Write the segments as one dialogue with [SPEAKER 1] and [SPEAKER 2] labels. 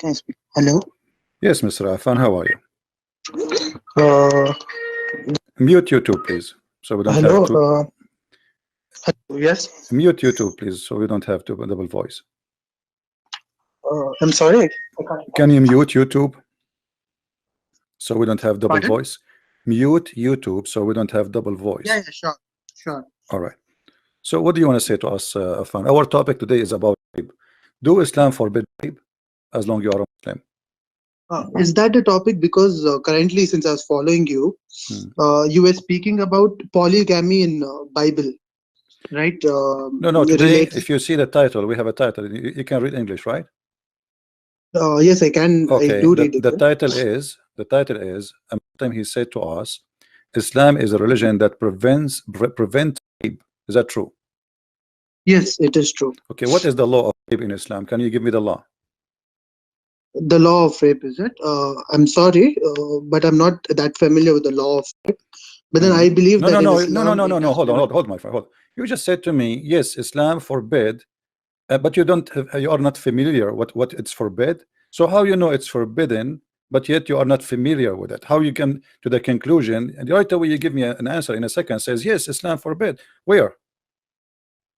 [SPEAKER 1] Can I speak? Hello?
[SPEAKER 2] Yes, Mr. Afan, how are you?
[SPEAKER 1] Uh,
[SPEAKER 2] Mute YouTube, please, so we don't have
[SPEAKER 1] hello?
[SPEAKER 2] to
[SPEAKER 1] Yes?
[SPEAKER 2] mute YouTube, please, so we don't have to double voice.
[SPEAKER 1] I'm sorry. I can't.
[SPEAKER 2] Can you mute YouTube so we don't have double
[SPEAKER 1] Pardon?
[SPEAKER 2] voice? Mute YouTube so we don't have double
[SPEAKER 1] Yeah,
[SPEAKER 2] voice.
[SPEAKER 1] yeah, sure. Sure.
[SPEAKER 2] All right. So what do you want to say to us, Afan? Our topic today is about rape. Do Islam forbid rape as long you are a Muslim?
[SPEAKER 1] Is that a topic? Because currently, since I was following you,
[SPEAKER 2] Hmm.
[SPEAKER 1] you were speaking about polygamy in Bible, right?
[SPEAKER 2] No, today,
[SPEAKER 1] Related.
[SPEAKER 2] if you see the title, we have a title. You can read English, right?
[SPEAKER 1] Yes, I can. I
[SPEAKER 2] Okay,
[SPEAKER 1] do
[SPEAKER 2] the,
[SPEAKER 1] read it.
[SPEAKER 2] the title is a Muslim, he said to us, Islam is a religion that prevent rape. Is that true?
[SPEAKER 1] Yes, it is true.
[SPEAKER 2] Okay, what is the law of rape in Islam? Can you give me the law?
[SPEAKER 1] The law of rape, is it? I'm sorry, but I'm not that familiar with the law of rape. But then I believe
[SPEAKER 2] No,
[SPEAKER 1] that
[SPEAKER 2] no,
[SPEAKER 1] in
[SPEAKER 2] no, no, no,
[SPEAKER 1] Islam,
[SPEAKER 2] no,
[SPEAKER 1] it
[SPEAKER 2] no, no.
[SPEAKER 1] is
[SPEAKER 2] Hold on,
[SPEAKER 1] given.
[SPEAKER 2] hold my friend. Hold. You just said to me, yes, Islam forbid, but you don't have, you are not familiar what it's forbid. So how you know it's forbidden, but yet you are not familiar with it? How you come to the conclusion? And right away you give me an answer in a second. Says yes, Islam forbid. Where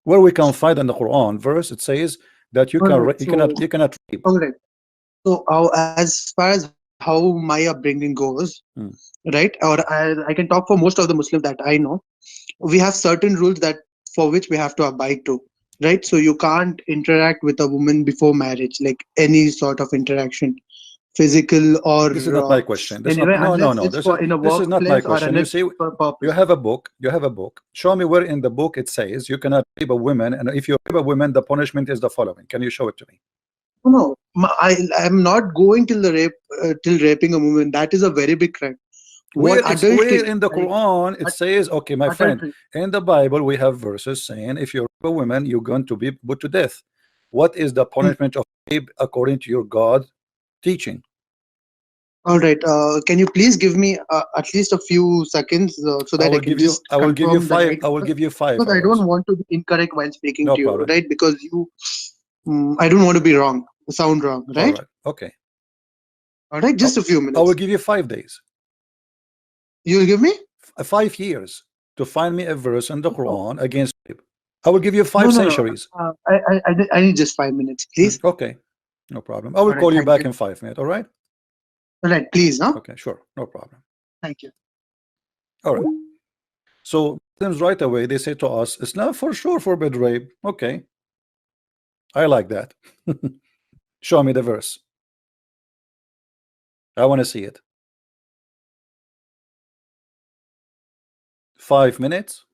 [SPEAKER 2] we can find in the Quran verse it says that
[SPEAKER 1] All right. So,
[SPEAKER 2] you cannot rape.
[SPEAKER 1] all right. So, as far as how my upbringing goes,
[SPEAKER 2] Hmm.
[SPEAKER 1] right, or I can talk for most of the Muslims that I know, we have certain rules that for which we have to abide to, right? So, you can't interact with a woman before marriage, like any sort of interaction, physical or
[SPEAKER 2] This is not my question. This is not
[SPEAKER 1] anyway,
[SPEAKER 2] no no
[SPEAKER 1] unless
[SPEAKER 2] no.
[SPEAKER 1] it's
[SPEAKER 2] This is
[SPEAKER 1] for in a
[SPEAKER 2] this is not my
[SPEAKER 1] workplace or
[SPEAKER 2] question. You
[SPEAKER 1] unless
[SPEAKER 2] see,
[SPEAKER 1] for
[SPEAKER 2] you
[SPEAKER 1] purpose.
[SPEAKER 2] have a book. You have a book. Show me where in the book it says you cannot rape a woman, and if you rape a woman, the punishment is the following. Can you show it to me?
[SPEAKER 1] No, I'm not going till the rape, till raping a woman. That is a very big crime. What
[SPEAKER 2] Where
[SPEAKER 1] adultery,
[SPEAKER 2] in the
[SPEAKER 1] like
[SPEAKER 2] Quran it says, okay, my friend,
[SPEAKER 1] adultery.
[SPEAKER 2] in the Bible we have verses saying if you rape a woman, you're going to be put to death. What is the
[SPEAKER 1] Hmm.
[SPEAKER 2] punishment of rape according to your God teaching?
[SPEAKER 1] All right. Can you please give me at least a few seconds so
[SPEAKER 2] I
[SPEAKER 1] that I
[SPEAKER 2] will
[SPEAKER 1] can
[SPEAKER 2] give you
[SPEAKER 1] just
[SPEAKER 2] I will give you
[SPEAKER 1] confirm the
[SPEAKER 2] five
[SPEAKER 1] right
[SPEAKER 2] I will
[SPEAKER 1] answer?
[SPEAKER 2] give you 5
[SPEAKER 1] Because I don't
[SPEAKER 2] hours.
[SPEAKER 1] want to be incorrect while speaking
[SPEAKER 2] No
[SPEAKER 1] to you,
[SPEAKER 2] problem.
[SPEAKER 1] right? Because I don't want to be wrong, sound wrong,
[SPEAKER 2] All
[SPEAKER 1] right?
[SPEAKER 2] right. Okay.
[SPEAKER 1] All right.
[SPEAKER 2] I,
[SPEAKER 1] Just a few
[SPEAKER 2] I will
[SPEAKER 1] minutes.
[SPEAKER 2] give you 5 days.
[SPEAKER 1] You'll give me?
[SPEAKER 2] 5 years to find me a verse in the
[SPEAKER 1] No,
[SPEAKER 2] Quran against rape. I will give you
[SPEAKER 1] no,
[SPEAKER 2] five
[SPEAKER 1] no, no.
[SPEAKER 2] centuries.
[SPEAKER 1] I need just 5 minutes, please.
[SPEAKER 2] Okay, no problem. I will
[SPEAKER 1] All right.
[SPEAKER 2] call you
[SPEAKER 1] Thank
[SPEAKER 2] back
[SPEAKER 1] you.
[SPEAKER 2] in 5 minutes. All right.
[SPEAKER 1] All right. Please, huh?
[SPEAKER 2] Okay, sure, no problem.
[SPEAKER 1] Thank you.
[SPEAKER 2] All right. So Muslims right away they say to us, Islam for sure forbid rape. Okay, I like that. Show me the verse. I want to see it. 5 minutes.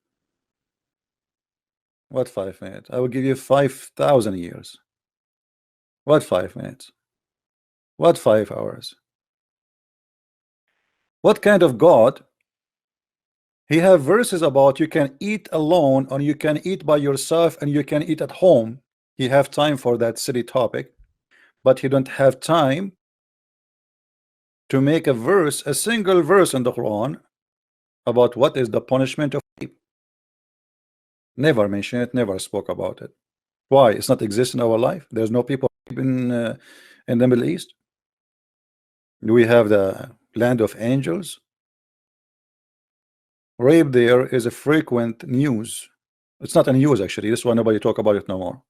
[SPEAKER 2] What 5 minutes? I will give you 5,000 years. What 5 minutes? What 5 hours? What kind of God? He have verses about you can eat alone or you can eat by yourself and you can eat at home. He have time for that silly topic, but he don't have time to make a verse, a single verse in the Quran about what is the punishment of rape. Never mention it, never spoke about it. Why? It's not exist in our life. There's no people in the Middle East. We have the land of angels. Rape there is a frequent news. It's not a news actually. This why nobody talk about it no more.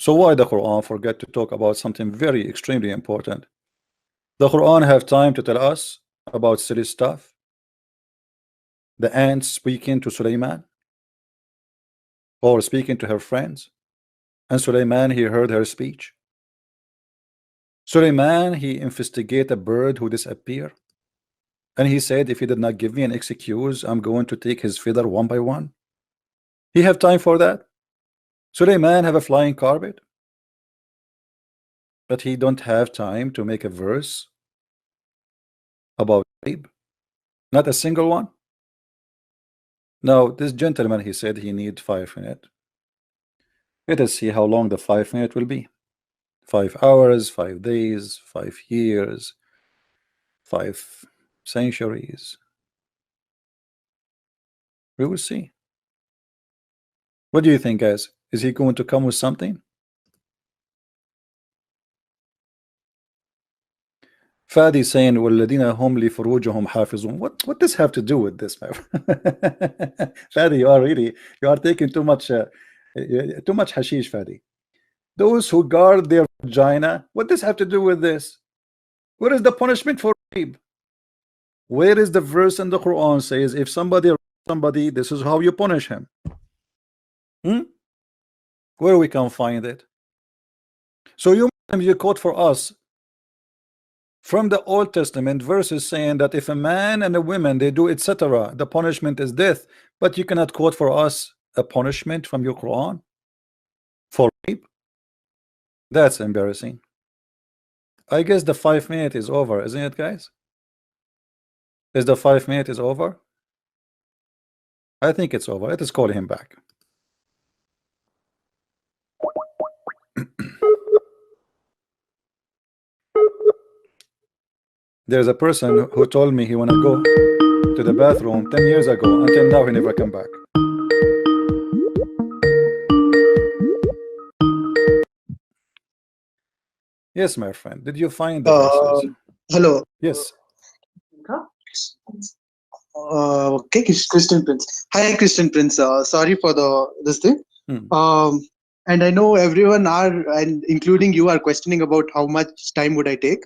[SPEAKER 2] So why the Quran forget to talk about something very extremely important? The Quran have time to tell us about silly stuff. The ant speaking to Suleiman or speaking to her friends, and Suleiman he heard her speech. Suleiman he investigate a bird who disappeared, and he said if he did not give me an excuse, I'm going to take his feather one by one. He have time for that? Suleiman have a flying carpet, but he don't have time to make a verse about rape. Not a single one. Now this gentleman he said he need 5 minutes. Let us see how long the 5 minutes will be. 5 hours, 5 days, 5 years, 5 centuries. We will see. What do you think, guys? Is he going to come with something? Fadi saying والذين هم لفروجهم حافظون. What does have to do with this, man? Fadi, you are taking too much hashish, Fadi. Those who guard their vagina, what does have to do with this? Where is the punishment for rape? Where is the verse in the Quran says if somebody rapes somebody, this is how you punish him? Hmm? Where we can find it? So you quote for us from the Old Testament verses saying that if a man and a woman they do etc., the punishment is death. But you cannot quote for us a punishment from your Quran for rape. That's embarrassing. I guess the 5 minute is over, isn't it, guys? Is the 5 minute is over? I think it's over. Let us call him back. There's a person who told me he wanna go to the bathroom 10 years ago. Until now, he never come back. Yes, my friend. Did you find the verses?
[SPEAKER 1] Hello.
[SPEAKER 2] Yes.
[SPEAKER 1] Okay, Christian Prince. Hi, Christian Prince. Sorry for the this thing.
[SPEAKER 2] Hmm.
[SPEAKER 1] And I know everyone are, and including you, are questioning about how much time would I take.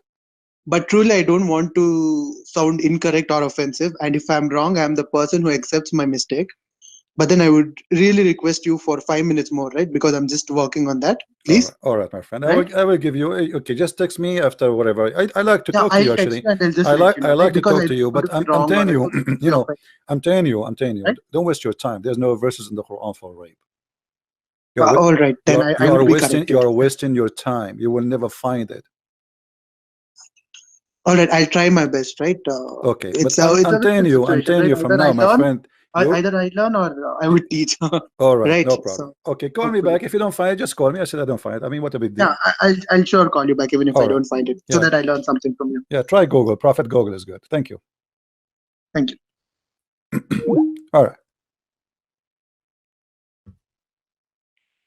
[SPEAKER 1] But truly, I don't want to sound incorrect or offensive. And if I'm wrong, I'm the person who accepts my mistake. But then I would really request you for 5 minutes more, right? Because I'm just working on that. Please,
[SPEAKER 2] All right, my friend.
[SPEAKER 1] right?
[SPEAKER 2] I will give you. Okay, just text me after whatever. I like to
[SPEAKER 1] Yeah,
[SPEAKER 2] talk to you
[SPEAKER 1] I'll text
[SPEAKER 2] actually.
[SPEAKER 1] you and I'll just let you
[SPEAKER 2] I
[SPEAKER 1] know, right?
[SPEAKER 2] like to
[SPEAKER 1] Because
[SPEAKER 2] talk
[SPEAKER 1] I
[SPEAKER 2] to
[SPEAKER 1] don't
[SPEAKER 2] you,
[SPEAKER 1] want
[SPEAKER 2] but
[SPEAKER 1] to be
[SPEAKER 2] I'm
[SPEAKER 1] wrong or
[SPEAKER 2] telling
[SPEAKER 1] I
[SPEAKER 2] you,
[SPEAKER 1] don't want to
[SPEAKER 2] you
[SPEAKER 1] be
[SPEAKER 2] know,
[SPEAKER 1] offended,
[SPEAKER 2] I'm telling you,
[SPEAKER 1] right?
[SPEAKER 2] don't waste your time. There's no verses in the Quran for rape. You are wa-
[SPEAKER 1] All right, then I will be
[SPEAKER 2] you
[SPEAKER 1] corrected.
[SPEAKER 2] are wasting your time. You will never find it.
[SPEAKER 1] All right, I'll try my best, right?
[SPEAKER 2] Okay, but
[SPEAKER 1] It's a bit
[SPEAKER 2] I'm
[SPEAKER 1] situation,
[SPEAKER 2] telling
[SPEAKER 1] right?
[SPEAKER 2] you from now, my friend. You
[SPEAKER 1] Either I learn or I would teach,
[SPEAKER 2] all right?
[SPEAKER 1] right?
[SPEAKER 2] No problem.
[SPEAKER 1] So
[SPEAKER 2] Okay, call me
[SPEAKER 1] hopefully,
[SPEAKER 2] back if you don't find it. Just call me. I said I don't find it. I mean, what a big deal.
[SPEAKER 1] yeah, I'll sure call you back even if I
[SPEAKER 2] All right.
[SPEAKER 1] don't find it, so
[SPEAKER 2] Yeah.
[SPEAKER 1] that I learn something from you.
[SPEAKER 2] Yeah. Try Google. Prophet Google is good. Thank you.
[SPEAKER 1] Thank you.
[SPEAKER 2] All right.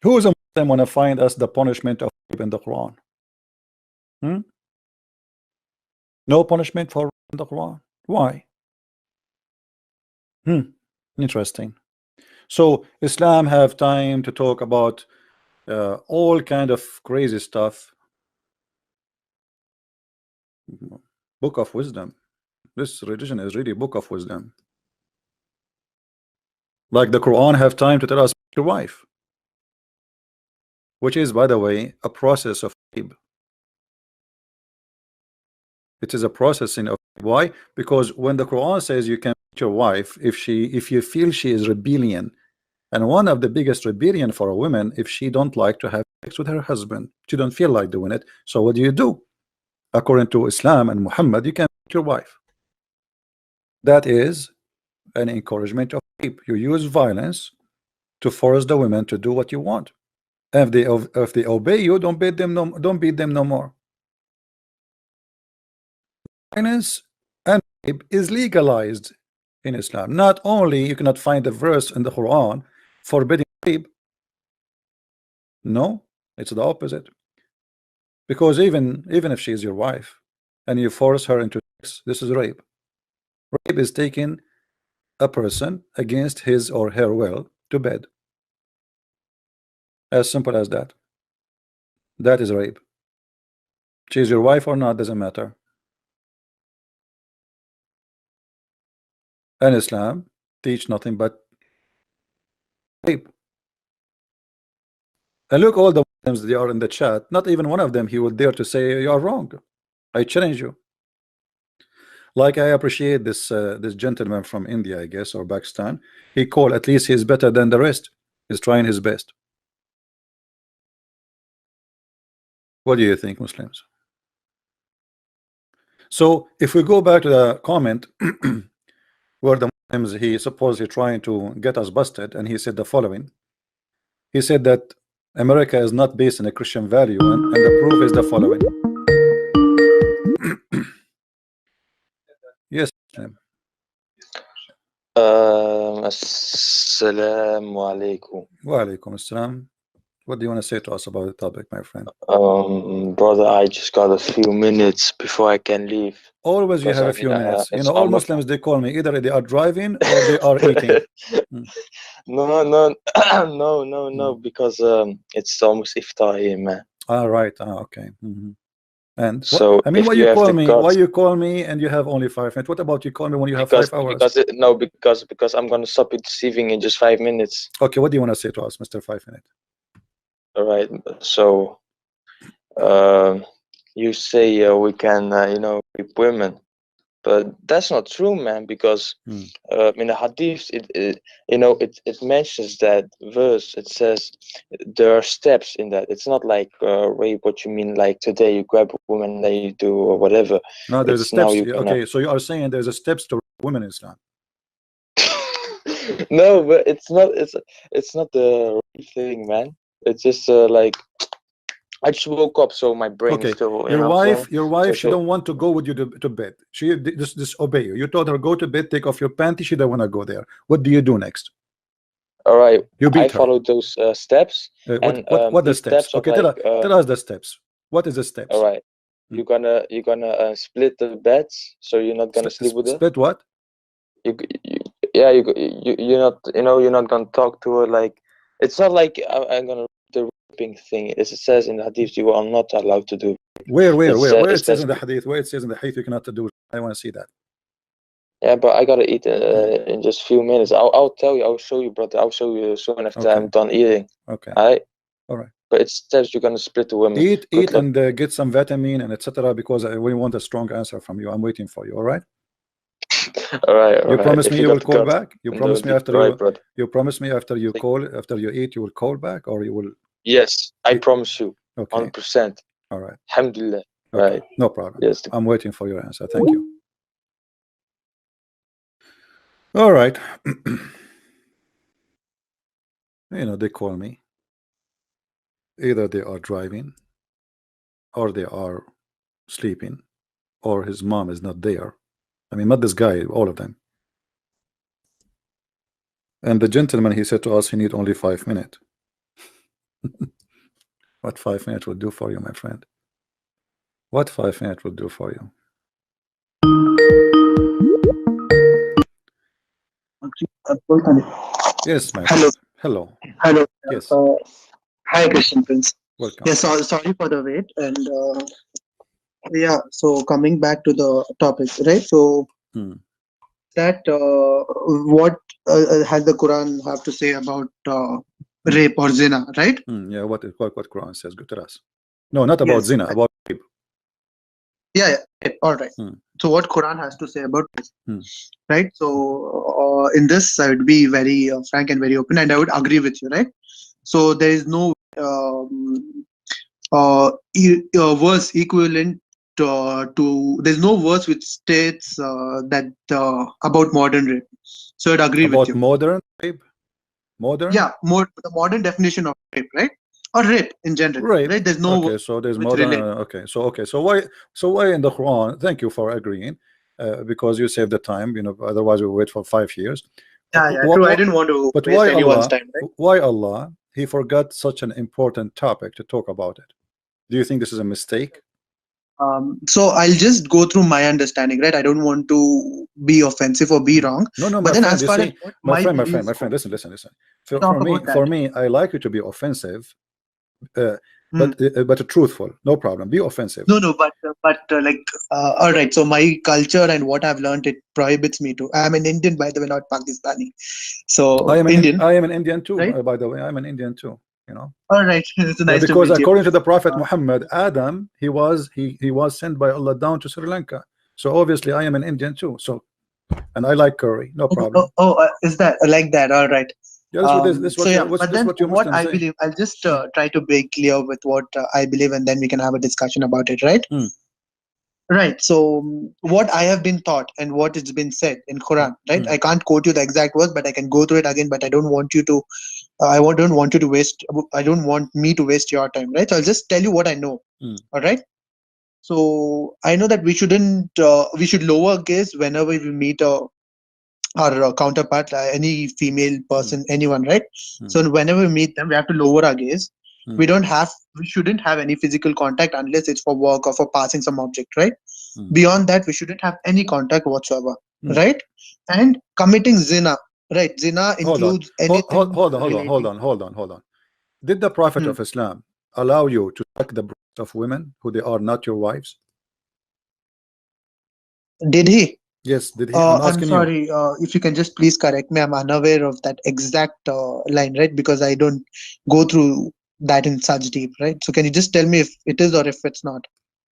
[SPEAKER 2] Who is a Muslim want to find us the punishment of rape in the Quran? Hmm? No punishment for rape in the Quran. Why? Hmm. Interesting. So Islam have time to talk about all kind of crazy stuff. Book of wisdom. This religion is really book of wisdom. Like the Quran have time to tell us your wife, which is, by the way, a process of rape. It is a processing of why? Because when the Quran says you can beat your wife if you feel she is rebellion, and one of the biggest rebellion for a woman if she don't like to have sex with her husband, she don't feel like doing it. So what do? According to Islam and Muhammad, you can beat your wife. That is an encouragement of rape. You use violence to force the women to do what you want. If they obey you, don't beat them no more. Violence and rape is legalized in Islam. Not only you cannot find a verse in the Quran forbidding rape, no, it's the opposite. Because even if she is your wife and you force her into sex, this is rape. Rape is taking a person against his or her will to bed. As simple as that. That is rape. She is your wife or not, doesn't matter. And Islam teach nothing but rape. And look, all the Muslims they are in the chat. Not even one of them he would dare to say you are wrong. I challenge you. Like I appreciate this gentleman from India, I guess, or Pakistan. He called at least he's better than the rest. He's trying his best. What do you think, Muslims? So if we go back to the comment where the Muslims he supposedly trying to get us busted, and he said the following. He said that America is not based on a Christian value, and the proof is the following. Yes, Muslim.
[SPEAKER 3] السلام عليكم.
[SPEAKER 2] Wa alaikum assalam. What do you want to say to us about the topic, my friend?
[SPEAKER 3] Brother, I just got a few minutes before I can leave
[SPEAKER 2] Always you
[SPEAKER 3] because
[SPEAKER 2] have
[SPEAKER 3] I
[SPEAKER 2] a
[SPEAKER 3] need
[SPEAKER 2] few minutes. You
[SPEAKER 3] it's
[SPEAKER 2] know, all
[SPEAKER 3] almost.
[SPEAKER 2] Muslims, they call me either they are driving or they are eating. Mm,
[SPEAKER 3] No, no, no, no, no,
[SPEAKER 2] mm.
[SPEAKER 3] because it's almost iftar here, man.
[SPEAKER 2] All right. Okay. And what?
[SPEAKER 3] So
[SPEAKER 2] I mean,
[SPEAKER 3] if
[SPEAKER 2] why
[SPEAKER 3] you
[SPEAKER 2] you
[SPEAKER 3] have
[SPEAKER 2] call
[SPEAKER 3] the
[SPEAKER 2] me? Why
[SPEAKER 3] guts,
[SPEAKER 2] you call me and you have only 5 minutes? What about you call me when you have
[SPEAKER 3] because
[SPEAKER 2] 5 hours?
[SPEAKER 3] because it, no, because I'm gonna stop you deceiving in just 5 minutes.
[SPEAKER 2] Okay. What do you want to say to us, Mr. 5 minutes?
[SPEAKER 3] All right. So um, you say we can, rape women, but that's not true, man. Because
[SPEAKER 2] Hmm.
[SPEAKER 3] in the hadith, it mentions that verse. It says there are steps in that. It's not like rape. What you mean, like today you grab a woman and then you do or whatever.
[SPEAKER 2] No, there's a
[SPEAKER 3] It's now
[SPEAKER 2] steps.
[SPEAKER 3] you can.
[SPEAKER 2] Okay, so you are saying there's a steps to women in Islam.
[SPEAKER 3] No, but it's not the real thing, man. It's just like I just woke up, so my brain is
[SPEAKER 2] Okay,
[SPEAKER 3] still,
[SPEAKER 2] your
[SPEAKER 3] playing.
[SPEAKER 2] wife, your
[SPEAKER 3] So
[SPEAKER 2] wife, she
[SPEAKER 3] so
[SPEAKER 2] don't want to go with you to bed. She just disobey you. You told her go to bed, take off your panties. She don't want to go there. What do you do next?
[SPEAKER 3] all right,
[SPEAKER 2] You
[SPEAKER 3] I
[SPEAKER 2] beat her.
[SPEAKER 3] followed those steps,
[SPEAKER 2] What
[SPEAKER 3] and
[SPEAKER 2] what the
[SPEAKER 3] these
[SPEAKER 2] steps?
[SPEAKER 3] steps are
[SPEAKER 2] Okay,
[SPEAKER 3] like
[SPEAKER 2] tell us the steps. What is the
[SPEAKER 3] all
[SPEAKER 2] steps?
[SPEAKER 3] right.
[SPEAKER 2] Hmm.
[SPEAKER 3] You're gonna split the beds, so you're not gonna sleep with her.
[SPEAKER 2] Split what?
[SPEAKER 3] You yeah, you're not, you're not gonna talk to her like it's not like I'm gonna the raping thing. As it says in the hadith, you are not allowed to do.
[SPEAKER 2] Where, where, where, where
[SPEAKER 3] It
[SPEAKER 2] it says
[SPEAKER 3] says
[SPEAKER 2] in the hadith? Where it says in the hadith you cannot do? I want to see that.
[SPEAKER 3] yeah, but I gotta eat
[SPEAKER 2] Hmm.
[SPEAKER 3] in just few minutes. I'll tell you. I'll show you, brother. I'll show you soon after
[SPEAKER 2] Okay,
[SPEAKER 3] I'm done eating.
[SPEAKER 2] okay,
[SPEAKER 3] Alright,
[SPEAKER 2] all right.
[SPEAKER 3] but it says you're gonna split the women.
[SPEAKER 2] Eat
[SPEAKER 3] Good luck.
[SPEAKER 2] and get some vitamin and etc. Because we want a strong answer from you. I'm waiting for you. All right.
[SPEAKER 3] All right, all
[SPEAKER 2] You
[SPEAKER 3] right.
[SPEAKER 2] promise
[SPEAKER 3] If
[SPEAKER 2] me
[SPEAKER 3] you
[SPEAKER 2] you will
[SPEAKER 3] got the
[SPEAKER 2] call
[SPEAKER 3] guts
[SPEAKER 2] back. You
[SPEAKER 3] and the
[SPEAKER 2] promise me after
[SPEAKER 3] all right,
[SPEAKER 2] you.
[SPEAKER 3] brother.
[SPEAKER 2] You promise me after you
[SPEAKER 3] Like,
[SPEAKER 2] call after you eat you will call back or you will.
[SPEAKER 3] yes, I
[SPEAKER 2] Eat.
[SPEAKER 3] promise you,
[SPEAKER 2] Okay.
[SPEAKER 3] 100%.
[SPEAKER 2] All right.
[SPEAKER 3] Alhamdulillah.
[SPEAKER 2] Okay.
[SPEAKER 3] Right.
[SPEAKER 2] No problem.
[SPEAKER 3] Yes.
[SPEAKER 2] I'm waiting for your answer. Thank you. All right. You know they call me. Either they are driving or they are sleeping or his mom is not there. I mean, not this guy. All of them. And the gentleman, he said to us, he need only 5 minutes. What 5 minutes will do for you, my friend? What 5 minutes will do for you? Yes, my
[SPEAKER 1] Hello.
[SPEAKER 2] friend. Hello.
[SPEAKER 1] Hello.
[SPEAKER 2] Yes.
[SPEAKER 1] Hi, Christian Prince.
[SPEAKER 2] Welcome.
[SPEAKER 1] Yes, sorry for the wait. And yeah, so coming back to the topic, right? So
[SPEAKER 2] Hmm.
[SPEAKER 1] that what has the Quran have to say about rape or zina, right?
[SPEAKER 2] Yeah. What Quran says? Good to us. No, not about
[SPEAKER 1] Yes.
[SPEAKER 2] zina. About rape.
[SPEAKER 1] Yeah, yeah. Okay, all right.
[SPEAKER 2] Hmm.
[SPEAKER 1] So what Quran has to say about this,
[SPEAKER 2] Hmm.
[SPEAKER 1] right? So in this, I would be very frank and very open, and I would agree with you, right? So there is no verse equivalent there's no verse which states that about modern rape. So I'd agree with
[SPEAKER 2] About
[SPEAKER 1] you.
[SPEAKER 2] modern rape. Modern
[SPEAKER 1] Yeah, more the modern definition of rape, right? Or rape in general,
[SPEAKER 2] rape.
[SPEAKER 1] right? There's no
[SPEAKER 2] Okay,
[SPEAKER 1] verse
[SPEAKER 2] so there's
[SPEAKER 1] which
[SPEAKER 2] modern.
[SPEAKER 1] relates.
[SPEAKER 2] Okay, so why in the Quran? Thank you for agreeing, because you saved the time. You know, otherwise we wait for 5 years.
[SPEAKER 1] Yeah, yeah, true. I didn't want to
[SPEAKER 2] But
[SPEAKER 1] waste
[SPEAKER 2] why
[SPEAKER 1] anyone's
[SPEAKER 2] Allah?
[SPEAKER 1] time, right?
[SPEAKER 2] Why Allah? He forgot such an important topic to talk about it. Do you think this is a mistake?
[SPEAKER 1] So I'll just go through my understanding, right? I don't want to be offensive or be wrong,
[SPEAKER 2] No, no,
[SPEAKER 1] but
[SPEAKER 2] my
[SPEAKER 1] then
[SPEAKER 2] friend.
[SPEAKER 1] as
[SPEAKER 2] You
[SPEAKER 1] far as
[SPEAKER 2] see,
[SPEAKER 1] what my beliefs
[SPEAKER 2] my
[SPEAKER 1] go,
[SPEAKER 2] friend. Listen.
[SPEAKER 1] we
[SPEAKER 2] For
[SPEAKER 1] talk
[SPEAKER 2] me,
[SPEAKER 1] about that.
[SPEAKER 2] I like you to be offensive, uh,
[SPEAKER 1] Hmm.
[SPEAKER 2] but truthful. No problem. Be offensive.
[SPEAKER 1] No, no, but like, all right. So my culture and what I've learned, it prohibits me to. I'm an Indian, by the way, not Pakistani. So Indian,
[SPEAKER 2] I am an Indian too.
[SPEAKER 1] right?
[SPEAKER 2] By the way, I'm an Indian too. You know.
[SPEAKER 1] All right. It's nice to
[SPEAKER 2] Because
[SPEAKER 1] meet you.
[SPEAKER 2] according to the Prophet
[SPEAKER 1] Uh,
[SPEAKER 2] Muhammad, Adam, he was sent by Allah down to Sri Lanka. So obviously, I am an Indian too. So and I like curry. No problem.
[SPEAKER 1] is that like that? All right.
[SPEAKER 2] Yeah, this
[SPEAKER 1] So
[SPEAKER 2] what
[SPEAKER 1] yeah,
[SPEAKER 2] you
[SPEAKER 1] but
[SPEAKER 2] this
[SPEAKER 1] then
[SPEAKER 2] what you
[SPEAKER 1] what
[SPEAKER 2] Muslims
[SPEAKER 1] I
[SPEAKER 2] say.
[SPEAKER 1] believe, I'll just try to be clear with what I believe, and then we can have a discussion about it, right?
[SPEAKER 2] Mm,
[SPEAKER 1] Right. So what I have been taught and what has been said in Quran, right?
[SPEAKER 2] mm,
[SPEAKER 1] I can't quote you the exact words, but I can go through it again. But I don't want you to. Don't want you to waste. I don't want me to waste your time, right? So I'll just tell you what I know.
[SPEAKER 2] mm,
[SPEAKER 1] All right. So I know that we shouldn't. We should lower gaze whenever we meet our counterpart, any female
[SPEAKER 2] mm,
[SPEAKER 1] person, anyone, right?
[SPEAKER 2] mm,
[SPEAKER 1] So whenever we meet them, we have to lower our gaze. We
[SPEAKER 2] mm,
[SPEAKER 1] don't have, we shouldn't have any physical contact unless it's for work or for passing some object, right?
[SPEAKER 2] mm,
[SPEAKER 1] Beyond that, we shouldn't have any contact whatsoever,
[SPEAKER 2] mm.
[SPEAKER 1] right? And committing zina, right? Zina
[SPEAKER 2] Hold on.
[SPEAKER 1] includes anything
[SPEAKER 2] Hold
[SPEAKER 1] relating.
[SPEAKER 2] on, hold on, hold on. Did the Prophet
[SPEAKER 1] Hmm.
[SPEAKER 2] of Islam allow you to suck the breast of women who they are not your wives?
[SPEAKER 1] Did he?
[SPEAKER 2] Yes, did he? I'm
[SPEAKER 1] I'm
[SPEAKER 2] asking you.
[SPEAKER 1] sorry. If you can just please correct me, I'm unaware of that exact line, right? Because I don't go through that in such deep, right? So can you just tell me if it is or if it's not?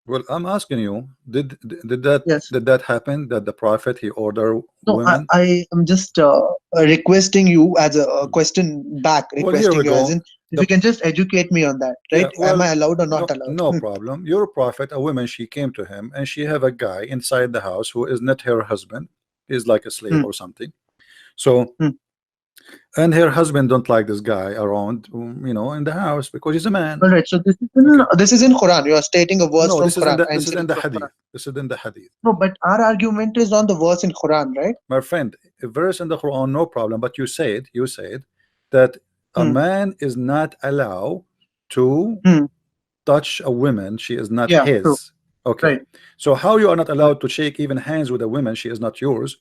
[SPEAKER 2] Well, I'm asking you,
[SPEAKER 1] Yes.
[SPEAKER 2] did that happen that the Prophet he order
[SPEAKER 1] No, I,
[SPEAKER 2] women?
[SPEAKER 1] I am just requesting you as a question back,
[SPEAKER 2] Well, here we
[SPEAKER 1] requesting you as
[SPEAKER 2] go.
[SPEAKER 1] in, if
[SPEAKER 2] The
[SPEAKER 1] you can just educate me on that,
[SPEAKER 2] Yeah,
[SPEAKER 1] right? Am
[SPEAKER 2] well,
[SPEAKER 1] I allowed or not
[SPEAKER 2] no,
[SPEAKER 1] allowed?
[SPEAKER 2] no problem. Your prophet, a woman, she came to him and she have a guy inside the house who is not her husband. He's like a slave
[SPEAKER 1] Hmm,
[SPEAKER 2] or something. So,
[SPEAKER 1] hmm.
[SPEAKER 2] and her husband don't like this guy around, in the house because he's a man.
[SPEAKER 1] All right. So
[SPEAKER 2] Okay.
[SPEAKER 1] this is in Quran. You are stating a verse
[SPEAKER 2] No,
[SPEAKER 1] from
[SPEAKER 2] this is in
[SPEAKER 1] Quran.
[SPEAKER 2] the
[SPEAKER 1] I am
[SPEAKER 2] this is in
[SPEAKER 1] saying
[SPEAKER 2] the
[SPEAKER 1] from Quran.
[SPEAKER 2] hadith. This is in the hadith.
[SPEAKER 1] No, but our argument is on the verse in Quran, right?
[SPEAKER 2] My friend, a verse in the Quran, no problem. But you said that a
[SPEAKER 1] Hmm,
[SPEAKER 2] man is not allowed to
[SPEAKER 1] hmm.
[SPEAKER 2] touch a woman she is not
[SPEAKER 1] Yeah. True.
[SPEAKER 2] his. Okay,
[SPEAKER 1] Right.
[SPEAKER 2] so how you are not
[SPEAKER 1] Right.
[SPEAKER 2] allowed to shake even hands with a woman she is not yours,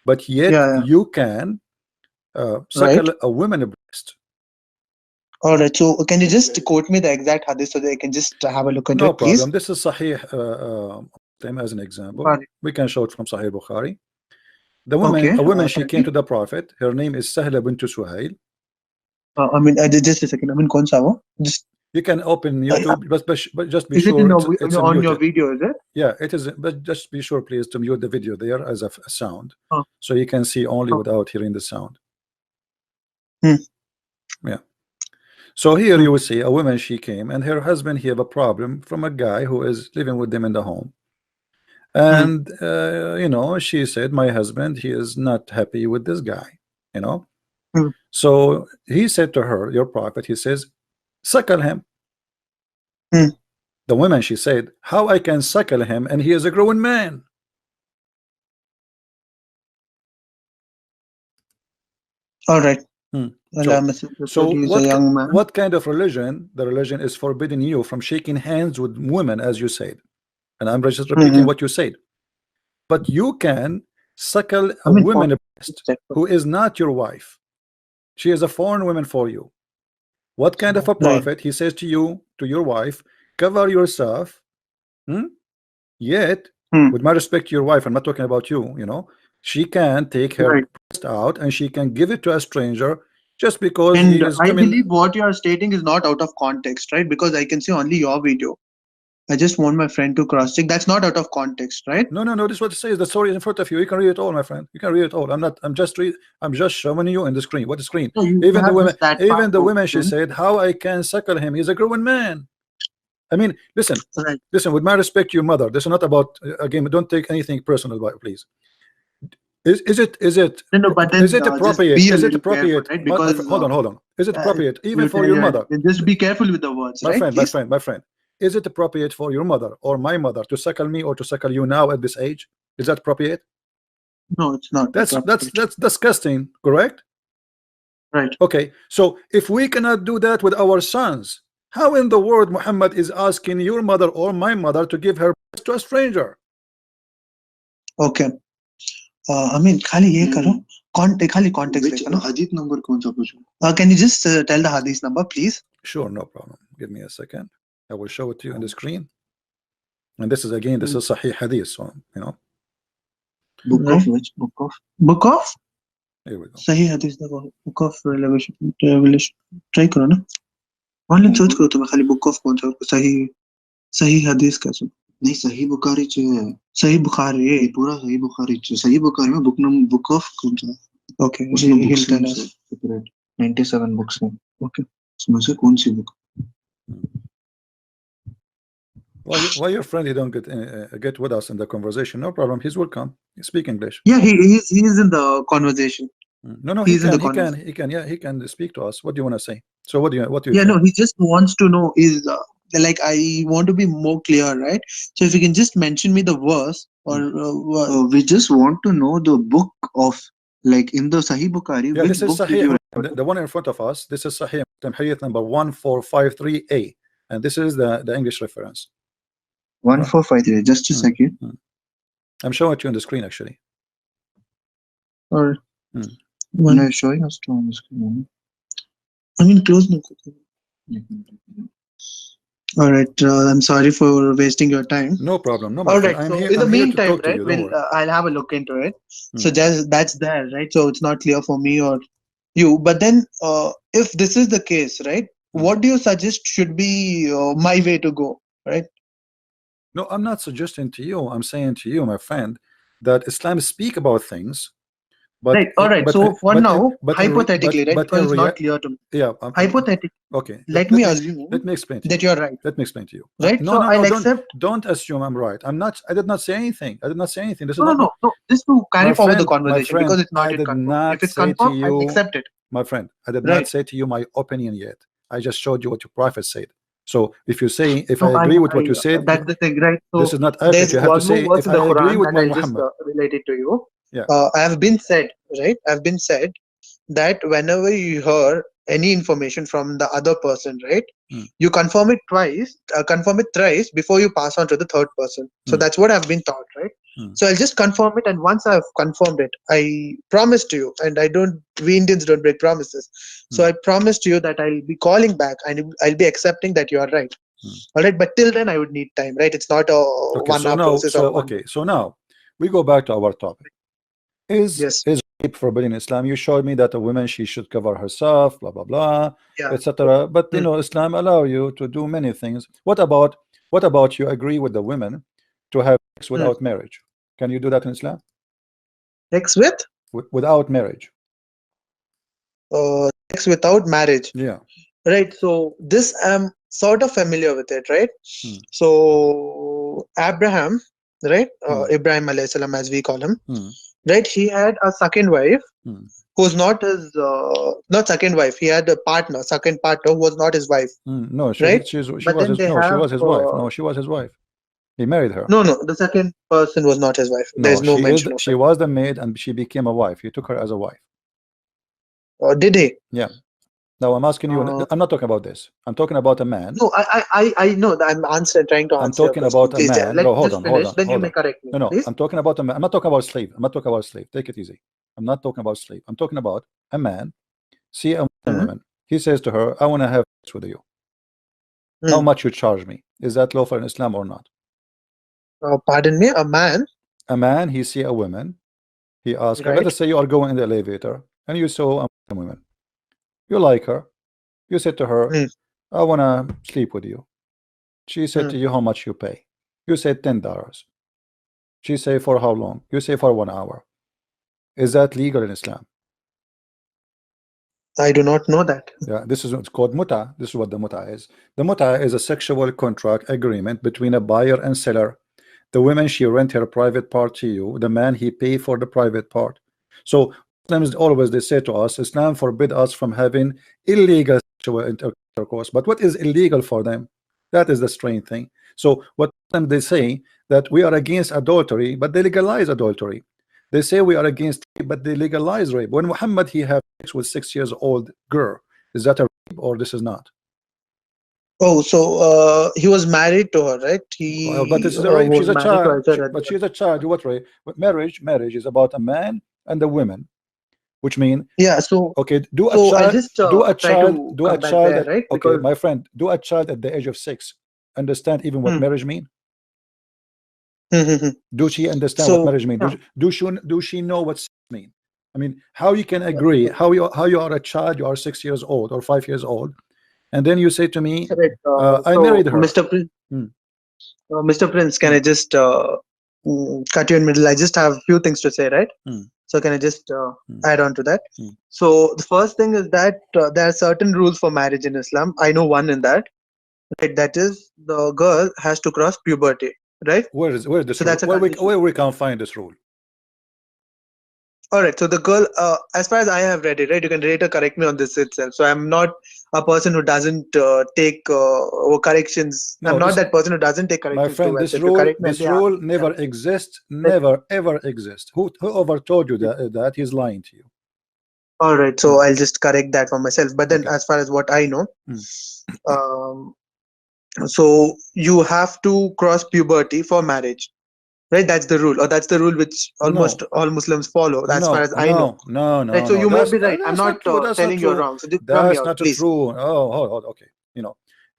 [SPEAKER 2] but yet
[SPEAKER 1] Yeah. Yeah.
[SPEAKER 2] you can
[SPEAKER 1] Right.
[SPEAKER 2] suckle a woman breast?
[SPEAKER 1] All right. So can you just quote me the exact hadith so that I can just have a look into
[SPEAKER 2] No
[SPEAKER 1] it, please?
[SPEAKER 2] problem. This is Sahih Muslim as an example.
[SPEAKER 1] Bukhari.
[SPEAKER 2] We can show it from Sahih Bukhari. The woman,
[SPEAKER 1] Okay.
[SPEAKER 2] a woman, she
[SPEAKER 1] Tell
[SPEAKER 2] came
[SPEAKER 1] me.
[SPEAKER 2] to the Prophet. Her name is Sahla bint Suhail.
[SPEAKER 1] I mean, just a second. I mean, कौन सा वो? Just
[SPEAKER 2] You can open YouTube, but just be
[SPEAKER 1] is it in
[SPEAKER 2] sure
[SPEAKER 1] your,
[SPEAKER 2] it's
[SPEAKER 1] on your
[SPEAKER 2] muted.
[SPEAKER 1] video? Is it?
[SPEAKER 2] Yeah, it is. But just be sure, please, to mute the video there as a sound,
[SPEAKER 1] Oh,
[SPEAKER 2] so you can see only
[SPEAKER 1] oh.
[SPEAKER 2] without hearing the sound.
[SPEAKER 1] Hmm,
[SPEAKER 2] Yeah. So here
[SPEAKER 1] hmm,
[SPEAKER 2] you will see a woman. She came, and her husband he have a problem from a guy who is living with them in the home.
[SPEAKER 1] hmm,
[SPEAKER 2] And she said, my husband he is not happy with this guy. You know.
[SPEAKER 1] hmm,
[SPEAKER 2] So he said to her, your prophet, he says, suckle him.
[SPEAKER 1] hmm.
[SPEAKER 2] The woman she said, how I can suckle him, and he is a grown man.
[SPEAKER 1] All right.
[SPEAKER 2] Hmm.
[SPEAKER 1] Allah
[SPEAKER 2] So,
[SPEAKER 1] Messenger said
[SPEAKER 2] so
[SPEAKER 1] he is a young man.
[SPEAKER 2] what kind of religion? The religion is forbidding you from shaking hands with women, as you said. And I'm just repeating
[SPEAKER 1] Hmm.
[SPEAKER 2] what you said. But you can suckle
[SPEAKER 1] I
[SPEAKER 2] a
[SPEAKER 1] mean,
[SPEAKER 2] woman
[SPEAKER 1] just check.
[SPEAKER 2] who is not your wife. She is a foreign woman for you. What kind of a
[SPEAKER 1] Right.
[SPEAKER 2] prophet? He says to you, to your wife, cover yourself. Hmm? Yet,
[SPEAKER 1] Hmm.
[SPEAKER 2] with my respect to your wife, I'm not talking about you, she can take her
[SPEAKER 1] Right.
[SPEAKER 2] breast out and she can give it to a stranger just because he
[SPEAKER 1] And
[SPEAKER 2] is,
[SPEAKER 1] I
[SPEAKER 2] I mean,
[SPEAKER 1] believe what you are stating is not out of context, right? Because I can see only your video. I just want my friend to cross check. That's not out of context, right?
[SPEAKER 2] no, no, no, this is what it says. The story is in front of you. You can read it all, my friend. You can read it all. I'm just showing you in the screen. What the screen?
[SPEAKER 1] No, you have just that part
[SPEAKER 2] Even the women, she
[SPEAKER 1] open.
[SPEAKER 2] said, how I can suckle him? He's a grown man. I mean,
[SPEAKER 1] Right.
[SPEAKER 2] listen, with my respect to your mother, this is not about, again, don't take anything personal about it, please.
[SPEAKER 1] No, no, but then just be a
[SPEAKER 2] Is it
[SPEAKER 1] little careful,
[SPEAKER 2] appropriate?
[SPEAKER 1] right? Because
[SPEAKER 2] Hold on. Is it appropriate even
[SPEAKER 1] you
[SPEAKER 2] for
[SPEAKER 1] tell
[SPEAKER 2] your
[SPEAKER 1] your,
[SPEAKER 2] mother?
[SPEAKER 1] just be careful with the words, right? Please.
[SPEAKER 2] My friend, is it appropriate for your mother or my mother to suckle me or to suckle you now at this age? Is that appropriate?
[SPEAKER 1] No, it's not appropriate.
[SPEAKER 2] That's disgusting, correct?
[SPEAKER 1] Right.
[SPEAKER 2] Okay, so if we cannot do that with our sons, how in the world Muhammad is asking your mother or my mother to give her breast to a stranger?
[SPEAKER 1] Okay. I mean, खाली ये करो. खाली context देखो ना.
[SPEAKER 3] hadith number कौन सा पूछूं?
[SPEAKER 1] Can you just tell the hadith number, please?
[SPEAKER 2] Sure, no problem. Give me a second. I will show it to you on the screen. And this is again, this is Sahih Hadith, so
[SPEAKER 3] Book
[SPEAKER 1] Right.
[SPEAKER 3] of which? Book of?
[SPEAKER 1] Book of
[SPEAKER 2] here we go.
[SPEAKER 1] सही hadith देखो. Book of Revelation. Try करो ना. Online search करो तो मैं खाली book of कौन सा सही hadith कैसे?
[SPEAKER 3] नहीं सही बुखारी च है
[SPEAKER 1] सही बुखारी.
[SPEAKER 3] ये पूरा सही बुखारी च सही बुखारी में बुक ऑफ कौन सा
[SPEAKER 1] Okay.
[SPEAKER 3] उसमें
[SPEAKER 1] He'll
[SPEAKER 3] बुक्स
[SPEAKER 1] tell
[SPEAKER 3] हैं
[SPEAKER 1] us.
[SPEAKER 3] सेपरेट 97 बुक्स हैं
[SPEAKER 1] Okay.
[SPEAKER 3] उसमें से कौन सी book
[SPEAKER 2] Why your friend he don't get with us in the conversation? No problem. He's welcome. He speak English.
[SPEAKER 1] Yeah, he's in the conversation.
[SPEAKER 2] No,
[SPEAKER 1] He's in the conversation.
[SPEAKER 2] yeah, he can speak to us. What do you want to say? So what do you
[SPEAKER 1] Yeah,
[SPEAKER 2] think?
[SPEAKER 1] no, he just wants to know is like I want to be more clear, right? So if you can just mention me the verse or
[SPEAKER 3] we just want to know the book of like in the Sahih Bukhari
[SPEAKER 2] Yeah,
[SPEAKER 3] which
[SPEAKER 2] this is
[SPEAKER 3] book did you
[SPEAKER 2] Sahih.
[SPEAKER 3] refer to?
[SPEAKER 2] The one in front of us. This is Sahih Hadith number 1453A, and this is the English reference.
[SPEAKER 4] 1453. Just a second.
[SPEAKER 2] I'm showing it to you on the screen actually.
[SPEAKER 1] Or
[SPEAKER 4] No, you're showing us on the screen.
[SPEAKER 1] I mean, close now. All right. I'm sorry for wasting your time.
[SPEAKER 2] No problem. No, my
[SPEAKER 1] All
[SPEAKER 2] friend.
[SPEAKER 1] right.
[SPEAKER 2] I'm
[SPEAKER 1] So
[SPEAKER 2] here.
[SPEAKER 1] in the
[SPEAKER 2] I'm here to
[SPEAKER 1] meantime,
[SPEAKER 2] talk to
[SPEAKER 1] right,
[SPEAKER 2] you. Don't
[SPEAKER 1] we'll
[SPEAKER 2] worry.
[SPEAKER 1] I'll have a look into it. So
[SPEAKER 2] Hmm.
[SPEAKER 1] just that's there, right? So it's not clear for me or you. But then, if this is the case, right, what do you suggest should be my way to go, right?
[SPEAKER 2] No, I'm not suggesting to you. I'm saying to you, my friend, that Islam speak about things, but
[SPEAKER 1] Right. All right. So for now, hypothetically, right,
[SPEAKER 2] but
[SPEAKER 1] because
[SPEAKER 2] in
[SPEAKER 1] it's not clear to me.
[SPEAKER 2] yeah.
[SPEAKER 1] Hypothetically,
[SPEAKER 2] Okay.
[SPEAKER 1] let me assume
[SPEAKER 2] Let me explain to
[SPEAKER 1] that
[SPEAKER 2] you.
[SPEAKER 1] you're right,
[SPEAKER 2] Let me explain to you.
[SPEAKER 1] right?
[SPEAKER 2] No,
[SPEAKER 1] So
[SPEAKER 2] no, no.
[SPEAKER 1] I'll accept.
[SPEAKER 2] Don't assume I'm right. I'm not. I did not say anything. I did not say anything. This is
[SPEAKER 1] No, no,
[SPEAKER 2] not my,
[SPEAKER 1] no, no. Just to carry
[SPEAKER 2] my
[SPEAKER 1] forward the
[SPEAKER 2] friend. My
[SPEAKER 1] conversation because
[SPEAKER 2] friend.
[SPEAKER 1] it's not
[SPEAKER 2] I
[SPEAKER 1] yet
[SPEAKER 2] did
[SPEAKER 1] confirmed. If
[SPEAKER 2] not
[SPEAKER 1] it's
[SPEAKER 2] say to
[SPEAKER 1] confirmed, I'll
[SPEAKER 2] you,
[SPEAKER 1] accept it.
[SPEAKER 2] my friend. I did
[SPEAKER 1] Right.
[SPEAKER 2] not say to you my opinion yet. I just showed you what your prophet said. So if you say, if I
[SPEAKER 1] No,
[SPEAKER 2] agree with what you said,
[SPEAKER 1] that's the thing, right?
[SPEAKER 2] this
[SPEAKER 1] So
[SPEAKER 2] is not accurate.
[SPEAKER 1] there's
[SPEAKER 2] You have to
[SPEAKER 1] one more
[SPEAKER 2] say
[SPEAKER 1] verse
[SPEAKER 2] if
[SPEAKER 1] in
[SPEAKER 2] I
[SPEAKER 1] the
[SPEAKER 2] agree
[SPEAKER 1] Quran
[SPEAKER 2] with
[SPEAKER 1] that
[SPEAKER 2] my
[SPEAKER 1] I'll just
[SPEAKER 2] Muhammad.
[SPEAKER 1] relate it to you.
[SPEAKER 2] Yeah.
[SPEAKER 1] I have been said, right? I've been said that whenever you hear any information from the other person, right, you confirm it twice, confirm it thrice before you pass on to the third person. So that's what I've been taught, right? So I'll just confirm it, and once I've confirmed it, I promise to you, and we Indians don't break promises. So I promise to you that I'll be calling back and I'll be accepting that you are right. All right, but till then I would need time, right? It's not a
[SPEAKER 2] Okay, so
[SPEAKER 1] 1 hour
[SPEAKER 2] now,
[SPEAKER 1] process or a 1
[SPEAKER 2] okay, so now we go back to our topic. Is
[SPEAKER 1] Yes.
[SPEAKER 2] rape forbidden in Islam? You showed me that a woman, she should cover herself, blah blah blah,
[SPEAKER 1] Yeah.
[SPEAKER 2] etc. But you know, Islam allow you to do many things. What about you agree with the women to have sex without marriage? Can you do that in Islam?
[SPEAKER 1] Sex with?
[SPEAKER 2] Without marriage?
[SPEAKER 1] Sex without marriage.
[SPEAKER 2] Yeah.
[SPEAKER 1] Right. So this I'm sort of familiar with it, right? So Abraham, right? Ibrahim alayhi salam, as we call him, right? He had a second wife who's not his, not second wife. He had a partner, second partner who was not his wife.
[SPEAKER 2] No, she
[SPEAKER 1] right?
[SPEAKER 2] she
[SPEAKER 1] But
[SPEAKER 2] was
[SPEAKER 1] then
[SPEAKER 2] his,
[SPEAKER 1] they
[SPEAKER 2] no, she
[SPEAKER 1] have
[SPEAKER 2] was his wife. No, she was his wife. He married her.
[SPEAKER 1] no, the second person was not his wife. There's
[SPEAKER 2] No,
[SPEAKER 1] no mention of
[SPEAKER 2] she
[SPEAKER 1] it.
[SPEAKER 2] was the maid and she became a wife. He took her as a wife.
[SPEAKER 1] Did he?
[SPEAKER 2] Yeah. Now I'm asking you. I'm not talking about this. I'm talking about a man.
[SPEAKER 1] No, I know that I'm trying to answer
[SPEAKER 2] I'm
[SPEAKER 1] your
[SPEAKER 2] talking
[SPEAKER 1] question.
[SPEAKER 2] about a
[SPEAKER 1] Please,
[SPEAKER 2] man.
[SPEAKER 1] let's
[SPEAKER 2] No, hold
[SPEAKER 1] just
[SPEAKER 2] on,
[SPEAKER 1] finish.
[SPEAKER 2] hold on,
[SPEAKER 1] Then you
[SPEAKER 2] hold
[SPEAKER 1] may
[SPEAKER 2] on.
[SPEAKER 1] correct me,
[SPEAKER 2] No,
[SPEAKER 1] please.
[SPEAKER 2] I'm talking about a man. I'm not talking about slave. I'm not talking about slave. Take it easy. I'm not talking about slave. I'm talking about a man. See a woman. He says to her, "I want to have sex with you. How much you charge me? Is that lawful in Islam or not?"
[SPEAKER 1] Pardon me, a man.
[SPEAKER 2] A man. He see a woman. He asks her. Let
[SPEAKER 1] Right.
[SPEAKER 2] us say you are going in the elevator and you saw a woman. You like her. You said to her, "I want to sleep with you." She said to you, "How much you pay?" You said $10. She say, "For how long?" You say, "For 1 hour." Is that legal in Islam?
[SPEAKER 1] I do not know that.
[SPEAKER 2] Yeah, this is what's called muta. This is what the muta is. The muta is a sexual contract agreement between a buyer and seller. The woman, she rent her private part to you. The man, he pay for the private part. So Muslims always, they say to us, Islam forbid us from having illegal sexual intercourse. But what is illegal for them? That is the strange thing. So what they say that we are against adultery, but they legalize adultery. They say we are against rape, but they legalize rape. When Muhammad, he had sex with 6 years old girl, is that a rape or this is not?
[SPEAKER 1] Oh, so he was married to her, right?
[SPEAKER 2] Well, but
[SPEAKER 1] He
[SPEAKER 2] this is a rape.
[SPEAKER 1] was
[SPEAKER 2] She's a
[SPEAKER 1] married to
[SPEAKER 2] child.
[SPEAKER 1] Aisha.
[SPEAKER 2] But she's a child. What rape? But marriage is about a man and a woman, which mean
[SPEAKER 1] Yeah. So
[SPEAKER 2] okay.
[SPEAKER 1] I just try to
[SPEAKER 2] Do a
[SPEAKER 1] come back
[SPEAKER 2] child
[SPEAKER 1] there,
[SPEAKER 2] at,
[SPEAKER 1] right?
[SPEAKER 2] okay,
[SPEAKER 1] Because
[SPEAKER 2] my friend, do a child at the age of 6 understand even what marriage mean? Do she understand what
[SPEAKER 1] so
[SPEAKER 2] marriage mean?
[SPEAKER 1] yeah.
[SPEAKER 2] Do she know what sex mean? I mean, how you can agree? How you are a child? You are 6 years old or 5 years old, and then you say to me,
[SPEAKER 1] Correct.
[SPEAKER 2] "I
[SPEAKER 1] So
[SPEAKER 2] married her."
[SPEAKER 1] Mr. Prince, can I just cut you in middle? I just have a few things to say, right? So can I just add on to that? So the first thing is that there are certain rules for marriage in Islam. I know one in that, right? That is the girl has to cross puberty, right?
[SPEAKER 2] Where is this
[SPEAKER 1] So
[SPEAKER 2] rule?
[SPEAKER 1] that's a condition.
[SPEAKER 2] Where we can find this rule?
[SPEAKER 1] All right. So the girl, as far as I have read it, right, you can later correct me on this itself. So I'm not a person who doesn't take corrections. I'm
[SPEAKER 2] No,
[SPEAKER 1] not
[SPEAKER 2] this,
[SPEAKER 1] that person who doesn't take
[SPEAKER 2] my
[SPEAKER 1] corrections too
[SPEAKER 2] friend,
[SPEAKER 1] well. So if you correct me, I'll
[SPEAKER 2] this
[SPEAKER 1] be happy.
[SPEAKER 2] rule never exists, never ever exists. Whoever told you that he's lying to you.
[SPEAKER 1] All right, so I'll just correct that for myself. But then,
[SPEAKER 2] Okay.
[SPEAKER 1] as far as what I know,
[SPEAKER 2] Mm.
[SPEAKER 1] um, so you have to cross puberty for marriage, right? That's the rule, or that's the rule which almost
[SPEAKER 2] No,
[SPEAKER 1] all Muslims follow, as far
[SPEAKER 2] no,
[SPEAKER 1] as I know.
[SPEAKER 2] no, no,
[SPEAKER 1] Right.
[SPEAKER 2] no,
[SPEAKER 1] So
[SPEAKER 2] no.
[SPEAKER 1] you might be right. I'm
[SPEAKER 2] That's
[SPEAKER 1] not
[SPEAKER 2] not true. That's not
[SPEAKER 1] telling you're
[SPEAKER 2] true.
[SPEAKER 1] wrong. So just hear me
[SPEAKER 2] That's
[SPEAKER 1] out,
[SPEAKER 2] not
[SPEAKER 1] please.
[SPEAKER 2] true. Oh, hold, okay.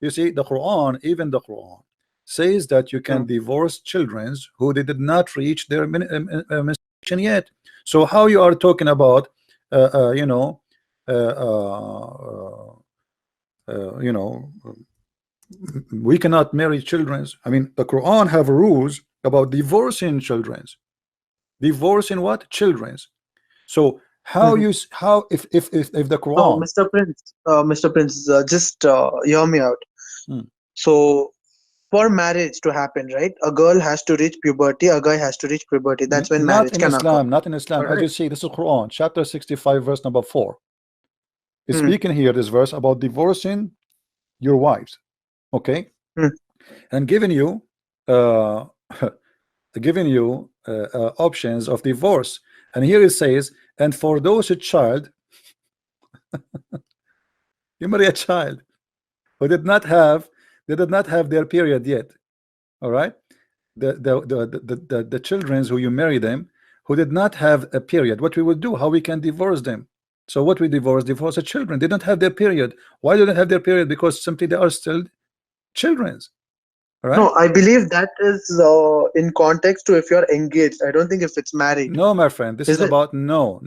[SPEAKER 2] You see, the Quran, even the Quran, says that you can
[SPEAKER 1] Hmm.
[SPEAKER 2] divorce children who they did not reach their menstruation yet. So how you are talking about, you know, uh, uh, you know, we cannot marry children. I mean, the Quran have rules about divorcing children. Divorcing what? Children's. So how
[SPEAKER 1] Mhm.
[SPEAKER 2] you how if the
[SPEAKER 1] So,
[SPEAKER 2] Quran.
[SPEAKER 1] Mr. Prince, just hear me out.
[SPEAKER 2] Hmm.
[SPEAKER 1] So, for marriage to happen, right, a girl has to reach puberty, a guy has to reach puberty. That's when
[SPEAKER 2] Not
[SPEAKER 1] marriage
[SPEAKER 2] in
[SPEAKER 1] can occur.
[SPEAKER 2] Islam, not in Islam.
[SPEAKER 1] All
[SPEAKER 2] As
[SPEAKER 1] right.
[SPEAKER 2] you see, this is Quran, chapter 65, verse number 4. It's
[SPEAKER 1] Hmm.
[SPEAKER 2] speaking here, this verse, about divorcing your wives, okay,
[SPEAKER 1] Hmm.
[SPEAKER 2] and giving you uh, options of divorce. And here it says, and for those a child, you marry a child who did not have, they did not have their period yet. All right, the children who you marry them who did not have a period, what we will do, how we can divorce them. So what we divorce the children. They don't have their period. Why do they have their period? Because simply they are still children's. All right.
[SPEAKER 1] No, I believe that is in context to if you're engaged. I don't think if it's married.
[SPEAKER 2] No, my friend, this is
[SPEAKER 1] Is it?
[SPEAKER 2] about no.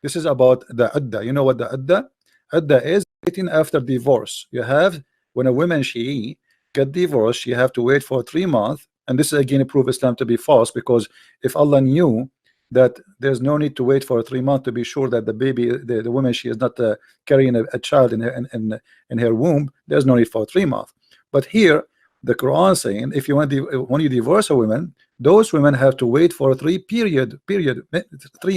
[SPEAKER 2] This is about the adda. You know what the adda is? Waiting after divorce. You have, when a woman she get divorced, she have to wait for 3 months. And this is again prove Islam to be false, because if Allah knew that there's no need to wait for 3 months to be sure that the baby, the woman, she is not carrying a child in her in her womb, there's no need for 3 months. But here the Quran saying, if you want when you divorce a woman, those women have to wait for 3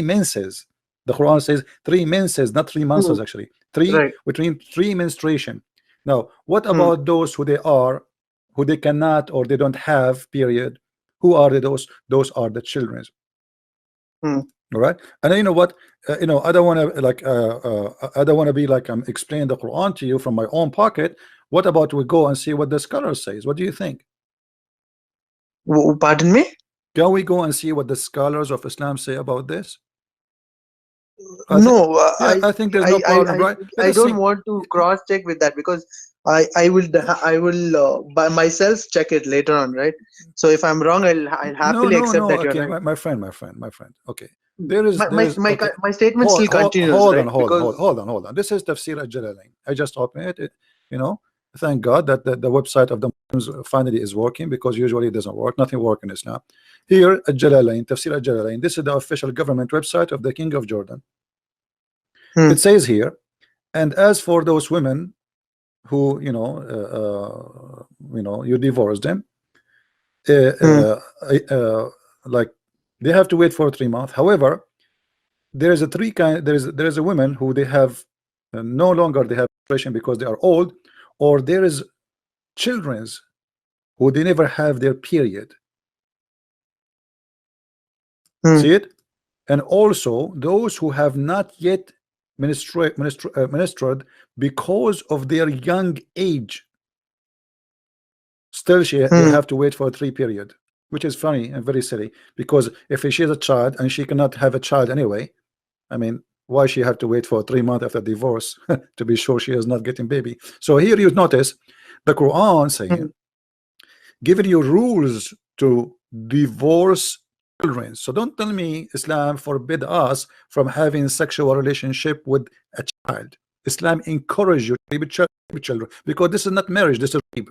[SPEAKER 2] menses. The Quran says 3 menses, not 3 months
[SPEAKER 1] Hmm.
[SPEAKER 2] actually. Three,
[SPEAKER 1] Right.
[SPEAKER 2] between 3 menstruation. Now, what
[SPEAKER 1] Hmm.
[SPEAKER 2] about those who they cannot or they don't have period? Who are those? Those are the children.
[SPEAKER 1] Hmm.
[SPEAKER 2] All right. And then you know what? I don't want to I don't want to be like I'm explaining the Quran to you from my own pocket. What about we go and see what the scholar says? What do you think?
[SPEAKER 1] Pardon me?
[SPEAKER 2] Can we go and see what the scholars of Islam say about this? I think,
[SPEAKER 1] No,
[SPEAKER 2] yeah, I think there's
[SPEAKER 1] I,
[SPEAKER 2] no
[SPEAKER 1] I,
[SPEAKER 2] problem,
[SPEAKER 1] I,
[SPEAKER 2] right? Let
[SPEAKER 1] I
[SPEAKER 2] us
[SPEAKER 1] don't
[SPEAKER 2] see.
[SPEAKER 1] want to cross check with that because I will by myself check it later on, right? So if I'm wrong, I'll
[SPEAKER 2] No,
[SPEAKER 1] happily
[SPEAKER 2] no,
[SPEAKER 1] accept
[SPEAKER 2] no.
[SPEAKER 1] that you're
[SPEAKER 2] Okay,
[SPEAKER 1] right.
[SPEAKER 2] my friend. Okay,
[SPEAKER 1] Hmm.
[SPEAKER 2] there is. Okay,
[SPEAKER 1] My statement still continues,
[SPEAKER 2] hold on,
[SPEAKER 1] right? Because
[SPEAKER 2] hold on. This is Tafsir al-Jalalain. I just opened it. You know, thank God that the website of the Muslims finally is working, because usually it doesn't work. Nothing works in Islam. Here, al-Jalalain, Tafsir al-Jalalain. This is the official government website of the King of Jordan.
[SPEAKER 1] hmm,
[SPEAKER 2] It says here, and as for those women who you divorce them, uh,
[SPEAKER 1] hmm,
[SPEAKER 2] uh, like they have to wait for 3 months. However, there is a three kind. There is a woman who they have no longer they have menstruation because they are old, or there is children's who they never have their period.
[SPEAKER 1] hmm,
[SPEAKER 2] See it, and also those who have not yet ministered because of their young age. Still, they
[SPEAKER 1] hmm.
[SPEAKER 2] have to wait for 3 period, which is funny and very silly. Because if she is a child and she cannot have a child anyway, I mean, why she have to wait for 3 months after divorce to be sure she is not getting baby? So here you notice the Quran
[SPEAKER 1] Hmm.
[SPEAKER 2] saying, giving you rules to divorce children. So don't tell me Islam forbid us from having sexual relationship with a child. Islam encourage you to be children, because this is not marriage, this is rape.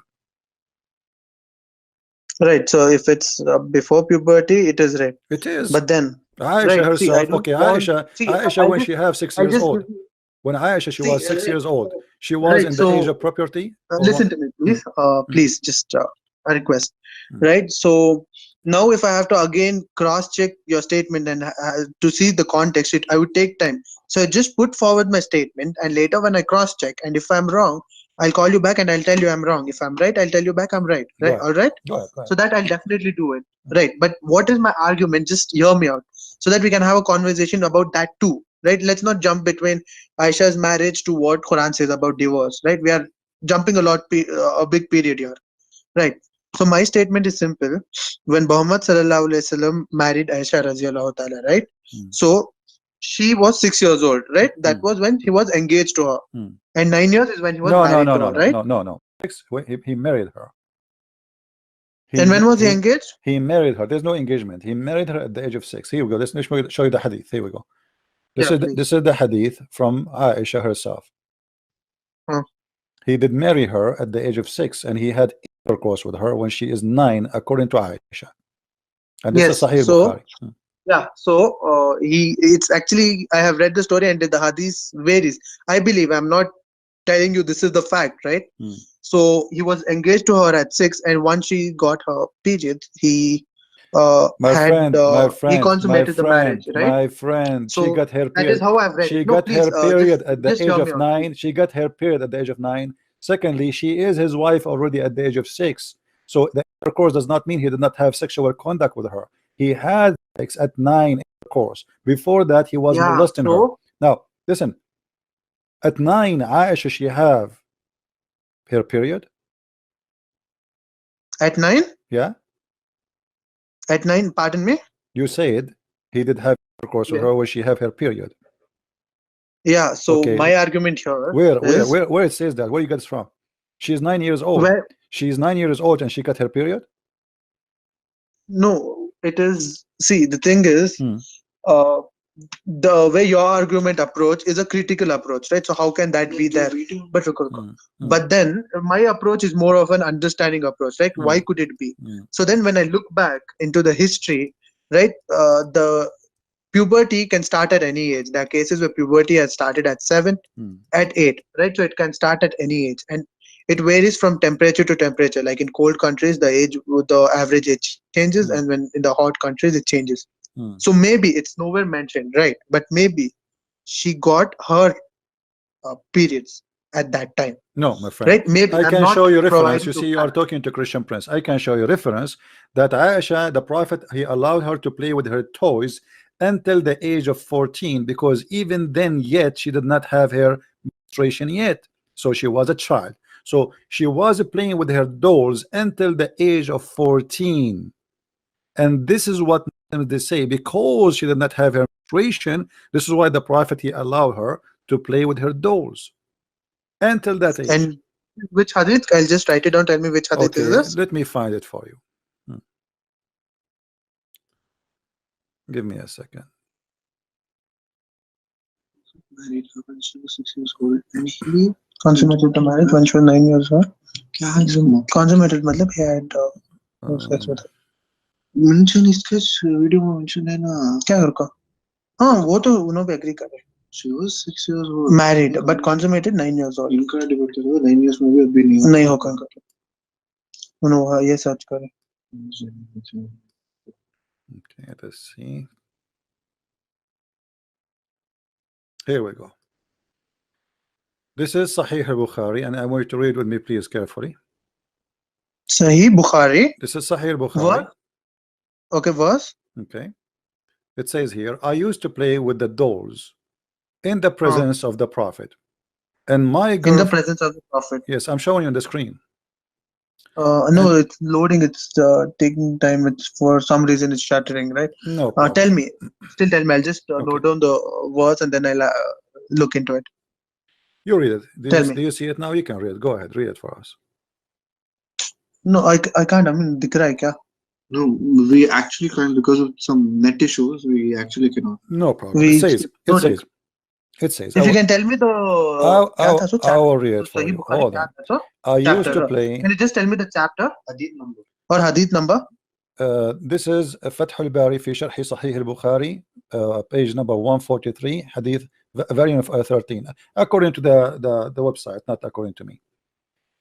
[SPEAKER 1] Right. So if it's before puberty, it is right.
[SPEAKER 2] It is.
[SPEAKER 1] But then,
[SPEAKER 2] Aisha
[SPEAKER 1] right? See, I
[SPEAKER 2] herself,
[SPEAKER 1] don't
[SPEAKER 2] okay,
[SPEAKER 1] want. See,
[SPEAKER 2] Aisha
[SPEAKER 1] I'll
[SPEAKER 2] when
[SPEAKER 1] just
[SPEAKER 2] she have six
[SPEAKER 1] I'll
[SPEAKER 2] years
[SPEAKER 1] just give
[SPEAKER 2] old,
[SPEAKER 1] you.
[SPEAKER 2] when Aisha she
[SPEAKER 1] See,
[SPEAKER 2] was 6 years old, she was
[SPEAKER 1] right.
[SPEAKER 2] in the age
[SPEAKER 1] So
[SPEAKER 2] of puberty or what?
[SPEAKER 1] listen to me,
[SPEAKER 2] Hmm,
[SPEAKER 1] please.
[SPEAKER 2] hmm,
[SPEAKER 1] Please, just a request.
[SPEAKER 2] hmm.
[SPEAKER 1] Right. So now, if I have to again cross-check your statement and to see the context, I would take time. So I just put forward my statement, and later when I cross-check, and if I'm wrong, I'll call you back and I'll tell you I'm wrong. If I'm right, I'll tell you back I'm right.
[SPEAKER 2] Go
[SPEAKER 1] Right.
[SPEAKER 2] ahead,
[SPEAKER 1] All right.
[SPEAKER 2] go ahead.
[SPEAKER 1] So that I'll definitely do it. Right. But what is my argument? Just hear me out, so that we can have a conversation about that too. right? Let's not jump between Aisha's marriage to what Quran says about divorce, right? We are jumping a big period here, right? So my statement is simple. When Muhammad sallallahu alaihi wasallam married Aisha radiallahu ta'ala, right?
[SPEAKER 2] Hmm.
[SPEAKER 1] So she was 6 years old, right? That
[SPEAKER 2] Hmm.
[SPEAKER 1] was when he was engaged to her,
[SPEAKER 2] Hmm.
[SPEAKER 1] and 9 years is when he was
[SPEAKER 2] No, no,
[SPEAKER 1] married
[SPEAKER 2] no,
[SPEAKER 1] to
[SPEAKER 2] no,
[SPEAKER 1] her,
[SPEAKER 2] no,
[SPEAKER 1] right?
[SPEAKER 2] no, no, no. He married her.
[SPEAKER 1] And when was he engaged?
[SPEAKER 2] He married her. There's no engagement. He married her at the age of 6. Here we go. Let's show you the hadith. Here we go.
[SPEAKER 1] Yeah, please.
[SPEAKER 2] This is the hadith from Aisha herself.
[SPEAKER 1] Huh.
[SPEAKER 2] He did marry her at the age of 6, and he had intercourse with her when she is 9, according to Aisha. And this is
[SPEAKER 1] Yes.
[SPEAKER 2] Sahih
[SPEAKER 1] So
[SPEAKER 2] Bukhari.
[SPEAKER 1] yeah. So it's actually, I have read the story and the hadith varies. I believe, I'm not telling you this is the fact, right?
[SPEAKER 2] Hmm.
[SPEAKER 1] So he was engaged to her at 6, and once she got her period, he
[SPEAKER 2] My friend, my
[SPEAKER 1] he
[SPEAKER 2] friend, my
[SPEAKER 1] consummated the marriage,
[SPEAKER 2] friend,
[SPEAKER 1] right?
[SPEAKER 2] my friend. She
[SPEAKER 1] So
[SPEAKER 2] got her
[SPEAKER 1] that is
[SPEAKER 2] period.
[SPEAKER 1] how I've read it.
[SPEAKER 2] She
[SPEAKER 1] No,
[SPEAKER 2] got
[SPEAKER 1] please,
[SPEAKER 2] her period at the
[SPEAKER 1] just
[SPEAKER 2] age
[SPEAKER 1] hear me
[SPEAKER 2] of
[SPEAKER 1] out, please.
[SPEAKER 2] 9. She got her period at the age of 9. Secondly, she is his wife already at the age of 6. So the intercourse does not mean he did not have sexual conduct with her. He had sex at 9 intercourse. Before that, he was
[SPEAKER 1] Yeah.
[SPEAKER 2] molesting her.
[SPEAKER 1] So
[SPEAKER 2] Now, listen. At 9, Aisha, she have her period.
[SPEAKER 1] at 9,
[SPEAKER 2] Yeah,
[SPEAKER 1] pardon me.
[SPEAKER 2] you said he did have intercourse with
[SPEAKER 1] Yeah.
[SPEAKER 2] her when she have her period.
[SPEAKER 1] Yeah. So
[SPEAKER 2] Okay,
[SPEAKER 1] my argument here is
[SPEAKER 2] where it says that? Where you get it from? She's 9 years old.
[SPEAKER 1] where
[SPEAKER 2] She's 9 years old and she got her period.
[SPEAKER 1] no, it is. See, the thing is,
[SPEAKER 2] Hmm.
[SPEAKER 1] uh, the way your argument approach is a critical approach, right? So how can that be there? But
[SPEAKER 2] Hmm. Hmm.
[SPEAKER 1] but then my approach is more of an understanding approach, right?
[SPEAKER 2] Hmm.
[SPEAKER 1] Why could it be?
[SPEAKER 2] Hmm.
[SPEAKER 1] So then when I look back into the history, right, the puberty can start at any age. There are cases where puberty has started at 7,
[SPEAKER 2] Hmm.
[SPEAKER 1] at 8, right? So it can start at any age, and it varies from temperature to temperature. Like in cold countries, the average age changes, and
[SPEAKER 2] Hmm.
[SPEAKER 1] when in the hot countries, it changes.
[SPEAKER 2] Hmm.
[SPEAKER 1] So maybe it's nowhere mentioned, right? But maybe she got her periods at that time,
[SPEAKER 2] No, my friend.
[SPEAKER 1] right? Maybe
[SPEAKER 2] I
[SPEAKER 1] I'm
[SPEAKER 2] can
[SPEAKER 1] not
[SPEAKER 2] show you reference.
[SPEAKER 1] providing
[SPEAKER 2] You
[SPEAKER 1] to
[SPEAKER 2] see, you are
[SPEAKER 1] fact.
[SPEAKER 2] talking to Christian Prince. I can show you reference that Aisha, the Prophet, he allowed her to play with her toys until the age of 14, because even then yet she did not have her menstruation yet. So she was a child. So she was playing with her dolls until the age of 14. And this is what they say, because she did not have her menstruation, this is why the Prophet, he allowed her to play with her dolls until that age.
[SPEAKER 1] And which hadith? I'll just write it down. Tell me which hadith is
[SPEAKER 2] Okay,
[SPEAKER 1] this.
[SPEAKER 2] let me find it for you. Give me a second.
[SPEAKER 4] Married her when she was 6 years old, and he
[SPEAKER 1] Consummated the marriage when she was 9 years old. Consummated matlab he had sex with her.
[SPEAKER 4] mention इसके video में mention है ना.
[SPEAKER 1] क्या रुका? हाँ वो तो उन्होंने भी agree करे.
[SPEAKER 4] She was 6 years old.
[SPEAKER 1] Married but consummated 9 years old.
[SPEAKER 4] इनका डिबेट करो 9 years में भी अभी नहीं
[SPEAKER 1] नहीं होगा इनका. उन्होंने ये सर्च करे.
[SPEAKER 2] Okay, let's see. Here we go. This is Sahih al-Bukhari, and I want you to read with me, please, carefully.
[SPEAKER 1] Sahih Bukhari.
[SPEAKER 2] This is Sahih al-Bukhari.
[SPEAKER 1] Verse. Okay, verse.
[SPEAKER 2] Okay. It says here, I used to play with the dolls in the presence of the Prophet. And my
[SPEAKER 1] In the
[SPEAKER 2] girlfriend.
[SPEAKER 1] presence of the Prophet.
[SPEAKER 2] Yes, I'm showing you on the screen.
[SPEAKER 1] No, it's loading. It's taking time. It's for some reason it's shattering, right?
[SPEAKER 2] No problem.
[SPEAKER 1] Tell me. Still tell me. I'll just
[SPEAKER 2] Okay.
[SPEAKER 1] load down the verse and then I'll look into it.
[SPEAKER 2] You read it.
[SPEAKER 1] Tell me.
[SPEAKER 2] Do you see it now? You can read it. Go ahead, read it for us.
[SPEAKER 1] No, I can't. I mean, दिख रहा है क्या?
[SPEAKER 4] No, we actually can't because of some net issues. We actually cannot.
[SPEAKER 2] No problem.
[SPEAKER 1] We
[SPEAKER 2] It says.
[SPEAKER 1] no,
[SPEAKER 2] It says. It says.
[SPEAKER 1] If you can tell me the क्या था सो
[SPEAKER 2] I will read it for
[SPEAKER 1] Sahih
[SPEAKER 2] you.
[SPEAKER 1] Bukhari
[SPEAKER 2] Hold
[SPEAKER 1] क्या
[SPEAKER 2] on.
[SPEAKER 1] था सो
[SPEAKER 2] I used
[SPEAKER 1] chapter.
[SPEAKER 2] to play.
[SPEAKER 1] Can you just tell me the chapter? Hadith number. Or hadith number?
[SPEAKER 2] This is Fath al-Bari fi Sharh Sahih al-Bukhari, page number 143, hadith variant of 13, according to the website, not according to me.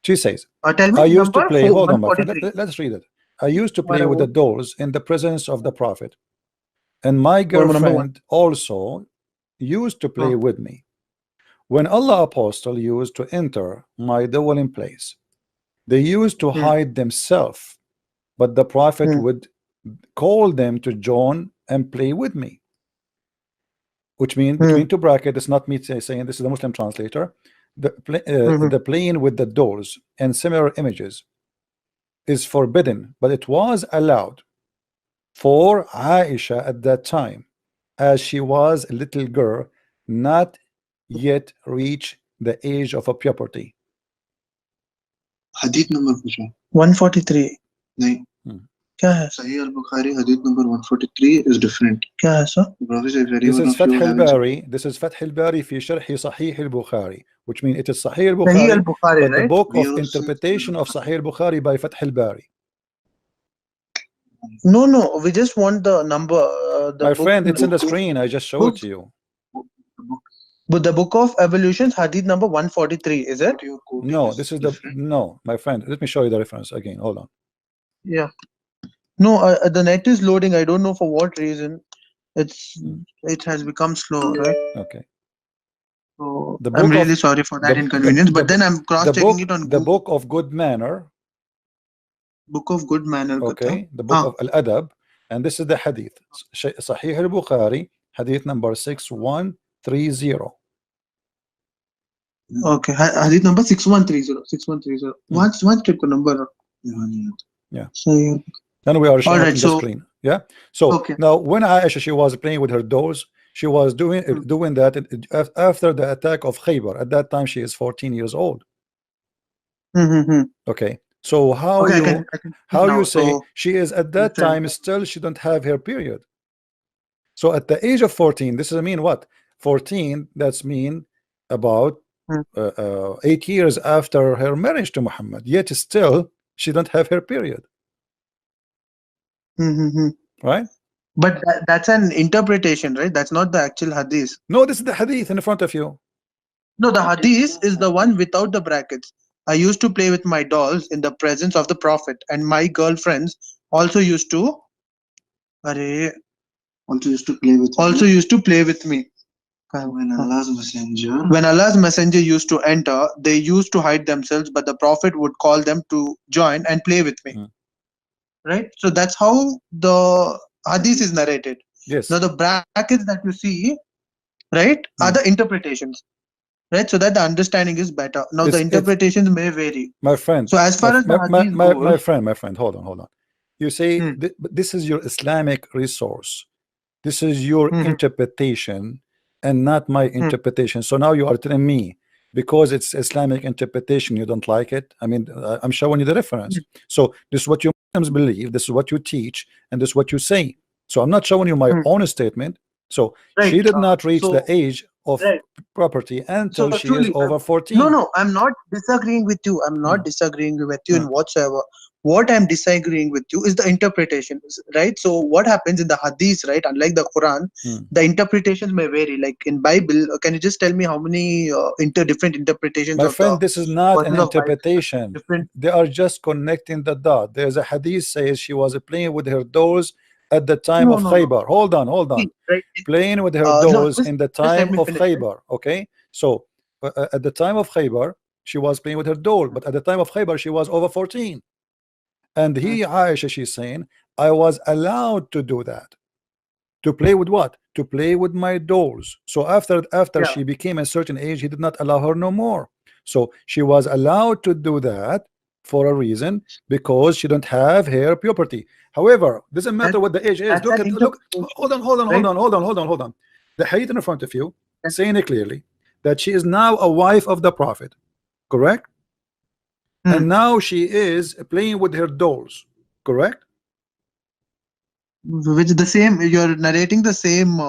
[SPEAKER 2] She says,
[SPEAKER 1] Tell me
[SPEAKER 2] I used to
[SPEAKER 1] number
[SPEAKER 2] play, hold on my friend,
[SPEAKER 1] 143.
[SPEAKER 2] let's read it. I used to play with the
[SPEAKER 1] Whatever.
[SPEAKER 2] dolls in the presence of the Prophet, and my
[SPEAKER 1] Number one.
[SPEAKER 2] girlfriend also used to play with me. When Allah Apostle used to enter my dwelling place, they used to hide themselves, but the Prophet would call them to join and play with me. which means between two brackets, it's not me saying, this is the Muslim translator, the playing with the dolls and similar images is forbidden, but it was allowed for Aisha at that time, as she was a little girl, not yet reach the age of a puberty.
[SPEAKER 4] hadith number पूछ रहा
[SPEAKER 1] 143
[SPEAKER 4] नहीं
[SPEAKER 1] क्या है
[SPEAKER 4] Sahih al-Bukhari hadith number 143 is different.
[SPEAKER 1] क्या है sir
[SPEAKER 4] The Prophet said, if
[SPEAKER 2] This
[SPEAKER 4] anyone
[SPEAKER 2] is
[SPEAKER 4] of you
[SPEAKER 2] Fath
[SPEAKER 4] having some
[SPEAKER 2] al-Bari. This is Fath al-Bari fi Sharh Sahih al-Bukhari, which means it is Sahih
[SPEAKER 1] Sahih
[SPEAKER 2] al-Bukhari,
[SPEAKER 1] al-Bukhari,
[SPEAKER 2] but the
[SPEAKER 1] right?
[SPEAKER 2] book
[SPEAKER 4] we
[SPEAKER 2] of
[SPEAKER 4] also
[SPEAKER 2] interpretation of Sahih al-Bukhari by Fath al-Bari.
[SPEAKER 1] No, we just want the number, the
[SPEAKER 2] My
[SPEAKER 1] book,
[SPEAKER 2] friend, it's in the screen. I just showed
[SPEAKER 1] book,
[SPEAKER 2] it to you.
[SPEAKER 4] the book
[SPEAKER 1] but the book of evolutions, hadith number 143, is it?
[SPEAKER 4] what you're quoting
[SPEAKER 2] No,
[SPEAKER 4] is
[SPEAKER 2] this is the
[SPEAKER 4] different.
[SPEAKER 2] no, my friend. Let me show you the reference again. Hold on.
[SPEAKER 1] Yeah. No, the net is loading. I don't know for what reason. It has become slow, right?
[SPEAKER 2] Okay.
[SPEAKER 1] So
[SPEAKER 2] The
[SPEAKER 1] I'm
[SPEAKER 2] book
[SPEAKER 1] really
[SPEAKER 2] of
[SPEAKER 1] sorry for that inconvenience. But then I'm cross-checking it on
[SPEAKER 2] the
[SPEAKER 1] Google.
[SPEAKER 2] book of good manner.
[SPEAKER 1] Book of good manner.
[SPEAKER 2] Okay, the book of Al-Adab, and this is the hadith. Sahih al-Bukhari, hadith number 6130.
[SPEAKER 1] Okay, hadith number 6130. 6130. One check the number.
[SPEAKER 2] Yeah.
[SPEAKER 1] So
[SPEAKER 2] And we are showing it
[SPEAKER 1] right,
[SPEAKER 2] in the
[SPEAKER 1] so
[SPEAKER 2] screen. Yeah. So
[SPEAKER 1] okay.
[SPEAKER 2] now when Aisha, she was playing with her dolls, she was doing that after the attack of Khaybar. At that time she is 14 years old. Okay. So how
[SPEAKER 1] Okay,
[SPEAKER 2] you
[SPEAKER 1] I can
[SPEAKER 2] how
[SPEAKER 1] now.
[SPEAKER 2] you say
[SPEAKER 1] So
[SPEAKER 2] she is at that time still she don't have her period. So at the age of 14, this is mean what? 14, that's mean about 8 years after her marriage to Muhammad, yet still she don't have her period. Right?
[SPEAKER 1] But that's an interpretation, right? That's not the actual hadith.
[SPEAKER 2] No, this is the hadith in front of you.
[SPEAKER 1] No, the hadith is the one without the brackets. I used to play with my dolls in the presence of the Prophet, and my girlfriends also used to
[SPEAKER 4] Also used to play with
[SPEAKER 1] me.
[SPEAKER 4] when
[SPEAKER 1] When Allah's messenger used to enter, they used to hide themselves, but the Prophet would call them to join and play with me. Right? So that's how the hadith is narrated.
[SPEAKER 2] Yes.
[SPEAKER 1] Now the brackets that you see, right, are the interpretations. Right, so that the understanding is better. Now the interpretations may vary.
[SPEAKER 2] My friend.
[SPEAKER 1] So as far as the hadith goes,
[SPEAKER 2] my friend, hold on. You say this is your Islamic resource. This is your interpretation and not my interpretation. So now you are telling me because it's Islamic interpretation you don't like it. I mean, I'm showing you the reference. So this is what you Muslims believe, this is what you teach, and this is what you say. So I'm not showing you my own statement. So she did not reach the age of property until she is over 14.
[SPEAKER 1] No, I'm not disagreeing with you. I'm not disagreeing with you in whatsoever. What I'm disagreeing with you is the interpretation, right? So what happens in the hadith, right? Unlike the Quran, the interpretations may vary. Like in Bible, can you just tell me how many different interpretations?
[SPEAKER 2] My friend, this is not an interpretation. They are just connecting the dot. There's a hadith says she was playing with her dolls at the time of Khaybar. Hold on.
[SPEAKER 1] Right.
[SPEAKER 2] Playing with her dolls in the time of Khaybar. Okay, so at the time of Khaybar, she was playing with her doll, but at the time of Khaybar, she was over 14. And Aisha, she's saying, I was allowed to do that. To play with what? To play with my dolls. So after she became a certain age, he did not allow her no more. So she was allowed to do that for a reason, because she don't have hair puberty. However, doesn't matter what the age is. Look, hold on. The hadith in front of you saying it clearly that she is now a wife of the Prophet, correct? And now she is playing with her dolls, correct?
[SPEAKER 1] Which is the same, you're narrating the same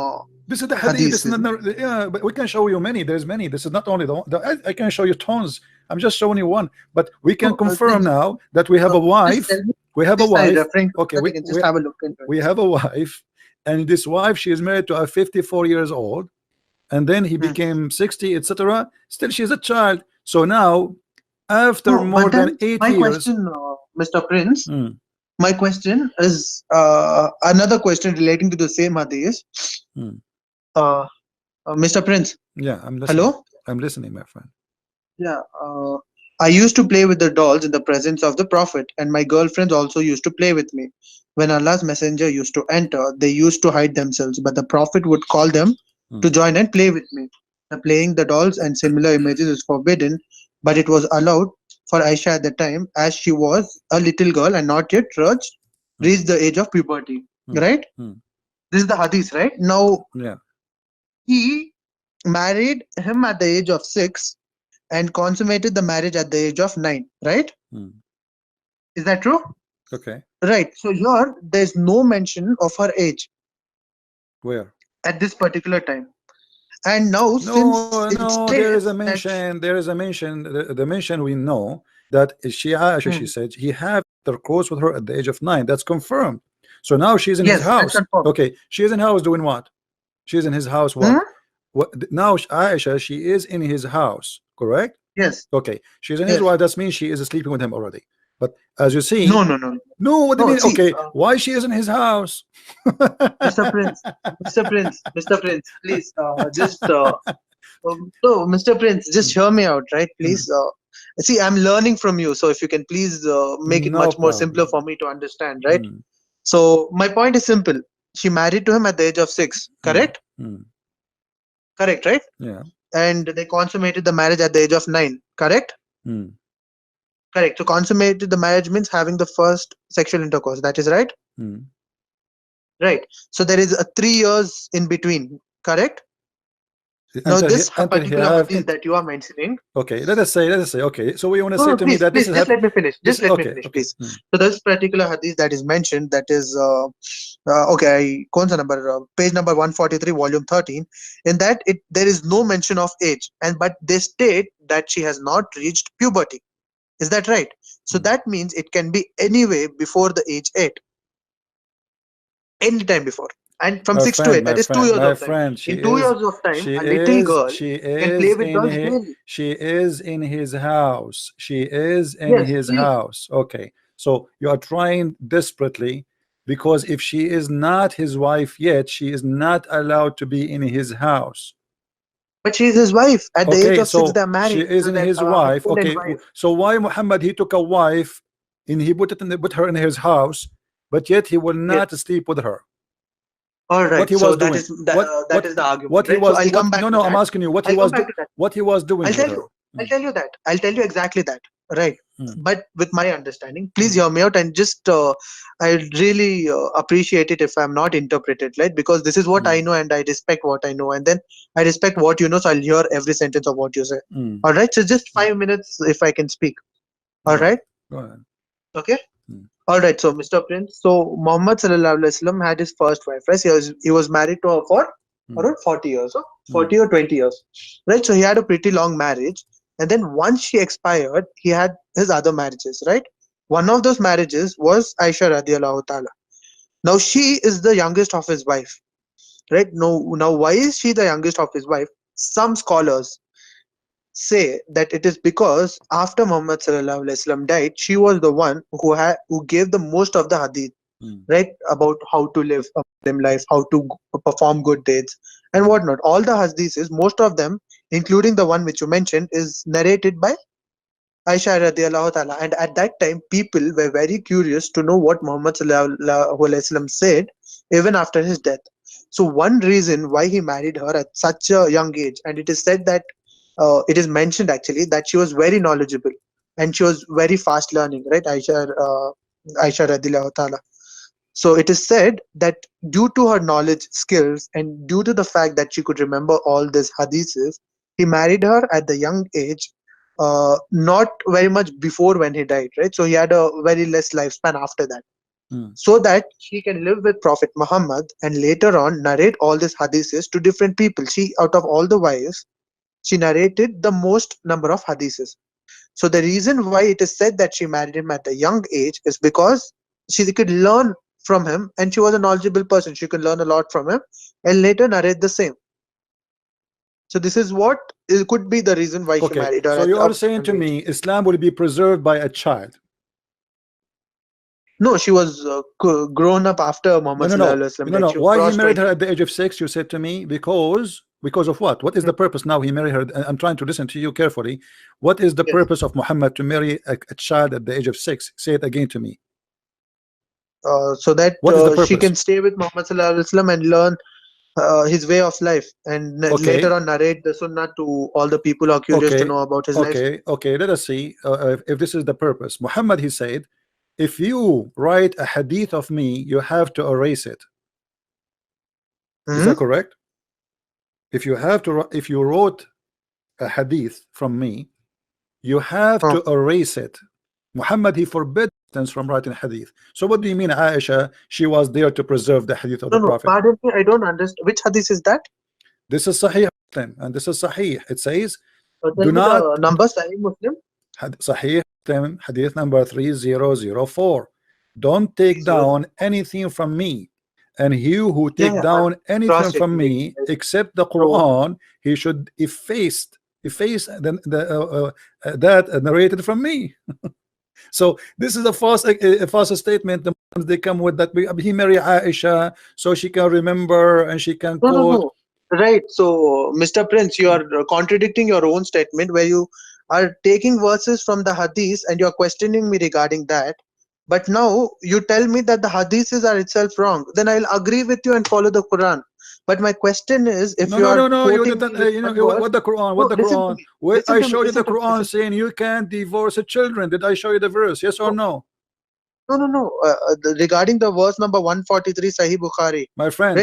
[SPEAKER 2] this is the hadith. This is not, yeah, but we can show you many. There's many. This is not only the one. I can show you tons. I'm just showing you one, but we can confirm now that we have a wife. We have a wife. Okay, we
[SPEAKER 1] just have a look into it.
[SPEAKER 2] We have a wife, and this wife, she is married to a 54 years old, and then he became 60, etc. Still, she's a child. So now, after more than 8 years.
[SPEAKER 1] My question, Mr. Prince. My question is another question relating to the same hadith. Mr. Prince.
[SPEAKER 2] Yeah, I'm listening.
[SPEAKER 1] Hello?
[SPEAKER 2] I'm listening, my friend.
[SPEAKER 1] Yeah. I used to play with the dolls in the presence of the Prophet, and my girlfriends also used to play with me. When Allah's messenger used to enter, they used to hide themselves, but the Prophet would call them
[SPEAKER 2] Hmm.
[SPEAKER 1] to join and play with me. The playing the dolls and similar images is forbidden, but it was allowed for Aisha at the time as she was a little girl and not yet
[SPEAKER 2] Hmm.
[SPEAKER 1] reached the age of puberty.
[SPEAKER 2] Hmm.
[SPEAKER 1] Right?
[SPEAKER 2] Hmm.
[SPEAKER 1] This is the hadith, right? Now
[SPEAKER 2] Yeah.
[SPEAKER 1] he married him at the age of 6 and consummated the marriage at the age of 9. Right?
[SPEAKER 2] Hmm.
[SPEAKER 1] Is that true?
[SPEAKER 2] Okay.
[SPEAKER 1] Right. So here there's no mention of her age
[SPEAKER 2] Where?
[SPEAKER 1] at this particular time. And now, since
[SPEAKER 2] No,
[SPEAKER 1] it
[SPEAKER 2] no, there is
[SPEAKER 1] states
[SPEAKER 2] a
[SPEAKER 1] that
[SPEAKER 2] mention. There is a mention. The mention we know that she Aisha, she
[SPEAKER 1] hmm,
[SPEAKER 2] said he had intercourse with her at the age of 9. That's confirmed. So now she's in his
[SPEAKER 1] yes, that's
[SPEAKER 2] house.
[SPEAKER 1] confirmed.
[SPEAKER 2] Okay, she is in house doing what? She's in his house
[SPEAKER 1] Hmm?
[SPEAKER 2] what? What now Aisha, she is in his house, correct?
[SPEAKER 1] Yes,
[SPEAKER 2] Okay, she's in his
[SPEAKER 1] yes.
[SPEAKER 2] house. That means she is sleeping with him already. But as you
[SPEAKER 1] No,
[SPEAKER 2] see,
[SPEAKER 1] no, no,
[SPEAKER 2] no, what do you
[SPEAKER 1] no.
[SPEAKER 2] mean?
[SPEAKER 1] See,
[SPEAKER 2] Okay, why she is in his house?
[SPEAKER 1] Mr. Prince, Mr. Prince, please, just no, Mr. Prince, just hear me out, right? Please. See, I'm learning from you, so if you can please make it
[SPEAKER 2] No
[SPEAKER 1] much more simpler
[SPEAKER 2] problem.
[SPEAKER 1] for me to understand, right?
[SPEAKER 2] Hmm.
[SPEAKER 1] So my point is simple. She married to him at the age of 6,
[SPEAKER 2] Hmm.
[SPEAKER 1] correct?
[SPEAKER 2] Hmm.
[SPEAKER 1] Correct, right?
[SPEAKER 2] Yeah.
[SPEAKER 1] And they consummated the marriage at the age of 9, correct?
[SPEAKER 2] Hmm.
[SPEAKER 1] Correct. So consummated the marriage means having the first sexual intercourse. That is right.
[SPEAKER 2] Hmm.
[SPEAKER 1] Right. So there is a 3 years in between. Correct. Now
[SPEAKER 2] Until he
[SPEAKER 1] this
[SPEAKER 2] until he
[SPEAKER 1] particular
[SPEAKER 2] have
[SPEAKER 1] hadith that you are mentioning.
[SPEAKER 2] okay, let us say okay, so we want to
[SPEAKER 1] No,
[SPEAKER 2] say
[SPEAKER 1] no,
[SPEAKER 2] to me
[SPEAKER 1] please,
[SPEAKER 2] that this
[SPEAKER 1] please,
[SPEAKER 2] is
[SPEAKER 1] just let me finish.
[SPEAKER 2] this
[SPEAKER 1] Just let me
[SPEAKER 2] okay,
[SPEAKER 1] finish,
[SPEAKER 2] okay.
[SPEAKER 1] please. So this particular hadith that is mentioned, that is, okay, कौन सा number? Page number 143, volume 13. In that, there is no mention of age, and but they state that she has not reached puberty. Is that right? So
[SPEAKER 2] Hmm.
[SPEAKER 1] that means it can be anyway before the age 8. Anytime before, and from 6 to 8, that is 2 years
[SPEAKER 2] My
[SPEAKER 1] of time.
[SPEAKER 2] friend,
[SPEAKER 1] In 2 years of time, a little girl
[SPEAKER 2] she
[SPEAKER 1] can play
[SPEAKER 2] is
[SPEAKER 1] with
[SPEAKER 2] in
[SPEAKER 1] dolls
[SPEAKER 2] his
[SPEAKER 1] daily.
[SPEAKER 2] she is in his house. She is in
[SPEAKER 1] Yes,
[SPEAKER 2] his
[SPEAKER 1] she is.
[SPEAKER 2] house. Okay, so you are trying desperately because if she is not his wife yet, she is not allowed to be in his house.
[SPEAKER 1] But she is his wife. At the age
[SPEAKER 2] Okay,
[SPEAKER 1] of 6,
[SPEAKER 2] so
[SPEAKER 1] they are
[SPEAKER 2] she
[SPEAKER 1] married.
[SPEAKER 2] is
[SPEAKER 1] So
[SPEAKER 2] in
[SPEAKER 1] that
[SPEAKER 2] his wife.
[SPEAKER 1] husband and
[SPEAKER 2] Okay,
[SPEAKER 1] wife.
[SPEAKER 2] so why Muhammad he took a wife and he put it in put her in his house, but yet he will
[SPEAKER 1] Yes.
[SPEAKER 2] not sleep with her.
[SPEAKER 1] All
[SPEAKER 2] What
[SPEAKER 1] right.
[SPEAKER 2] he
[SPEAKER 1] So
[SPEAKER 2] was
[SPEAKER 1] that
[SPEAKER 2] doing?
[SPEAKER 1] is that is the argument,
[SPEAKER 2] What he
[SPEAKER 1] right? So
[SPEAKER 2] was?
[SPEAKER 1] I'll come
[SPEAKER 2] What?
[SPEAKER 1] back
[SPEAKER 2] No,
[SPEAKER 1] to
[SPEAKER 2] no. I'm
[SPEAKER 1] that.
[SPEAKER 2] asking you what he
[SPEAKER 1] I'll come
[SPEAKER 2] was
[SPEAKER 1] back to that.
[SPEAKER 2] what he was doing
[SPEAKER 1] I'll
[SPEAKER 2] with
[SPEAKER 1] tell
[SPEAKER 2] her.
[SPEAKER 1] you. I'll tell you that. I'll tell you exactly that. Right.
[SPEAKER 2] Mm,
[SPEAKER 1] But with my understanding, please
[SPEAKER 2] mm,
[SPEAKER 1] hear me out and just I really appreciate it if I'm not interpreted, right? Because this is what I
[SPEAKER 2] mm,
[SPEAKER 1] know and I respect what I know, and then I respect what you know. So I'll hear every sentence of what you say.
[SPEAKER 2] mm,
[SPEAKER 1] All right. So just
[SPEAKER 2] mm.
[SPEAKER 1] 5 minutes if I can speak. All
[SPEAKER 2] Go ahead.
[SPEAKER 1] right.
[SPEAKER 2] Go ahead.
[SPEAKER 1] Okay.
[SPEAKER 2] Mm,
[SPEAKER 1] All right. So Mr. Prince. So Muhammad Sallallahu Alaihi Wasallam had his first wife, right? He was married to her for
[SPEAKER 2] mm,
[SPEAKER 1] around 40 years, so
[SPEAKER 2] mm,
[SPEAKER 1] 40 or 20 years, right? So he had a pretty long marriage, and then once she expired, he had his other marriages, right? One of those marriages was Aisha radiallahu ta'ala. Now she is the youngest of his wife, right? Now why is she the youngest of his wife? Some scholars say that it is because after Muhammad sallallahu alaihi wasallam died, she was the one who gave the most of the hadith,
[SPEAKER 2] mm,
[SPEAKER 1] right? About how to live a Muslim life, how to perform good deeds, and
[SPEAKER 2] mm,
[SPEAKER 1] whatnot. All the hadiths, most of them, including the one which you mentioned, is narrated by Aisha radiallahu ta'ala. And at that time, people were very curious to know what Muhammad sallallahu alaihi wasallam said even after his death. So one reason why he married her at such a young age, and it is said that it is mentioned actually that she was very knowledgeable and she was very fast learning, right? Aisha radiallahu ta'ala. So it is said that due to her knowledge, skills, and due to the fact that she could remember all these hadiths, he married her at the young age, not very much before when he died, right? So he had a very less lifespan after that,
[SPEAKER 2] mm.
[SPEAKER 1] so that she can live with Prophet Muhammad and later on narrate all these hadiths to different people. She, out of all the wives, she narrated the most number of hadiths. So the reason why it is said that she married him at a young age is because she could learn from him and she was a knowledgeable person. She could learn a lot from him and later narrate the same. So this is what it could be the reason why she
[SPEAKER 2] Okay,
[SPEAKER 1] married her
[SPEAKER 2] so
[SPEAKER 1] at
[SPEAKER 2] you
[SPEAKER 1] a
[SPEAKER 2] are saying
[SPEAKER 1] young
[SPEAKER 2] to
[SPEAKER 1] age.
[SPEAKER 2] me Islam will be preserved by a child.
[SPEAKER 1] No, she was grown up after
[SPEAKER 2] No,
[SPEAKER 1] Muhammad
[SPEAKER 2] no,
[SPEAKER 1] Sallallahu
[SPEAKER 2] no,
[SPEAKER 1] Alaihi Wasallam,
[SPEAKER 2] no,
[SPEAKER 1] like
[SPEAKER 2] no.
[SPEAKER 1] she
[SPEAKER 2] Why he
[SPEAKER 1] crossed
[SPEAKER 2] married her
[SPEAKER 1] 20.
[SPEAKER 2] at the age of 6? You said to me because of what? What is the purpose now he married her? I'm trying to listen to you carefully. What is the
[SPEAKER 1] Yes.
[SPEAKER 2] purpose of Muhammad to marry a child at the age of 6? Say it again to me.
[SPEAKER 1] So that
[SPEAKER 2] What is the
[SPEAKER 1] she
[SPEAKER 2] purpose?
[SPEAKER 1] can stay with Muhammad Sallallahu Alaihi Wasallam and learn. his way of life, and later
[SPEAKER 2] Okay,
[SPEAKER 1] on narrate the sunnah to all the people who are curious to
[SPEAKER 2] okay,
[SPEAKER 1] know about his life.
[SPEAKER 2] okay. Let us see if this is the purpose. Muhammad, he said, if you write a hadith of me, you have to erase it. Is
[SPEAKER 1] Hmm?
[SPEAKER 2] that correct? If you have to, if you wrote a hadith from me, you have
[SPEAKER 1] Oh.
[SPEAKER 2] to erase it. Muhammad, he forbid from writing hadith. So what do you mean Aisha, she was there to preserve the hadith of
[SPEAKER 1] No,
[SPEAKER 2] the
[SPEAKER 1] no,
[SPEAKER 2] Prophet?
[SPEAKER 1] pardon me, I don't understand. Which hadith is that?
[SPEAKER 2] This is Sahih Muslim and this is Sahih. It says,
[SPEAKER 1] Tell
[SPEAKER 2] do
[SPEAKER 1] me
[SPEAKER 2] not,
[SPEAKER 1] the number, Sahih Muslim.
[SPEAKER 2] Sahih Muslim, hadith number 3004. Don't take
[SPEAKER 1] 30.
[SPEAKER 2] down anything from me. And he who
[SPEAKER 1] Yeah,
[SPEAKER 2] take
[SPEAKER 1] yeah, I'm
[SPEAKER 2] down anything from
[SPEAKER 1] cross-checking it.
[SPEAKER 2] me except the
[SPEAKER 1] So,
[SPEAKER 2] Quran, he should efface that narrated from me. So this is a false statement. The Muslims, they come with that he marry Aisha so she can remember and she can
[SPEAKER 1] no, no,
[SPEAKER 2] quote.
[SPEAKER 1] no. Right. So, Mr. Prince, you are contradicting your own statement where you are taking verses from the hadith and you are questioning me regarding that. But now you tell me that the hadiths are itself wrong. Then I'll agree with you and follow the Quran. But my question is, if
[SPEAKER 2] No,
[SPEAKER 1] you
[SPEAKER 2] no,
[SPEAKER 1] are
[SPEAKER 2] no, no. You
[SPEAKER 1] quoting me
[SPEAKER 2] didn't.
[SPEAKER 1] with
[SPEAKER 2] You know
[SPEAKER 1] one verse,
[SPEAKER 2] what the Quran? What
[SPEAKER 1] no,
[SPEAKER 2] the
[SPEAKER 1] listen to
[SPEAKER 2] Quran?
[SPEAKER 1] me.
[SPEAKER 2] Where
[SPEAKER 1] Listen
[SPEAKER 2] I
[SPEAKER 1] to me.
[SPEAKER 2] show you the
[SPEAKER 1] Listen to me.
[SPEAKER 2] Quran
[SPEAKER 1] Listen.
[SPEAKER 2] saying you can't divorce the children. Did I show you the verse? Yes or
[SPEAKER 1] No,
[SPEAKER 2] no?
[SPEAKER 1] no, no, no. Regarding the verse number 143, Sahih Bukhari, right?
[SPEAKER 2] My friend,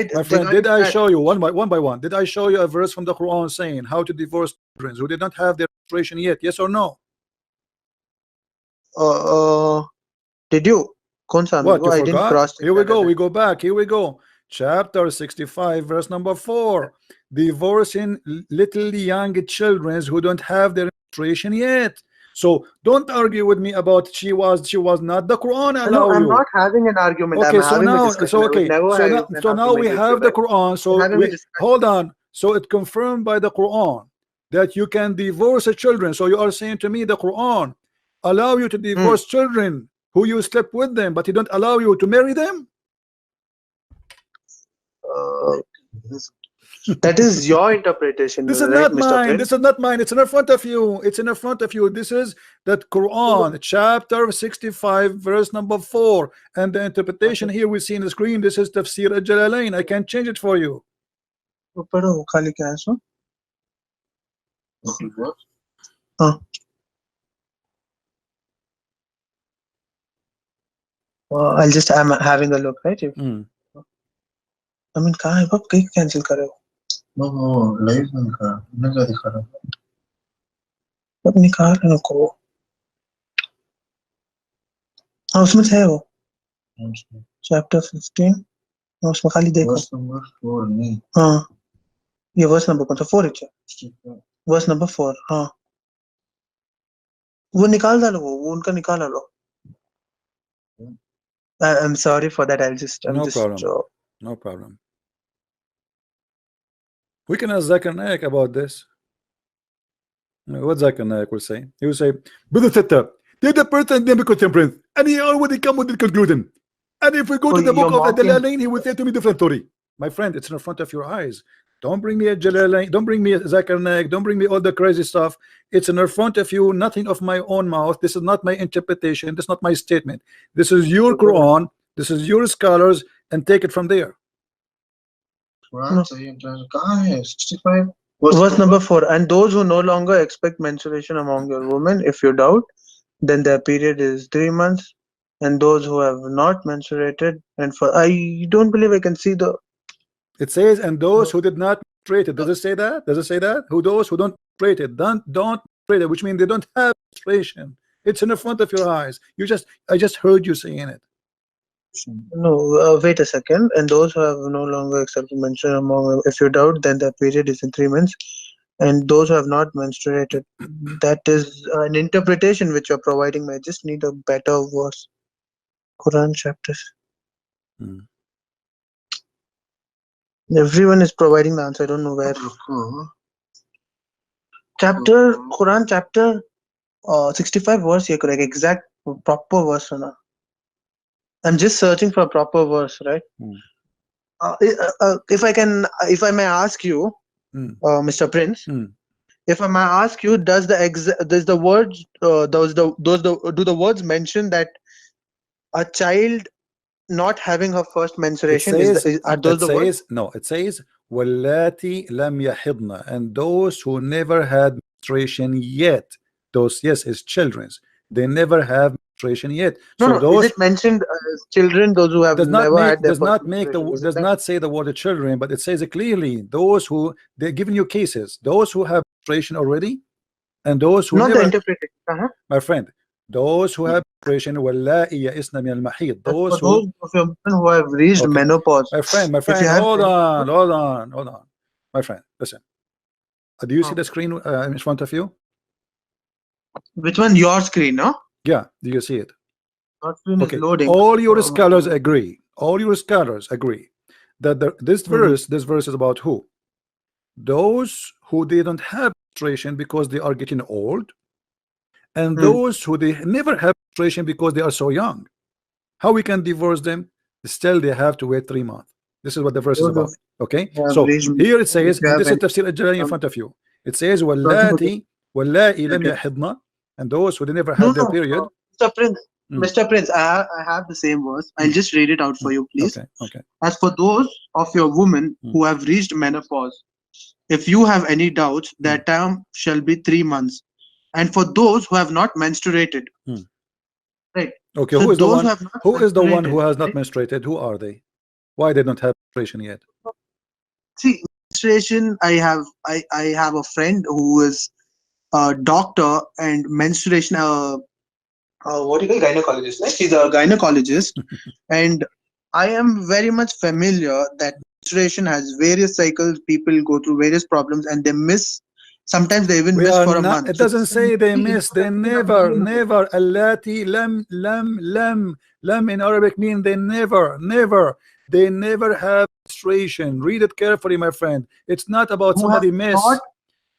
[SPEAKER 2] did
[SPEAKER 1] Regarding
[SPEAKER 2] I
[SPEAKER 1] that,
[SPEAKER 2] show you one by one? Did I show you a verse from the Quran saying how to divorce children who did not have their registration yet? Yes or no?
[SPEAKER 1] uh, did you? कौन सा में
[SPEAKER 2] What,
[SPEAKER 1] वो?
[SPEAKER 2] you
[SPEAKER 1] I didn't
[SPEAKER 2] forgot?
[SPEAKER 1] cross check
[SPEAKER 2] Here we
[SPEAKER 1] that.
[SPEAKER 2] go. We go back. Here we go. Chapter 65, verse number 4. Divorcing little young children who don't have their registration yet. So don't argue with me about she was not. The Quran
[SPEAKER 1] No,
[SPEAKER 2] allow
[SPEAKER 1] I'm
[SPEAKER 2] you.
[SPEAKER 1] not having an argument. I'm
[SPEAKER 2] Okay, so
[SPEAKER 1] having a
[SPEAKER 2] now,
[SPEAKER 1] discussion. I would never have an
[SPEAKER 2] so now we
[SPEAKER 1] argument with you
[SPEAKER 2] have the
[SPEAKER 1] guys.
[SPEAKER 2] Quran.
[SPEAKER 1] I'm
[SPEAKER 2] So
[SPEAKER 1] having a
[SPEAKER 2] we
[SPEAKER 1] discussion.
[SPEAKER 2] hold on. So it confirmed by the Quran that you can divorce the children. So you are saying to me the Quran allow you to
[SPEAKER 1] Hmm.
[SPEAKER 2] divorce children who you slept with them, but he don't allow you to marry them.
[SPEAKER 1] Uh, that is your interpretation,
[SPEAKER 2] This is
[SPEAKER 1] right,
[SPEAKER 2] not
[SPEAKER 1] Mr.
[SPEAKER 2] mine.
[SPEAKER 1] Prince?
[SPEAKER 2] This is not mine. It's in front of you. It's in front of you. This is that Quran, chapter 65, verse number 4. And the interpretation here we see in the screen. This is Tafsir al-Jalalain. I can change it for you.
[SPEAKER 1] वो पढ़ो खाली क्या है सो? हाँ. I'm having a look, right?
[SPEAKER 2] Mm.
[SPEAKER 1] I mean कहाँ है बाप कहीं cancel करे हो? वो लाइव में दिखा मैं क्या दिखा रहा हूँ? अब निकाल रखो. हाँ उसमें है वो. Chapter 15. हाँ उसमें खाली देखो. Verse number 4 नहीं. हाँ. ये verse number कौन सा 4 है? Verse number 4. हाँ. वो निकाल डालो वो उनका निकाल डालो. I'm sorry for that. I'm just
[SPEAKER 2] No problem. No problem. We can ask Zakir Naik about this. What Zakir Naik will say? He will say, Brother Setta, did the person name contemporary? And he already come with the conclusion. And if we go to the book
[SPEAKER 1] you're
[SPEAKER 2] of
[SPEAKER 1] mocking.
[SPEAKER 2] Jalalain, he will say to me different story. My friend, it's in front of your eyes. Don't bring me a Jalalain, don't bring me a Zakir Naik, don't bring me all the crazy stuff. It's in front of you, nothing of my own mouth. This is not my interpretation, this is not my statement. This is your Quran, this is your scholars, and take it from there.
[SPEAKER 1] No. Verse number 4. And those who no longer expect menstruation among your women, if you doubt, then their period is 3 months. And those who have not menstruated, and for I don't believe I can see the.
[SPEAKER 2] It says, and those who did not menstruate it. Does it say that? Does it say that? Who those who don't menstruate it, don't menstruate it, which means they don't have menstruation. It's in the front of your eyes. I just heard you saying it.
[SPEAKER 1] No, wait a second. And those who have no longer accepted menstruation among them, if you doubt, then their period is in 3 months. And those who have not menstruated, that is an interpretation which you're providing. I just need a better verse. Quran chapters. Everyone is providing the answer. I don't know where. Chapter Quran chapter 65 verse. ये correct exact proper verse है ना. I'm just searching for a proper verse, right? If I may ask you, Mr. Prince, if I may ask you, does the words do the words mention that a child not having her first
[SPEAKER 2] It
[SPEAKER 1] menstruation
[SPEAKER 2] says,
[SPEAKER 1] are those the words?
[SPEAKER 2] no, it says وَاللَّاتِي لَمْ يَحِضْنَ, and those who never had menstruation yet. Those, yes, is children's. They never have menstruation yet.
[SPEAKER 1] No,
[SPEAKER 2] So
[SPEAKER 1] no. Is
[SPEAKER 2] those
[SPEAKER 1] it mentioned as children, those who have
[SPEAKER 2] does not
[SPEAKER 1] never
[SPEAKER 2] make
[SPEAKER 1] had their
[SPEAKER 2] does
[SPEAKER 1] first
[SPEAKER 2] not make the
[SPEAKER 1] menstruation? Is it
[SPEAKER 2] does
[SPEAKER 1] that?
[SPEAKER 2] not say the word children, but it says it clearly. Those who, they're giving you cases. Those who have menstruation already, and those who
[SPEAKER 1] Not the
[SPEAKER 2] never.
[SPEAKER 1] interpretation.
[SPEAKER 2] My friend, those who have menstruation, وَاللَّائِي يَئِسْنَ مِنَ الْمَحِيضِ,
[SPEAKER 1] As
[SPEAKER 2] those
[SPEAKER 1] for
[SPEAKER 2] who.
[SPEAKER 1] those of your women who have reached
[SPEAKER 2] Okay,
[SPEAKER 1] menopause,
[SPEAKER 2] my
[SPEAKER 1] if you
[SPEAKER 2] friend,
[SPEAKER 1] have
[SPEAKER 2] hold
[SPEAKER 1] any
[SPEAKER 2] on,
[SPEAKER 1] doubt,
[SPEAKER 2] hold on, hold on, my friend, listen. Do you see
[SPEAKER 1] uh,
[SPEAKER 2] the screen in front of you?
[SPEAKER 1] which one? Your screen, no?
[SPEAKER 2] Yeah, do you see it?
[SPEAKER 1] Your screen is
[SPEAKER 2] Okay,
[SPEAKER 1] loading.
[SPEAKER 2] all your scholars agree. All your scholars agree that
[SPEAKER 1] Mhm.
[SPEAKER 2] this verse is about who? Those who didn't have menstruation because they are getting old, and
[SPEAKER 1] Mm.
[SPEAKER 2] those who they never have menstruation because they are so young. How we can divorce them? Still, they have to wait 3 months. This is what the verse is
[SPEAKER 1] Those
[SPEAKER 2] about. Okay,
[SPEAKER 1] who have
[SPEAKER 2] so
[SPEAKER 1] reached
[SPEAKER 2] here it
[SPEAKER 1] menopause, if
[SPEAKER 2] says,
[SPEAKER 1] you
[SPEAKER 2] and
[SPEAKER 1] have
[SPEAKER 2] this is
[SPEAKER 1] any
[SPEAKER 2] tafsir al-Jalali in
[SPEAKER 1] um,
[SPEAKER 2] front of you. It says,
[SPEAKER 1] it's also for the
[SPEAKER 2] "Wallahi lam
[SPEAKER 1] relative.
[SPEAKER 2] yahidna," and those who they never
[SPEAKER 1] No,
[SPEAKER 2] had their
[SPEAKER 1] no,
[SPEAKER 2] period.
[SPEAKER 1] Mr. Prince.
[SPEAKER 2] Mm,
[SPEAKER 1] Mr. Prince, I have the same verse. I'll
[SPEAKER 2] mm,
[SPEAKER 1] just read it out for
[SPEAKER 2] mm.
[SPEAKER 1] you, please.
[SPEAKER 2] Okay, okay.
[SPEAKER 1] As for those of your women
[SPEAKER 2] Mm,
[SPEAKER 1] who have reached menopause, if you have any doubts, their
[SPEAKER 2] mm,
[SPEAKER 1] term shall be 3 months. And for those who have not menstruated,
[SPEAKER 2] mm.
[SPEAKER 1] right?
[SPEAKER 2] Okay,
[SPEAKER 1] So
[SPEAKER 2] who is the
[SPEAKER 1] those who
[SPEAKER 2] one?
[SPEAKER 1] have not
[SPEAKER 2] Who is the one who
[SPEAKER 1] menstruated,
[SPEAKER 2] has not
[SPEAKER 1] right?
[SPEAKER 2] menstruated? Who are they? Why they don't have menstruation yet?
[SPEAKER 1] See, menstruation. I have a friend who is a doctor and menstruation. What do you call gynecologist? Right? She's a gynecologist, and I am very much familiar that menstruation has various cycles. People go through various problems, and they miss. Sometimes they even
[SPEAKER 2] We
[SPEAKER 1] miss
[SPEAKER 2] are
[SPEAKER 1] for a
[SPEAKER 2] not.
[SPEAKER 1] month.
[SPEAKER 2] It
[SPEAKER 1] So
[SPEAKER 2] doesn't
[SPEAKER 1] this can
[SPEAKER 2] say they
[SPEAKER 1] be
[SPEAKER 2] miss. They
[SPEAKER 1] interrupting a
[SPEAKER 2] never,
[SPEAKER 1] woman.
[SPEAKER 2] never. Allati lam in Arabic mean they never, never. They never have menstruation. Read it carefully, my friend. It's not about
[SPEAKER 1] Who have
[SPEAKER 2] somebody
[SPEAKER 1] not
[SPEAKER 2] miss.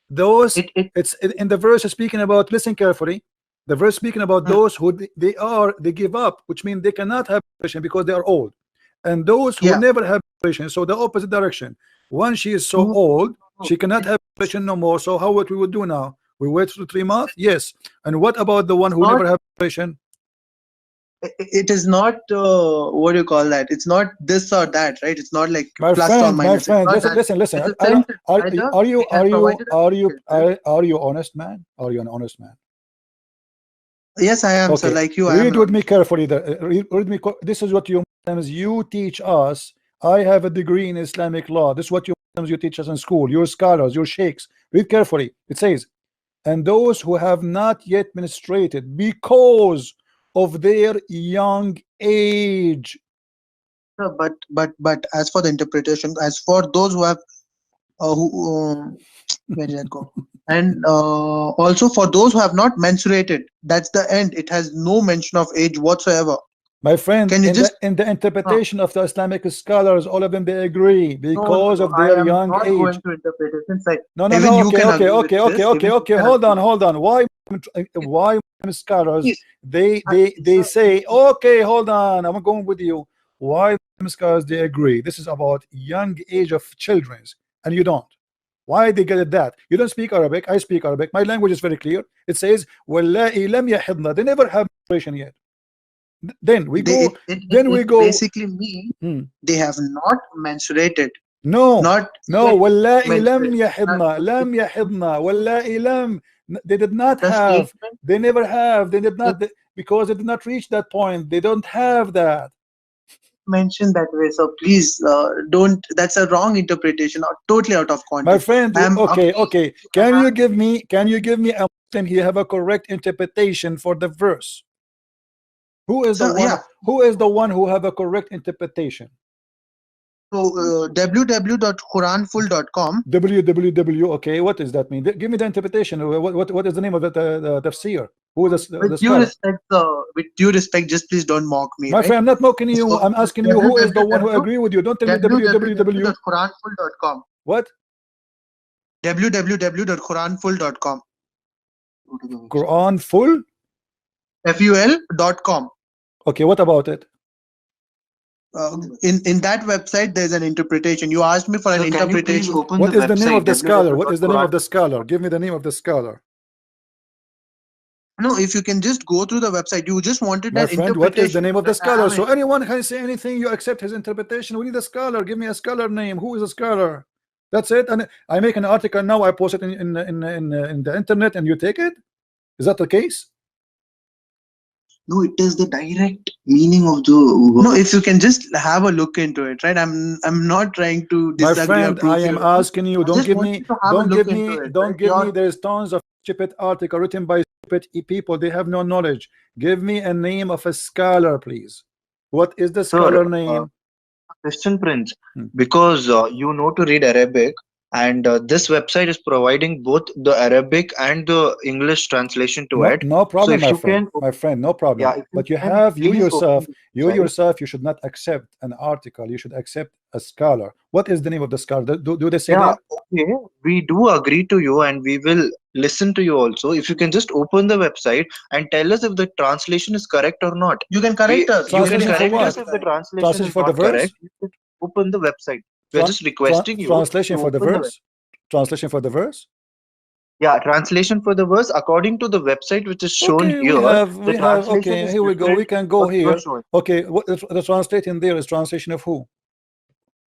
[SPEAKER 2] Those.
[SPEAKER 1] it
[SPEAKER 2] It's in the verse is speaking about. Listen carefully. The verse speaking about
[SPEAKER 1] mm,
[SPEAKER 2] those who they give up, which means they cannot have menstruation because they are old, and those who
[SPEAKER 1] yeah.
[SPEAKER 2] never have menstruation. So the opposite direction. Once she is so
[SPEAKER 1] No,
[SPEAKER 2] old,
[SPEAKER 1] no,
[SPEAKER 2] she cannot
[SPEAKER 1] it,
[SPEAKER 2] have menstruation no more. So how what we would do now? We wait for 3 months? Yes. And what about the one
[SPEAKER 1] it's
[SPEAKER 2] who
[SPEAKER 1] not
[SPEAKER 2] never have menstruation?
[SPEAKER 1] it is not what do you call that? It's not this or that, right? It's not like plus or
[SPEAKER 2] My
[SPEAKER 1] minus. It's
[SPEAKER 2] friend,
[SPEAKER 1] not
[SPEAKER 2] listen,
[SPEAKER 1] that.
[SPEAKER 2] listen, listen.
[SPEAKER 1] It's a sentence. Either it has provided a sentence.
[SPEAKER 2] Are you honest man? Are you an honest man?
[SPEAKER 1] Yes, I am, sir.
[SPEAKER 2] Okay,
[SPEAKER 1] Like you, I am
[SPEAKER 2] read
[SPEAKER 1] an
[SPEAKER 2] with me
[SPEAKER 1] honest man.
[SPEAKER 2] carefully. Read me. This is what you Muslims you teach us. I have a degree in Islamic law. This is what you Muslims you teach us in school. Your scholars, your sheikhs. Read carefully. It says, and those who have not yet menstruated because of their young age.
[SPEAKER 1] Sir, but as for the interpretation, as for those who have who where did that go? And also for those who have not menstruated, that's the end. It has no mention of age whatsoever.
[SPEAKER 2] My friend,
[SPEAKER 1] Can you just
[SPEAKER 2] in the
[SPEAKER 1] uh,
[SPEAKER 2] interpretation of the Islamic scholars, all of them they agree
[SPEAKER 1] no, no,
[SPEAKER 2] because
[SPEAKER 1] no.
[SPEAKER 2] of
[SPEAKER 1] I
[SPEAKER 2] their
[SPEAKER 1] am
[SPEAKER 2] young
[SPEAKER 1] not
[SPEAKER 2] age.
[SPEAKER 1] going to interpretations. Like
[SPEAKER 2] No, no,
[SPEAKER 1] even
[SPEAKER 2] no.
[SPEAKER 1] you
[SPEAKER 2] Okay,
[SPEAKER 1] can
[SPEAKER 2] okay,
[SPEAKER 1] agree with
[SPEAKER 2] okay, okay,
[SPEAKER 1] this.
[SPEAKER 2] okay,
[SPEAKER 1] Even you
[SPEAKER 2] okay.
[SPEAKER 1] can
[SPEAKER 2] Hold
[SPEAKER 1] agree
[SPEAKER 2] on,
[SPEAKER 1] with
[SPEAKER 2] hold on.
[SPEAKER 1] this.
[SPEAKER 2] Why scholars
[SPEAKER 1] Please,
[SPEAKER 2] they
[SPEAKER 1] sir,
[SPEAKER 2] say okay, hold on. I'm going with you. Why scholars they agree? This is about young age of children, and you don't. Why they get it that? You don't speak Arabic. I speak Arabic. My language is very clear. It says, "Wallahi lam yahidna." They never have menstruation yet. Then we
[SPEAKER 1] they
[SPEAKER 2] go. Then
[SPEAKER 1] it
[SPEAKER 2] we go.
[SPEAKER 1] basically means
[SPEAKER 2] Hmm.
[SPEAKER 1] they have not menstruated,
[SPEAKER 2] No,
[SPEAKER 1] not
[SPEAKER 2] no,
[SPEAKER 1] yet
[SPEAKER 2] wallahi lam
[SPEAKER 1] menstruated.
[SPEAKER 2] yahidna, lam yahidna, wallahi lam. They did not
[SPEAKER 1] The
[SPEAKER 2] have,
[SPEAKER 1] statement
[SPEAKER 2] they never have, they did
[SPEAKER 1] is
[SPEAKER 2] not, because they did not reach that point. They don't have that.
[SPEAKER 1] mentioned that way. So please don't. That's a wrong interpretation, or totally out of
[SPEAKER 2] My
[SPEAKER 1] context.
[SPEAKER 2] friend,
[SPEAKER 1] I am
[SPEAKER 2] okay,
[SPEAKER 1] appealing
[SPEAKER 2] okay.
[SPEAKER 1] to Quran.
[SPEAKER 2] Can you give me a Muslim here have a correct interpretation for the verse?
[SPEAKER 1] So yeah.
[SPEAKER 2] Who is the one who have a correct interpretation?
[SPEAKER 1] So www.quranfull.com.
[SPEAKER 2] www, okay, what does that mean? Give me the interpretation. What is the name of the tafsir? Who is the scholar?
[SPEAKER 1] With due respect, just please don't mock me,
[SPEAKER 2] My
[SPEAKER 1] right?
[SPEAKER 2] friend, I'm not mocking you.
[SPEAKER 1] So
[SPEAKER 2] I'm asking you who is the one who
[SPEAKER 1] www
[SPEAKER 2] agree with you. Don't tell me www.
[SPEAKER 1] www.quranfull.com.
[SPEAKER 2] What?
[SPEAKER 1] www.quranfull.com. Go to the website.
[SPEAKER 2] Quran full?
[SPEAKER 1] ful.com.
[SPEAKER 2] Okay, what about it?
[SPEAKER 1] In that website, there's an interpretation. You asked me for an interpretation. Open
[SPEAKER 2] What
[SPEAKER 1] the
[SPEAKER 2] is the name of
[SPEAKER 1] website
[SPEAKER 2] the scholar? What is the name
[SPEAKER 1] www.quran.
[SPEAKER 2] of the scholar? Give me the name of the scholar.
[SPEAKER 1] No, if you can just go through the website, you just wanted
[SPEAKER 2] My
[SPEAKER 1] an
[SPEAKER 2] friend, what is the
[SPEAKER 1] interpretation.
[SPEAKER 2] name of the
[SPEAKER 1] But I
[SPEAKER 2] scholar?
[SPEAKER 1] have
[SPEAKER 2] So
[SPEAKER 1] it.
[SPEAKER 2] anyone can say anything, you accept his interpretation. We need a scholar. Give me a scholar name. Who is a scholar? That's it. And I make an article now. I post it in the internet, and you take it. Is that the case?
[SPEAKER 4] No, it is the direct meaning of the
[SPEAKER 1] No,
[SPEAKER 4] word.
[SPEAKER 1] if you can just have a look into it, right? I'm not trying to
[SPEAKER 2] My
[SPEAKER 1] disagree or
[SPEAKER 2] friend, I
[SPEAKER 1] prove
[SPEAKER 2] am
[SPEAKER 1] you wrong.
[SPEAKER 2] asking you.
[SPEAKER 1] I just want you to have a look into it,
[SPEAKER 2] Don't
[SPEAKER 1] right?
[SPEAKER 2] give me. There's tons of stupid article written by stupid people. They have no knowledge. Give me a name of a scholar, please. What is the
[SPEAKER 5] Sir,
[SPEAKER 2] scholar name?
[SPEAKER 5] Christian Prince,
[SPEAKER 2] Hmm.
[SPEAKER 5] because you know to read Arabic, and this website is providing both the Arabic and the English translation to
[SPEAKER 2] No,
[SPEAKER 5] it.
[SPEAKER 2] no
[SPEAKER 5] So
[SPEAKER 2] problem,
[SPEAKER 5] if
[SPEAKER 2] my
[SPEAKER 5] you
[SPEAKER 2] friend.
[SPEAKER 5] can,
[SPEAKER 2] My friend, no
[SPEAKER 5] yeah,
[SPEAKER 2] problem.
[SPEAKER 5] if you
[SPEAKER 2] But you
[SPEAKER 5] can,
[SPEAKER 2] have
[SPEAKER 5] please open the
[SPEAKER 2] you
[SPEAKER 5] website.
[SPEAKER 2] yourself, you should not accept an article. You should accept a scholar. What is the name of the scholar? Do they say
[SPEAKER 5] Yeah,
[SPEAKER 2] there?
[SPEAKER 5] okay, we do agree to you, and we will listen to you also. If you can just open the website and tell us if the translation is correct or not.
[SPEAKER 1] You can correct us.
[SPEAKER 5] You
[SPEAKER 1] You can
[SPEAKER 5] can
[SPEAKER 2] Translation for
[SPEAKER 1] correct
[SPEAKER 5] correct
[SPEAKER 1] us.
[SPEAKER 5] us
[SPEAKER 2] what?
[SPEAKER 5] if the translation
[SPEAKER 2] Translation
[SPEAKER 5] is
[SPEAKER 2] for the
[SPEAKER 5] not correct.
[SPEAKER 2] verse?
[SPEAKER 5] You can open the website. We are just requesting you
[SPEAKER 2] Translation
[SPEAKER 5] to
[SPEAKER 2] for the
[SPEAKER 5] open the
[SPEAKER 2] verse? Translation for the verse?
[SPEAKER 5] Yeah, translation for the verse according to the website which is shown
[SPEAKER 2] Okay,
[SPEAKER 5] here. The
[SPEAKER 2] we have.
[SPEAKER 5] translation
[SPEAKER 2] Okay,
[SPEAKER 5] is
[SPEAKER 2] here we go. We
[SPEAKER 5] different
[SPEAKER 2] can
[SPEAKER 5] what
[SPEAKER 2] go
[SPEAKER 5] you are
[SPEAKER 2] here.
[SPEAKER 5] showing.
[SPEAKER 2] Okay, what the translating there is translation of who?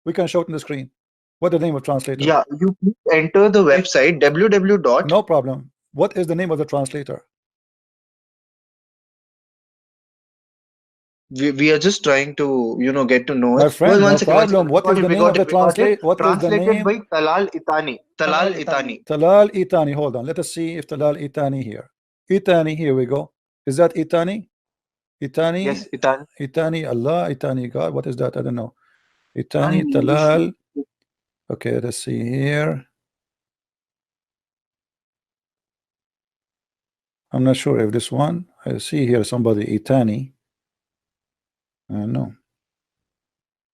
[SPEAKER 2] We can show it on the screen. What the name of translator?
[SPEAKER 5] Yeah, you please enter the website www dot.
[SPEAKER 2] No problem. What is the name of the translator?
[SPEAKER 5] We are just trying to get to know
[SPEAKER 2] My
[SPEAKER 5] it. Well,
[SPEAKER 2] friend,
[SPEAKER 5] one
[SPEAKER 2] no
[SPEAKER 5] second, one
[SPEAKER 2] problem.
[SPEAKER 5] second. We
[SPEAKER 2] What is
[SPEAKER 5] got it.
[SPEAKER 2] the
[SPEAKER 5] We
[SPEAKER 2] name of
[SPEAKER 5] got
[SPEAKER 2] the
[SPEAKER 5] it. We got it.
[SPEAKER 2] translate? What is the
[SPEAKER 5] Translated
[SPEAKER 2] name?
[SPEAKER 5] by Talal Itani. Talal Itani.
[SPEAKER 2] Talal Itani. Hold on. Let us see if Talal Itani here. Itani, here we go. Is that Itani? Itani,
[SPEAKER 5] Yes, Itani.
[SPEAKER 2] Itani, Allah, Itani, God. What is that? I don't know.
[SPEAKER 4] Italian
[SPEAKER 2] Itani,
[SPEAKER 4] in English.
[SPEAKER 2] Talal. Okay, let's see here. I'm not sure if this one. I see here somebody Itani. No.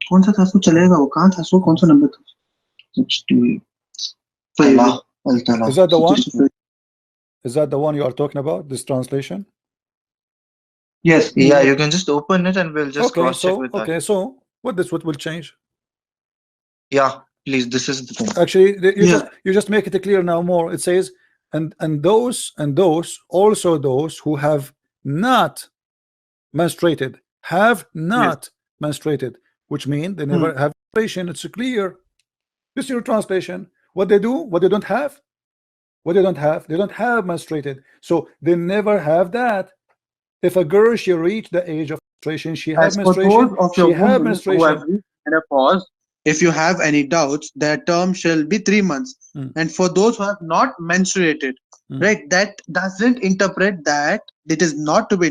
[SPEAKER 1] कौन सा था उसको चलेगा वो कहाँ था उसको कौन सा नंबर था 60
[SPEAKER 5] Talal. Al-Talal.
[SPEAKER 2] Is that the one?
[SPEAKER 1] 65
[SPEAKER 2] Is that the one you are talking about? This translation?
[SPEAKER 1] yes
[SPEAKER 5] Yeah, you can just open it and we'll just
[SPEAKER 2] Okay,
[SPEAKER 5] cross check
[SPEAKER 2] so
[SPEAKER 5] with that.
[SPEAKER 2] what will change?
[SPEAKER 5] Yeah, please. This is the thing.
[SPEAKER 2] Actually,
[SPEAKER 1] yeah
[SPEAKER 2] you just make it clear now more. It says, and those also those who have not menstruated have
[SPEAKER 1] yes
[SPEAKER 2] not menstruated, which mean they
[SPEAKER 1] hmm.
[SPEAKER 2] never have menstruation. It's clear. This is your translation. What they do, what they don't have, they don't have menstruated, so they never have that. If a girl she reach the age of menstruation, she have
[SPEAKER 1] As for those
[SPEAKER 2] menstruation,
[SPEAKER 1] of
[SPEAKER 2] she
[SPEAKER 1] your
[SPEAKER 2] have
[SPEAKER 1] women who have
[SPEAKER 2] menstruation.
[SPEAKER 1] reached menopause, if you have any doubts, their term shall be 3 months.
[SPEAKER 2] Mm.
[SPEAKER 1] And for those who have not menstruated,
[SPEAKER 2] Mm.
[SPEAKER 1] right, that doesn't interpret that it is not to be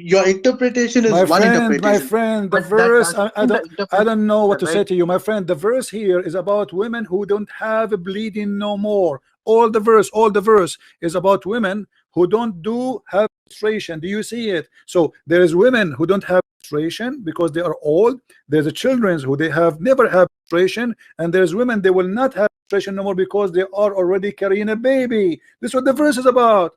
[SPEAKER 1] your interpretation is one
[SPEAKER 2] My
[SPEAKER 1] interpretation,
[SPEAKER 2] friend, the
[SPEAKER 1] but that
[SPEAKER 2] verse,
[SPEAKER 1] doesn't
[SPEAKER 2] I
[SPEAKER 1] interpret
[SPEAKER 2] don't know what to say
[SPEAKER 1] right.
[SPEAKER 2] to you, my friend. The verse here is about women who don't have bleeding no more. All the verse is about women who don't do have menstruation. Do you see it? So there is women who don't have menstruation because they are old. There's the children who they have never have menstruation, and there's women they will not have menstruation no more because they are already carrying a baby. This is what the verse is about.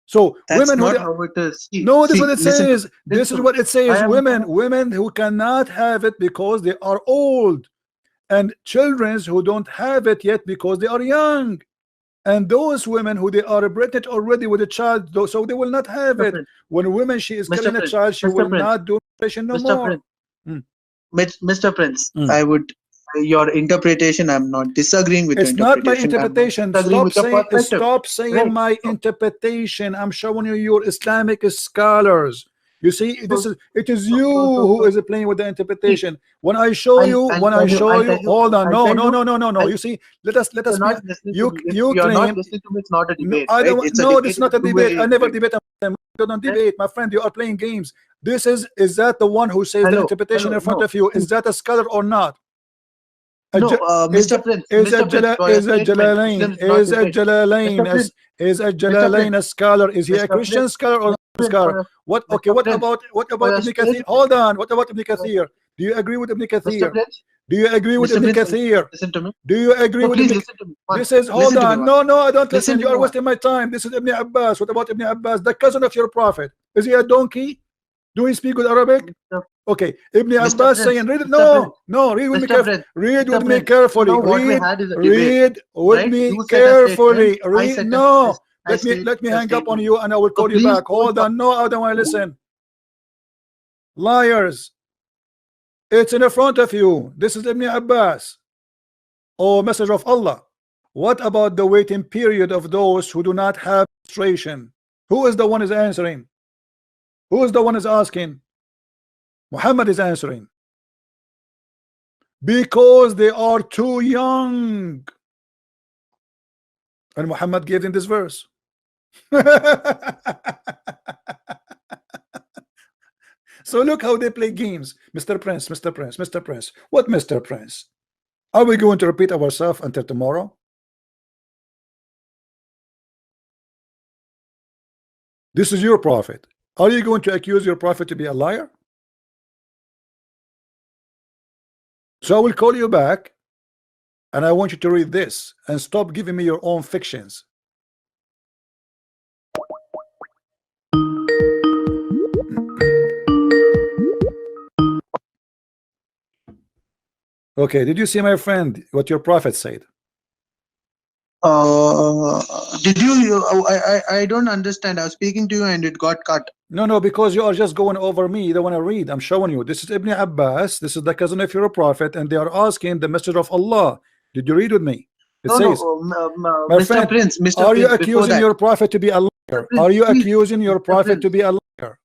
[SPEAKER 2] So
[SPEAKER 1] That's
[SPEAKER 2] women who
[SPEAKER 1] not
[SPEAKER 2] they,
[SPEAKER 1] how it is.
[SPEAKER 2] no, this is what it
[SPEAKER 1] Listen to
[SPEAKER 2] says.
[SPEAKER 1] me.
[SPEAKER 2] This
[SPEAKER 1] Listen
[SPEAKER 2] is
[SPEAKER 1] to me.
[SPEAKER 2] what it
[SPEAKER 1] I
[SPEAKER 2] says.
[SPEAKER 1] am
[SPEAKER 2] Women who cannot have it because they are old, and children who don't have it yet because they are young, and those women who they are pregnant already with a child, so they will not have
[SPEAKER 1] Mr.
[SPEAKER 2] it.
[SPEAKER 1] Prince,
[SPEAKER 2] When a woman she is
[SPEAKER 1] Mr.
[SPEAKER 2] carrying a
[SPEAKER 1] Prince,
[SPEAKER 2] child, she will
[SPEAKER 1] Mr. Prince,
[SPEAKER 2] not do menstruation no
[SPEAKER 1] Mr.
[SPEAKER 2] more.
[SPEAKER 1] Prince,
[SPEAKER 2] Mm,
[SPEAKER 1] Mr. Prince,
[SPEAKER 2] mm.
[SPEAKER 1] I would your interpretation. I'm not disagreeing with your
[SPEAKER 2] It's not my
[SPEAKER 1] interpretation. I'm not
[SPEAKER 2] interpretation.
[SPEAKER 1] disagreeing with your perspective.
[SPEAKER 2] Stop saying
[SPEAKER 1] Right.
[SPEAKER 2] my interpretation. I'm showing you your Islamic scholars. You see,
[SPEAKER 1] So,
[SPEAKER 2] it is
[SPEAKER 1] so,
[SPEAKER 2] you
[SPEAKER 1] so, so,
[SPEAKER 2] who
[SPEAKER 1] so
[SPEAKER 2] is playing with the
[SPEAKER 1] see,
[SPEAKER 2] interpretation. When I show
[SPEAKER 1] I'll,
[SPEAKER 2] you,
[SPEAKER 1] I'll tell you, I'll tell you,
[SPEAKER 2] hold on,
[SPEAKER 1] I'll tell you,
[SPEAKER 2] no.
[SPEAKER 1] I'll,
[SPEAKER 2] You see, let
[SPEAKER 1] you're
[SPEAKER 2] us be.
[SPEAKER 1] not listening to me. If
[SPEAKER 2] You
[SPEAKER 1] you're not
[SPEAKER 2] claim
[SPEAKER 1] listening to me, it's not a
[SPEAKER 2] no,
[SPEAKER 1] debate,
[SPEAKER 2] I
[SPEAKER 1] right?
[SPEAKER 2] don't.
[SPEAKER 1] It's a
[SPEAKER 2] No, this
[SPEAKER 1] debate.
[SPEAKER 2] is
[SPEAKER 1] It's
[SPEAKER 2] not a
[SPEAKER 1] a
[SPEAKER 2] debate. I
[SPEAKER 1] two-way
[SPEAKER 2] never
[SPEAKER 1] debate.
[SPEAKER 2] debate. I don't
[SPEAKER 1] Right?
[SPEAKER 2] debate, my friend. You are playing games. This is that the one who says the
[SPEAKER 1] Hello,
[SPEAKER 2] interpretation
[SPEAKER 1] hello,
[SPEAKER 2] in front
[SPEAKER 1] no,
[SPEAKER 2] of you?
[SPEAKER 1] see,
[SPEAKER 2] Is that a scholar or not? A
[SPEAKER 1] no,
[SPEAKER 2] J-
[SPEAKER 1] Mr. Prince, Mr. Prince, for your statement, Muslim is not debate. Mr. Prince,
[SPEAKER 2] Is a
[SPEAKER 1] Mr.
[SPEAKER 2] Jalalain
[SPEAKER 1] Prince,
[SPEAKER 2] a scholar? Is he a
[SPEAKER 1] Mr.
[SPEAKER 2] Christian
[SPEAKER 1] Prince,
[SPEAKER 2] scholar or not
[SPEAKER 1] Mr.
[SPEAKER 2] a
[SPEAKER 1] Prince,
[SPEAKER 2] scholar? What? Okay.
[SPEAKER 1] Mr. Prince,
[SPEAKER 2] What
[SPEAKER 1] for
[SPEAKER 2] about
[SPEAKER 1] your
[SPEAKER 2] Ibn Kathir?
[SPEAKER 1] statement,
[SPEAKER 2] Hold on. What about Ibn
[SPEAKER 1] for,
[SPEAKER 2] Kathir? Do you agree with Ibn
[SPEAKER 1] Mr.
[SPEAKER 2] Kathir?
[SPEAKER 1] Prince,
[SPEAKER 2] Do you agree with
[SPEAKER 1] Mr.
[SPEAKER 2] Ibn
[SPEAKER 1] Prince,
[SPEAKER 2] Kathir?
[SPEAKER 1] listen to me.
[SPEAKER 2] Do you agree
[SPEAKER 1] No,
[SPEAKER 2] with
[SPEAKER 1] please
[SPEAKER 2] Ibn?
[SPEAKER 1] listen to me once.
[SPEAKER 2] This is hold
[SPEAKER 1] Listen to me
[SPEAKER 2] on.
[SPEAKER 1] once.
[SPEAKER 2] No, I don't
[SPEAKER 1] Listen
[SPEAKER 2] listen.
[SPEAKER 1] to
[SPEAKER 2] You
[SPEAKER 1] me
[SPEAKER 2] are
[SPEAKER 1] once.
[SPEAKER 2] wasting my time. This is Ibn Abbas. What about Ibn Abbas, the cousin of your prophet? Is he a donkey? Do he speak good Arabic?
[SPEAKER 1] Mr.
[SPEAKER 2] Okay, Ibn
[SPEAKER 1] Mr.
[SPEAKER 2] Abbas
[SPEAKER 1] Prince,
[SPEAKER 2] saying, read it.
[SPEAKER 1] Mr. Prince,
[SPEAKER 2] No, read with me
[SPEAKER 1] Mr.
[SPEAKER 2] carefully.
[SPEAKER 1] Prince,
[SPEAKER 2] Read with
[SPEAKER 1] Mr.
[SPEAKER 2] me
[SPEAKER 1] Prince. So
[SPEAKER 2] carefully.
[SPEAKER 1] now what we had is a debate,
[SPEAKER 2] Read with
[SPEAKER 1] right?
[SPEAKER 2] me
[SPEAKER 1] You said a statement,
[SPEAKER 2] carefully.
[SPEAKER 1] I
[SPEAKER 2] Read.
[SPEAKER 1] said
[SPEAKER 2] No,
[SPEAKER 1] I said
[SPEAKER 2] let me
[SPEAKER 1] a
[SPEAKER 2] hang up on
[SPEAKER 1] statement.
[SPEAKER 2] you, and I will
[SPEAKER 1] So
[SPEAKER 2] call you
[SPEAKER 1] please
[SPEAKER 2] back.
[SPEAKER 1] don't
[SPEAKER 2] Hold on. No, I don't want to listen. Liars. It's in front of you. This is Ibn Abbas. O Messenger of Allah, what about the waiting period of those who do not have menstruation? Who is the one is answering? Who is the one is asking? Muhammad is answering. Because they are too young. And Muhammad gave them this verse. So look how they play games. Mr. Prince, Mr. Prince, Mr. Prince. What Mr. Prince? Are we going to repeat ourselves until tomorrow? This is your prophet. Are you going to accuse your prophet to be a liar? So I will call you back and I want you to read this and stop giving me your own fictions. Okay, did you see, my friend, what your prophet said?
[SPEAKER 1] Did I don't understand. I was speaking to you and it got cut.
[SPEAKER 2] No, because you are just going over me. You don't want to read. I'm showing you. This is Ibn Abbas. This is the cousin of your prophet, and they are asking the Messenger of Allah. Did you read with me? It
[SPEAKER 1] No,
[SPEAKER 2] says, my
[SPEAKER 1] Mr.
[SPEAKER 2] friend,
[SPEAKER 1] Prince, Mr.
[SPEAKER 2] are you
[SPEAKER 1] Prince, before
[SPEAKER 2] accusing
[SPEAKER 1] that,
[SPEAKER 2] your prophet to be a liar?
[SPEAKER 1] Prince,
[SPEAKER 2] Are you
[SPEAKER 1] please,
[SPEAKER 2] accusing your
[SPEAKER 1] Mr.
[SPEAKER 2] prophet to
[SPEAKER 1] Prince,
[SPEAKER 2] be a liar?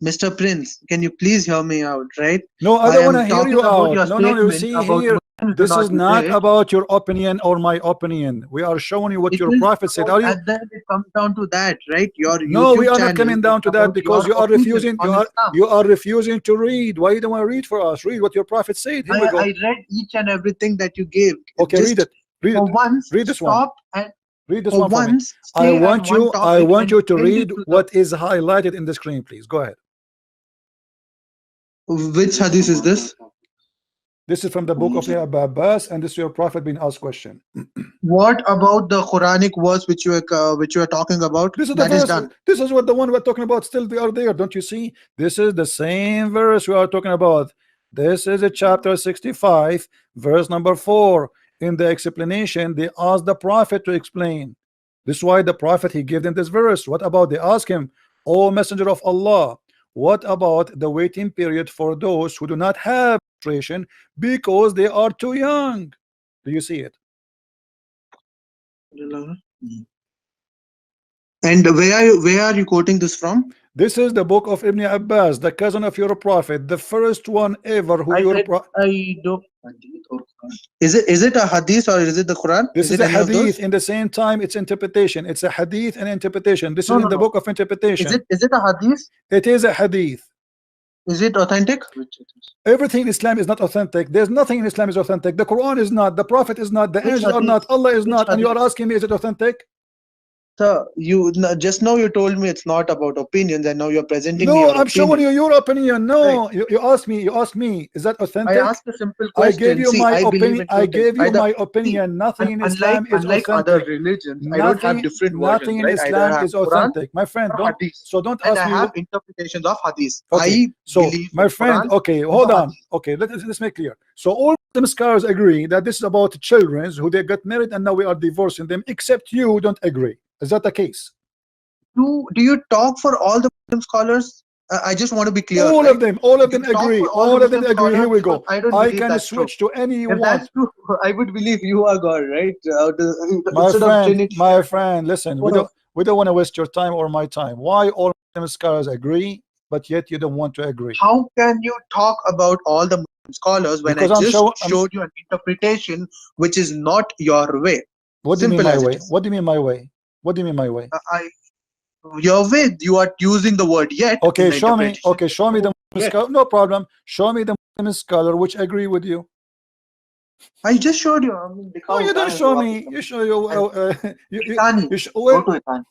[SPEAKER 1] Mr. Prince, can you please hear me out, right?
[SPEAKER 2] No, I
[SPEAKER 1] I
[SPEAKER 2] don't want
[SPEAKER 1] am
[SPEAKER 2] to hear
[SPEAKER 1] talking
[SPEAKER 2] you
[SPEAKER 1] about your
[SPEAKER 2] out. No, you
[SPEAKER 1] statement
[SPEAKER 2] see
[SPEAKER 1] about
[SPEAKER 2] here,
[SPEAKER 1] Muslims do
[SPEAKER 2] this
[SPEAKER 1] not
[SPEAKER 2] is not
[SPEAKER 1] wait.
[SPEAKER 2] about your opinion or my opinion. We are showing you what
[SPEAKER 1] It
[SPEAKER 2] your
[SPEAKER 1] is
[SPEAKER 2] prophet said.
[SPEAKER 1] about,
[SPEAKER 2] Are you?
[SPEAKER 1] at the end it comes down to that, right? Your
[SPEAKER 2] No, we
[SPEAKER 1] YouTube
[SPEAKER 2] are not
[SPEAKER 1] channel
[SPEAKER 2] coming
[SPEAKER 1] is
[SPEAKER 2] down to that
[SPEAKER 1] about
[SPEAKER 2] because
[SPEAKER 1] your
[SPEAKER 2] you are
[SPEAKER 1] opinion
[SPEAKER 2] refusing.
[SPEAKER 1] on Islam.
[SPEAKER 2] You are refusing to read. Why you don't want to read for us? Read what your prophet said. Here we
[SPEAKER 1] I
[SPEAKER 2] go.
[SPEAKER 1] read each and everything that you gave.
[SPEAKER 2] Okay, read
[SPEAKER 1] Just
[SPEAKER 2] it. Read
[SPEAKER 1] for
[SPEAKER 2] it.
[SPEAKER 1] once,
[SPEAKER 2] Read this one.
[SPEAKER 1] stop and
[SPEAKER 2] Read this
[SPEAKER 1] for
[SPEAKER 2] one for me.
[SPEAKER 1] once stay at one
[SPEAKER 2] I
[SPEAKER 1] topic
[SPEAKER 2] want
[SPEAKER 1] and
[SPEAKER 2] you to
[SPEAKER 1] end it
[SPEAKER 2] read
[SPEAKER 1] to the
[SPEAKER 2] what is highlighted in the screen, please. Go ahead.
[SPEAKER 1] which hadith is this?
[SPEAKER 2] This is from the book of Abbas, and this is your prophet being asked question.
[SPEAKER 1] What about the Quranic verse which you are talking about?
[SPEAKER 2] This is the
[SPEAKER 1] That is
[SPEAKER 2] verse.
[SPEAKER 1] done.
[SPEAKER 2] This is what the one we're talking about. Still, they are there. Don't you see? This is the same verse we are talking about. This is a chapter 65, verse number 4. In the explanation, they asked the prophet to explain. This is why the prophet he gave them this verse. What about they ask him, O Messenger of Allah, what about the waiting period for those who do not have menstruation because they are too young? Do you see it?
[SPEAKER 1] And where are you quoting this from?
[SPEAKER 2] This is the book of Ibn Abbas, the cousin of your prophet, the first one ever who your
[SPEAKER 1] I don't. Is it a hadith or is it the Quran?
[SPEAKER 2] This
[SPEAKER 1] Is
[SPEAKER 2] is
[SPEAKER 1] it
[SPEAKER 2] a
[SPEAKER 1] any of
[SPEAKER 2] hadith.
[SPEAKER 1] those?
[SPEAKER 2] In the same time, it's interpretation. It's a hadith and interpretation. This is in the
[SPEAKER 1] No.
[SPEAKER 2] book of
[SPEAKER 1] Is
[SPEAKER 2] interpretation.
[SPEAKER 1] it a hadith?
[SPEAKER 2] It is a hadith.
[SPEAKER 1] Is it authentic? Which it is.
[SPEAKER 2] Everything in Islam is not authentic. There's nothing in Islam is authentic. The Quran is not. The Prophet is not. The
[SPEAKER 1] Which
[SPEAKER 2] angels are
[SPEAKER 1] hadith?
[SPEAKER 2] not. Allah is
[SPEAKER 1] Which
[SPEAKER 2] not. And you are
[SPEAKER 1] hadith?
[SPEAKER 2] asking me, is it authentic?
[SPEAKER 1] Sir, just now you told me it's not about opinions, and now you're presenting me
[SPEAKER 2] No,
[SPEAKER 1] your
[SPEAKER 2] I'm showing you
[SPEAKER 1] opinion.
[SPEAKER 2] your opinion.
[SPEAKER 1] Right.
[SPEAKER 2] No, you asked me. You asked me. Is that
[SPEAKER 1] I
[SPEAKER 2] authentic?
[SPEAKER 1] asked a simple
[SPEAKER 2] I gave
[SPEAKER 1] question.
[SPEAKER 2] you
[SPEAKER 1] See,
[SPEAKER 2] my
[SPEAKER 1] I believe
[SPEAKER 2] opinion.
[SPEAKER 1] in
[SPEAKER 2] I
[SPEAKER 1] two things.
[SPEAKER 2] gave you my
[SPEAKER 1] See,
[SPEAKER 2] opinion. Nothing in
[SPEAKER 1] unlike
[SPEAKER 2] Islam is
[SPEAKER 1] other
[SPEAKER 2] authentic.
[SPEAKER 1] religions, I don't have different versions,
[SPEAKER 2] Nothing in
[SPEAKER 1] right? Either I
[SPEAKER 2] Islam
[SPEAKER 1] have
[SPEAKER 2] is
[SPEAKER 1] Quran
[SPEAKER 2] authentic, my friend.
[SPEAKER 1] or
[SPEAKER 2] Don't
[SPEAKER 1] Hadith,
[SPEAKER 2] don't
[SPEAKER 1] and
[SPEAKER 2] ask
[SPEAKER 1] I
[SPEAKER 2] me.
[SPEAKER 1] have interpretations of Hadith.
[SPEAKER 2] Okay,
[SPEAKER 1] I
[SPEAKER 2] so
[SPEAKER 1] believe
[SPEAKER 2] my
[SPEAKER 1] in
[SPEAKER 2] friend,
[SPEAKER 1] Quran
[SPEAKER 2] okay,
[SPEAKER 1] and
[SPEAKER 2] hold
[SPEAKER 1] the
[SPEAKER 2] on.
[SPEAKER 1] Hadith.
[SPEAKER 2] Okay, let's make clear. So all Muslim scholars agree that this is about children who they got married and now we are divorcing them, except you who don't agree. Is that the case?
[SPEAKER 1] Do you talk for all the Muslim scholars? I just want to be clear,
[SPEAKER 2] All
[SPEAKER 1] right?
[SPEAKER 2] of them, all of
[SPEAKER 1] Do
[SPEAKER 2] them
[SPEAKER 1] you talk
[SPEAKER 2] agree.
[SPEAKER 1] for all the
[SPEAKER 2] All of them
[SPEAKER 1] Muslim
[SPEAKER 2] agree. Here
[SPEAKER 1] scholars?
[SPEAKER 2] we
[SPEAKER 1] Because
[SPEAKER 2] go.
[SPEAKER 1] I don't
[SPEAKER 2] I
[SPEAKER 1] believe
[SPEAKER 2] can
[SPEAKER 1] that's true.
[SPEAKER 2] switch to any you
[SPEAKER 1] If that's
[SPEAKER 2] want.
[SPEAKER 1] true, I would believe you are God, right? Instead of Trinity.
[SPEAKER 2] My friend, listen,
[SPEAKER 1] What else?
[SPEAKER 2] we don't want to waste your time or my time. Why all Muslim scholars agree, but yet you don't want to agree?
[SPEAKER 1] How can you talk about all the Muslim scholars when I
[SPEAKER 2] Because I'm
[SPEAKER 1] just
[SPEAKER 2] sure
[SPEAKER 1] showed you an interpretation which is not your way?
[SPEAKER 2] what do you mean
[SPEAKER 1] Simple
[SPEAKER 2] my
[SPEAKER 1] as it
[SPEAKER 2] way?
[SPEAKER 1] is.
[SPEAKER 2] What do you mean my way? What do you mean my way?
[SPEAKER 1] Your way, you are using the word yet in
[SPEAKER 2] Okay,
[SPEAKER 1] the
[SPEAKER 2] show me.
[SPEAKER 1] interpretation.
[SPEAKER 2] Okay, show me the Muslim
[SPEAKER 1] Yet.
[SPEAKER 2] scholar. No problem. Show me the Muslim scholar which agree with you.
[SPEAKER 1] I just showed you. I mean,
[SPEAKER 2] No,
[SPEAKER 1] दिखाओ
[SPEAKER 2] you don't
[SPEAKER 1] कहाँ है
[SPEAKER 2] show
[SPEAKER 1] वो
[SPEAKER 2] me.
[SPEAKER 1] वापस
[SPEAKER 2] You show you.
[SPEAKER 1] Itani.
[SPEAKER 2] You show,
[SPEAKER 5] Go
[SPEAKER 2] wait,
[SPEAKER 5] to Itani.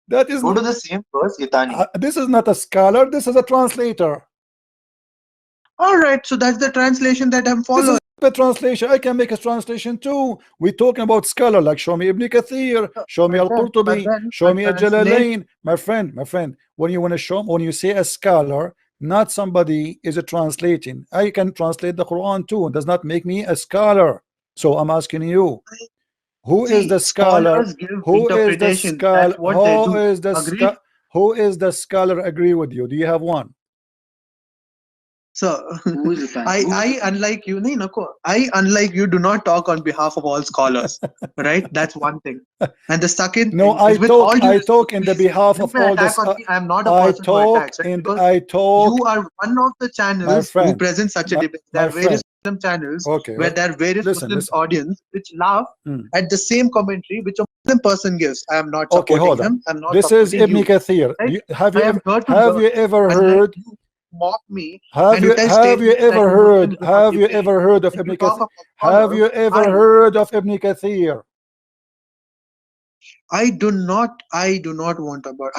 [SPEAKER 2] that is
[SPEAKER 5] Go to the same verse, Itani.
[SPEAKER 2] this is not a scholar. This is a translator.
[SPEAKER 1] All right, so that's the translation that I'm
[SPEAKER 2] This is
[SPEAKER 1] following.
[SPEAKER 2] a translation. I can make a translation too. We're talking about scholar like show me Ibn Kathir, show me
[SPEAKER 1] But
[SPEAKER 2] Al-Qurtubi,
[SPEAKER 1] then
[SPEAKER 2] show
[SPEAKER 1] a
[SPEAKER 2] me
[SPEAKER 1] translate.
[SPEAKER 2] Al-Jalalain. My friend, when you want to show, when you say a scholar, not somebody is a translating. I can translate the Quran too. It does not make me a scholar. So I'm asking you, who is
[SPEAKER 1] See,
[SPEAKER 2] the scholar?
[SPEAKER 1] scholars give
[SPEAKER 2] Who is the
[SPEAKER 1] interpretations. That's
[SPEAKER 2] scholar?
[SPEAKER 1] what they do.
[SPEAKER 2] Who is the
[SPEAKER 1] Agreed?
[SPEAKER 2] scholar agree with you? Do you have one?
[SPEAKER 1] So
[SPEAKER 4] Who is the fan?
[SPEAKER 1] I unlike you, nahi, nako. I unlike you do not talk on behalf of all scholars, right? That's one thing. And the second
[SPEAKER 2] No,
[SPEAKER 1] thing is, with all due
[SPEAKER 2] I
[SPEAKER 1] respect,
[SPEAKER 2] talk in the
[SPEAKER 1] please
[SPEAKER 2] behalf
[SPEAKER 1] you
[SPEAKER 2] of
[SPEAKER 1] may
[SPEAKER 2] all
[SPEAKER 1] attack
[SPEAKER 2] this.
[SPEAKER 1] on me. I am not a person who attacks, right? Because
[SPEAKER 2] I talk,
[SPEAKER 1] you are one of the
[SPEAKER 2] my
[SPEAKER 1] channels who
[SPEAKER 2] friend,
[SPEAKER 1] present such a debate. There
[SPEAKER 2] my
[SPEAKER 1] are various
[SPEAKER 2] friend.
[SPEAKER 1] Muslim channels
[SPEAKER 2] Okay,
[SPEAKER 1] where there are various
[SPEAKER 2] listen,
[SPEAKER 1] Muslim
[SPEAKER 2] listen.
[SPEAKER 1] audience which laugh
[SPEAKER 2] Hmm.
[SPEAKER 1] at the same commentary which a Muslim person gives. I am not
[SPEAKER 2] Okay,
[SPEAKER 1] supporting
[SPEAKER 2] hold on.
[SPEAKER 1] him. I'm not
[SPEAKER 2] This is
[SPEAKER 1] supporting
[SPEAKER 2] Ibn
[SPEAKER 1] you,
[SPEAKER 2] Kathir.
[SPEAKER 1] right?
[SPEAKER 2] Have
[SPEAKER 1] I
[SPEAKER 2] you
[SPEAKER 1] am
[SPEAKER 2] ever
[SPEAKER 1] here to learn. Unlike
[SPEAKER 2] heard?
[SPEAKER 1] you mock me and you tell
[SPEAKER 2] Have you
[SPEAKER 1] statements that
[SPEAKER 2] ever
[SPEAKER 1] you Muslims
[SPEAKER 2] heard?
[SPEAKER 1] do not
[SPEAKER 2] Have you
[SPEAKER 1] debate
[SPEAKER 2] ever heard of
[SPEAKER 1] and you
[SPEAKER 2] Ibn
[SPEAKER 1] talk
[SPEAKER 2] Kathir?
[SPEAKER 1] about
[SPEAKER 2] Have
[SPEAKER 1] scholars.
[SPEAKER 2] you ever
[SPEAKER 1] I
[SPEAKER 2] heard of Ibn Kathir?
[SPEAKER 1] I do not want about.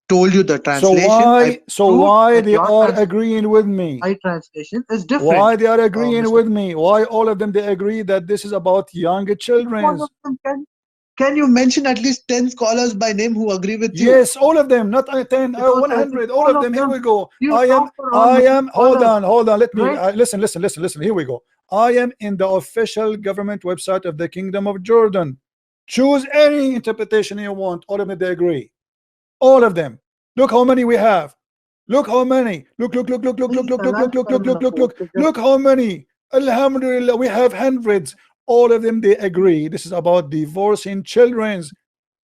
[SPEAKER 1] Told you the translation. I
[SPEAKER 2] So
[SPEAKER 1] proved
[SPEAKER 2] why
[SPEAKER 1] that
[SPEAKER 2] they
[SPEAKER 1] your
[SPEAKER 2] are
[SPEAKER 1] translation,
[SPEAKER 2] agreeing with me?
[SPEAKER 1] my translation is different,
[SPEAKER 2] Why they are agreeing
[SPEAKER 1] Mr.
[SPEAKER 2] with me? Why all of them they agree that this is about young
[SPEAKER 1] One
[SPEAKER 2] children?
[SPEAKER 1] of them can you mention at least 10 scholars by name who agree with you?
[SPEAKER 2] Yes, all of them, not 10,
[SPEAKER 1] Because I think
[SPEAKER 2] 100, all
[SPEAKER 1] all
[SPEAKER 2] of
[SPEAKER 1] of
[SPEAKER 2] them. Here
[SPEAKER 1] them.
[SPEAKER 2] we go.
[SPEAKER 1] You talk for all
[SPEAKER 2] I
[SPEAKER 1] Muslim
[SPEAKER 2] am,
[SPEAKER 1] scholars,
[SPEAKER 2] hold on, let me,
[SPEAKER 1] right?
[SPEAKER 2] listen. Here we go. I am in the official government website of the Kingdom of Jordan. Choose any interpretation you want. All of them, they agree. All of them. Look how many we have. Look how many.
[SPEAKER 1] Please, Allah,
[SPEAKER 2] Look how many. Alhamdulillah, we have hundreds. All of them, they agree. This is about divorcing children.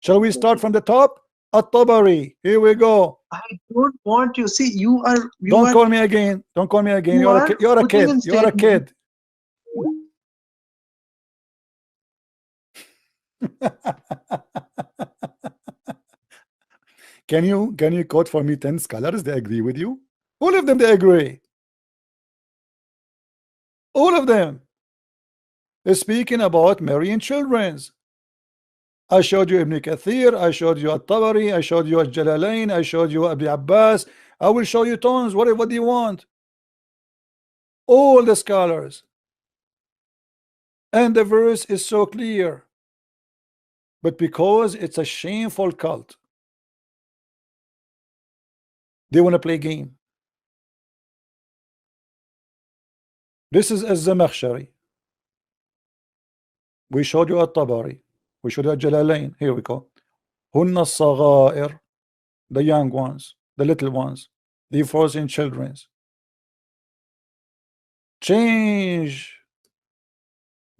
[SPEAKER 2] Shall we start from the top? At-Tabari. Here we go.
[SPEAKER 1] I don't want you. See,
[SPEAKER 2] Don't call me again. Don't call me again.
[SPEAKER 1] you
[SPEAKER 2] You're a
[SPEAKER 1] are
[SPEAKER 2] kid. You're a
[SPEAKER 1] putting
[SPEAKER 2] kid.
[SPEAKER 1] in
[SPEAKER 2] You're a
[SPEAKER 1] statements.
[SPEAKER 2] kid. Can you quote for me 10 scholars? They agree with you. All of them they agree. All of them. They're speaking about marrying children's. I showed you Ibn Kathir, I showed you At-Tabari, I showed you Al-Jalalain, I showed you Abi Abbas. I will show you tons. What do you want? All the scholars. And the verse is so clear. But because it's a shameful cult, they want to play game. This is Az-Zamakhshari. We showed you At-Tabari. We showed you Al-Jalalain. Here we go. Hunna Saghair, the young ones, the little ones, the frozen children's. Change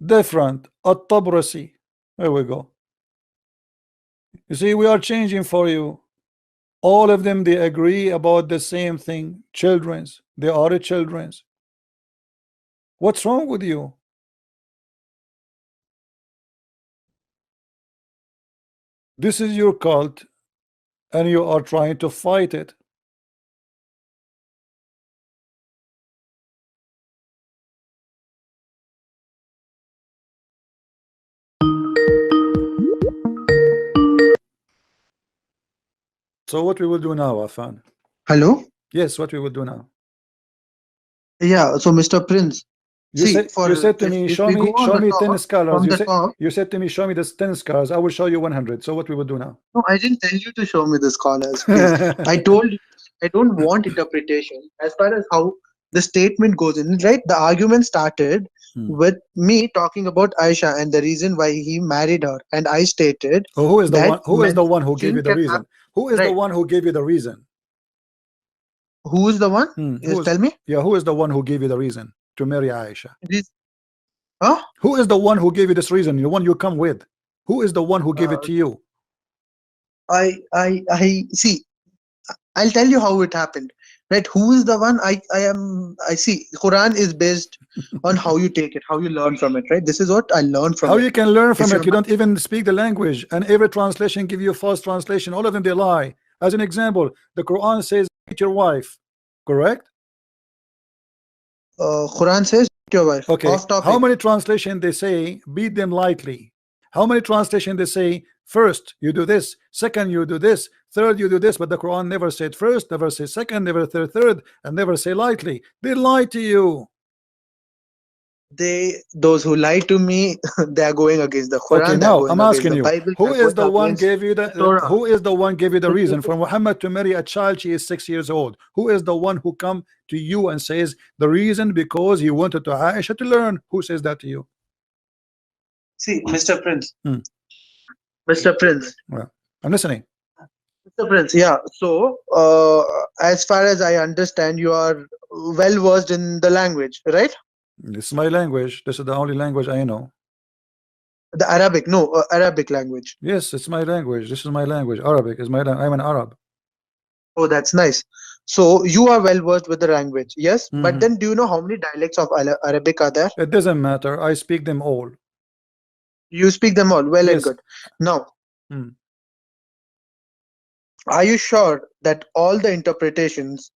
[SPEAKER 2] different At-Tabrasi. Here we go. You see, we are changing for you. All of them, they agree about the same thing. Children's. They are children's. What's wrong with you? This is your cult, and you are trying to fight it. So what we will do now, Afan?
[SPEAKER 1] Hello?
[SPEAKER 2] Yes, what we will do now?
[SPEAKER 1] Yeah, so Mr. Prince, see,
[SPEAKER 2] You said to me,
[SPEAKER 1] if we go on
[SPEAKER 2] show
[SPEAKER 1] the
[SPEAKER 2] me 10
[SPEAKER 1] top,
[SPEAKER 2] scholars.
[SPEAKER 1] from the top,
[SPEAKER 2] You said to me, show me the 10 scholars. I will show you 100. So what we will do now?
[SPEAKER 1] no, I didn't tell you to show me the scholars, please. I told you I don't want interpretation as far as how the statement goes in, right? The argument started
[SPEAKER 2] Hmm.
[SPEAKER 1] with me talking about Aisha and the reason why he married her, and I stated
[SPEAKER 2] Oh, who is the
[SPEAKER 1] that
[SPEAKER 2] one? Who is the one who gave
[SPEAKER 1] menstruation
[SPEAKER 2] you the
[SPEAKER 1] can have
[SPEAKER 2] reason? Who is the
[SPEAKER 1] right.
[SPEAKER 2] one who gave you the reason?
[SPEAKER 1] Who is the one?
[SPEAKER 2] Who
[SPEAKER 1] Yes,
[SPEAKER 2] is?
[SPEAKER 1] tell me.
[SPEAKER 2] Yeah, who is the one who gave you the reason to marry Aisha?
[SPEAKER 1] This, huh?
[SPEAKER 2] Who is the one who gave you this reason? The one you come with? Who is the one who gave it
[SPEAKER 1] Uh,
[SPEAKER 2] to you?
[SPEAKER 1] I see. I'll tell you how it happened. Right? Who is the one? I see. Quran is based on how you take it, how you learn from it. Right? This is what I learned
[SPEAKER 2] How
[SPEAKER 1] from it.
[SPEAKER 2] you can learn
[SPEAKER 1] If
[SPEAKER 2] from it?
[SPEAKER 1] you're
[SPEAKER 2] You
[SPEAKER 1] not,
[SPEAKER 2] don't even speak the language, and every translation give you a false translation. All of them they lie. As an example, the Quran says beat your wife, correct?
[SPEAKER 1] Quran says your wife.
[SPEAKER 2] Okay.
[SPEAKER 1] Off
[SPEAKER 2] How
[SPEAKER 1] topic.
[SPEAKER 2] many translation they say beat them lightly? How many translation they say first you do this, second you do this, third you do this? But the Quran never said first, never say second, never third, and never say lightly. They lie to you.
[SPEAKER 1] Those who lie to me, they are going against the
[SPEAKER 2] Okay,
[SPEAKER 1] Quran. They are
[SPEAKER 2] now
[SPEAKER 1] going
[SPEAKER 2] I'm
[SPEAKER 1] against
[SPEAKER 2] asking
[SPEAKER 1] the
[SPEAKER 2] you,
[SPEAKER 1] Bible. They
[SPEAKER 2] who
[SPEAKER 1] are
[SPEAKER 2] is
[SPEAKER 1] going
[SPEAKER 2] the one
[SPEAKER 1] against
[SPEAKER 2] gave you
[SPEAKER 1] the Torah.
[SPEAKER 2] who is the one gave you the
[SPEAKER 1] Mr.
[SPEAKER 2] reason for Muhammad to marry a child? She is 6 years old. Who is the one who come to you and says the reason because he wanted to Aisha to learn? Who says that to you?
[SPEAKER 1] See, Mr. Prince.
[SPEAKER 2] Hmm.
[SPEAKER 1] Mr. Prince.
[SPEAKER 2] Well, I'm listening.
[SPEAKER 1] Mr. Prince, yeah. So, as far as I understand, you are well versed in the language, right?
[SPEAKER 2] This is my language. This is the only language I know.
[SPEAKER 1] The Arabic, no, Arabic language.
[SPEAKER 2] Yes, it's my language. This is my language. Arabic is my language. I'm an Arab.
[SPEAKER 1] Oh, that's nice. So you are well versed with the language, yes. But
[SPEAKER 2] Mhm.
[SPEAKER 1] then, do you know how many dialects of Arabic are there?
[SPEAKER 2] It doesn't matter. I speak them all.
[SPEAKER 1] You speak them all, well and
[SPEAKER 2] Yes.
[SPEAKER 1] good. Now,
[SPEAKER 2] Mm.
[SPEAKER 1] are you sure that all the interpretations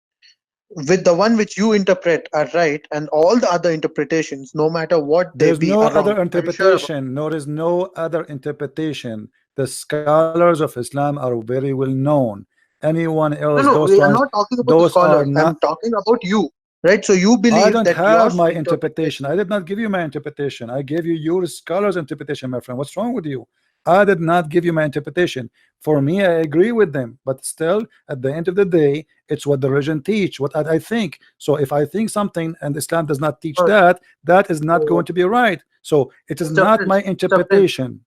[SPEAKER 1] with the one which you interpret are right, and all the other interpretations, no matter what they
[SPEAKER 2] There's
[SPEAKER 1] be,
[SPEAKER 2] no
[SPEAKER 1] are wrong?
[SPEAKER 2] other
[SPEAKER 1] Are you sure about?
[SPEAKER 2] interpretation. No, there is no other interpretation. The scholars of Islam are very well known. Anyone else,
[SPEAKER 1] No, no, I'm not talking about the
[SPEAKER 2] those are
[SPEAKER 1] scholars. I'm
[SPEAKER 2] not.
[SPEAKER 1] talking about you, right? So you
[SPEAKER 2] I
[SPEAKER 1] believe
[SPEAKER 2] don't
[SPEAKER 1] that
[SPEAKER 2] have
[SPEAKER 1] yours
[SPEAKER 2] my interpretation.
[SPEAKER 1] interpretation.
[SPEAKER 2] I did not give you my interpretation. I gave you your scholar's interpretation, my friend. What's wrong with you? I did not give you my interpretation. For me, I agree with them, but still, at the end of the day, it's what the religion teach, what I think. So if I think something and Islam does not teach
[SPEAKER 1] Uh,
[SPEAKER 2] that, that is not
[SPEAKER 1] so,
[SPEAKER 2] going to be right. So it is
[SPEAKER 1] Mr.
[SPEAKER 2] not my
[SPEAKER 1] Prince, Mr. Prince,
[SPEAKER 2] interpretation.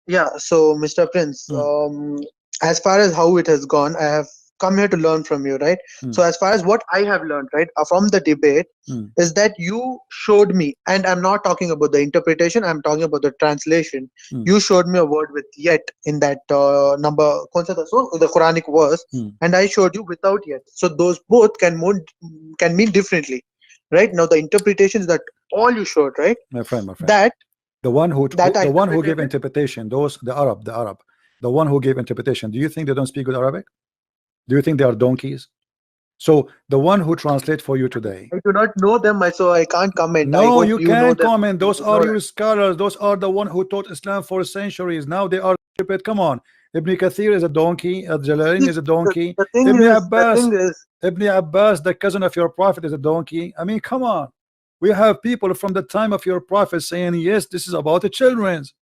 [SPEAKER 1] yeah. So, Mr. Prince,
[SPEAKER 2] Mm,
[SPEAKER 1] as far as how it has gone, I have come here to learn from you, right? So,
[SPEAKER 2] mm,
[SPEAKER 1] as far as what I have learned, right, from the debate,
[SPEAKER 2] mm,
[SPEAKER 1] is that you showed me, and I'm not talking about the interpretation, I'm talking about the translation.
[SPEAKER 2] mm,
[SPEAKER 1] You showed me a word with yet in that number, kaun sa tha, so the Quranic verse,
[SPEAKER 2] mm.
[SPEAKER 1] and I showed you without yet. So those both can mean differently, right? Now the interpretations that all you showed, right?
[SPEAKER 2] My friend.
[SPEAKER 1] That that I
[SPEAKER 2] The one who gave
[SPEAKER 1] interpreted.
[SPEAKER 2] interpretation, those the Arab, the one who gave interpretation. Do you think they don't speak good Arabic? Do you think they are donkeys? So the one who translate for you today.
[SPEAKER 1] I do not know them, so I can't comment. I
[SPEAKER 2] No,
[SPEAKER 1] hope
[SPEAKER 2] you
[SPEAKER 1] you know
[SPEAKER 2] can
[SPEAKER 1] them.
[SPEAKER 2] comment.
[SPEAKER 1] You
[SPEAKER 2] Those
[SPEAKER 1] would
[SPEAKER 2] are
[SPEAKER 1] know
[SPEAKER 2] your
[SPEAKER 1] that.
[SPEAKER 2] scholars. Those are the one who taught Islam for centuries. Now they are stupid. Come on. Ibn Kathir is a donkey. Jalalain
[SPEAKER 1] See,
[SPEAKER 2] is a donkey.
[SPEAKER 1] the thing is,
[SPEAKER 2] Ibn Abbas, the cousin of your prophet, is a donkey. I mean, come on. We have people from the time of your prophet saying, yes, this is about the children's.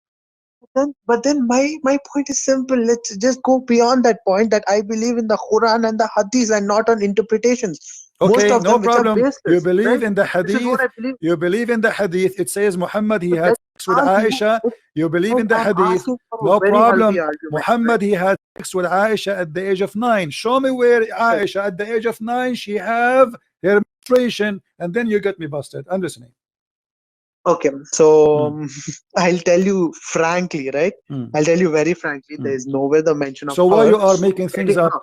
[SPEAKER 1] but then my point is simple. Let's just go beyond that point that I believe in the Quran and the Hadith and not on interpretations. Most
[SPEAKER 2] Okay,
[SPEAKER 1] of
[SPEAKER 2] no
[SPEAKER 1] them which are
[SPEAKER 2] problem. You
[SPEAKER 1] baseless,
[SPEAKER 2] believe
[SPEAKER 1] right?
[SPEAKER 2] in the
[SPEAKER 1] This is what
[SPEAKER 2] hadith.
[SPEAKER 1] I believe.
[SPEAKER 2] You believe in the hadith. It says Muhammad he
[SPEAKER 1] But
[SPEAKER 2] had
[SPEAKER 1] let's
[SPEAKER 2] sex with
[SPEAKER 1] ask you,
[SPEAKER 2] Aisha. You believe
[SPEAKER 1] and
[SPEAKER 2] in the
[SPEAKER 1] I'm
[SPEAKER 2] hadith.
[SPEAKER 1] asking for a
[SPEAKER 2] No
[SPEAKER 1] very healthy
[SPEAKER 2] problem.
[SPEAKER 1] argument, right?
[SPEAKER 2] Muhammad he had sex with Aisha at the age of 9. Show me where
[SPEAKER 1] Right.
[SPEAKER 2] Aisha at the age of 9 she have her menstruation, and then you get me busted. I'm listening.
[SPEAKER 1] Okay, so
[SPEAKER 2] Mm,
[SPEAKER 1] I'll tell you frankly, right?
[SPEAKER 2] mm,
[SPEAKER 1] I'll tell you very frankly, there
[SPEAKER 2] mm.
[SPEAKER 1] is nowhere the mention of
[SPEAKER 2] So why
[SPEAKER 1] her
[SPEAKER 2] you are making things
[SPEAKER 1] getting
[SPEAKER 2] up?
[SPEAKER 1] her.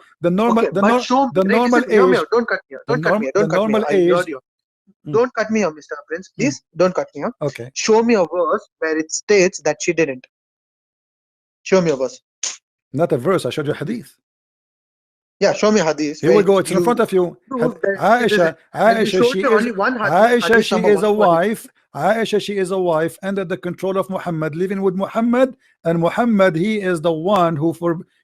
[SPEAKER 1] Okay,
[SPEAKER 2] The
[SPEAKER 1] but show me,
[SPEAKER 2] the
[SPEAKER 1] right?
[SPEAKER 2] normal
[SPEAKER 1] Listen, hear me
[SPEAKER 2] age,
[SPEAKER 1] out. Don't cut me here. Don't cut me here.
[SPEAKER 2] the
[SPEAKER 1] Don't cut me here.
[SPEAKER 2] normal
[SPEAKER 1] I heard
[SPEAKER 2] age.
[SPEAKER 1] you.
[SPEAKER 2] Mm,
[SPEAKER 1] Don't cut me here, Mr. Prince.
[SPEAKER 2] mm.
[SPEAKER 1] Please don't cut me here.
[SPEAKER 2] Okay,
[SPEAKER 1] Show me a verse where it states that she didn't. Show me a verse.
[SPEAKER 2] not a verse. I showed you hadith.
[SPEAKER 1] Yeah, show me a hadith
[SPEAKER 2] Here
[SPEAKER 1] where
[SPEAKER 2] we go. It's in front
[SPEAKER 1] you
[SPEAKER 2] of you.
[SPEAKER 1] prove that she didn't. And you showed me only one hadith,
[SPEAKER 2] Aisha,
[SPEAKER 1] hadith
[SPEAKER 2] she
[SPEAKER 1] number
[SPEAKER 2] is a
[SPEAKER 1] 143.
[SPEAKER 2] wife. Aisha, she is a wife under the control of Muhammad, living with Muhammad, and Muhammad, he is the one who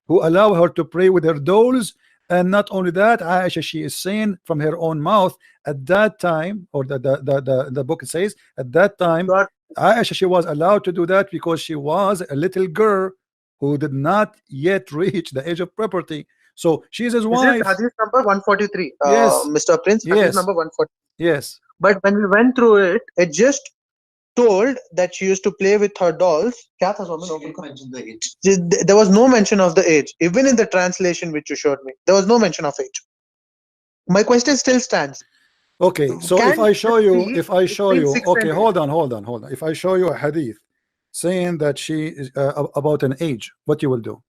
[SPEAKER 2] allow her to pray with her dolls. And not only that, Aisha, she is saying from her own mouth at that time, or the book says at that time,
[SPEAKER 1] You are,
[SPEAKER 2] Aisha, she was allowed to do that because she was a little girl who did not yet reach the age of puberty. So she's his
[SPEAKER 1] this is
[SPEAKER 2] wife.
[SPEAKER 1] hadith number 143,
[SPEAKER 2] Yes,
[SPEAKER 1] Mr. Prince, hadith
[SPEAKER 2] yes,
[SPEAKER 1] number 143.
[SPEAKER 2] yes.
[SPEAKER 1] But when we went through it, it just told that she used to play with her dolls. क्या था स्वामी?
[SPEAKER 4] She didn't mention the age.
[SPEAKER 1] There was no mention of the age. Even in the translation which you showed me, there was no mention of age. My question still stands.
[SPEAKER 2] Okay, so
[SPEAKER 1] Can this be
[SPEAKER 2] if I show
[SPEAKER 1] between
[SPEAKER 2] you,
[SPEAKER 1] 6
[SPEAKER 2] okay,
[SPEAKER 1] and 8?
[SPEAKER 2] hold on. If I show you a hadith saying that she is about an age, what you will do?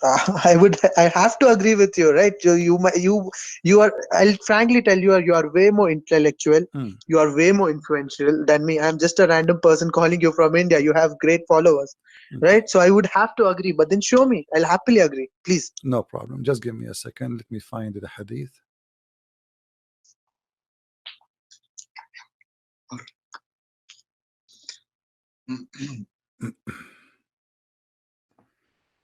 [SPEAKER 1] I have to agree with you, right? You are. I'll frankly tell you, you are way more intellectual.
[SPEAKER 2] Hmm.
[SPEAKER 1] You are way more influential than me. I'm just a random person calling you from India. You have great followers,
[SPEAKER 2] Okay,
[SPEAKER 1] right? So I would have to agree. But then show me. I'll happily agree. Please.
[SPEAKER 2] no problem. Just give me a second. Let me find the hadith.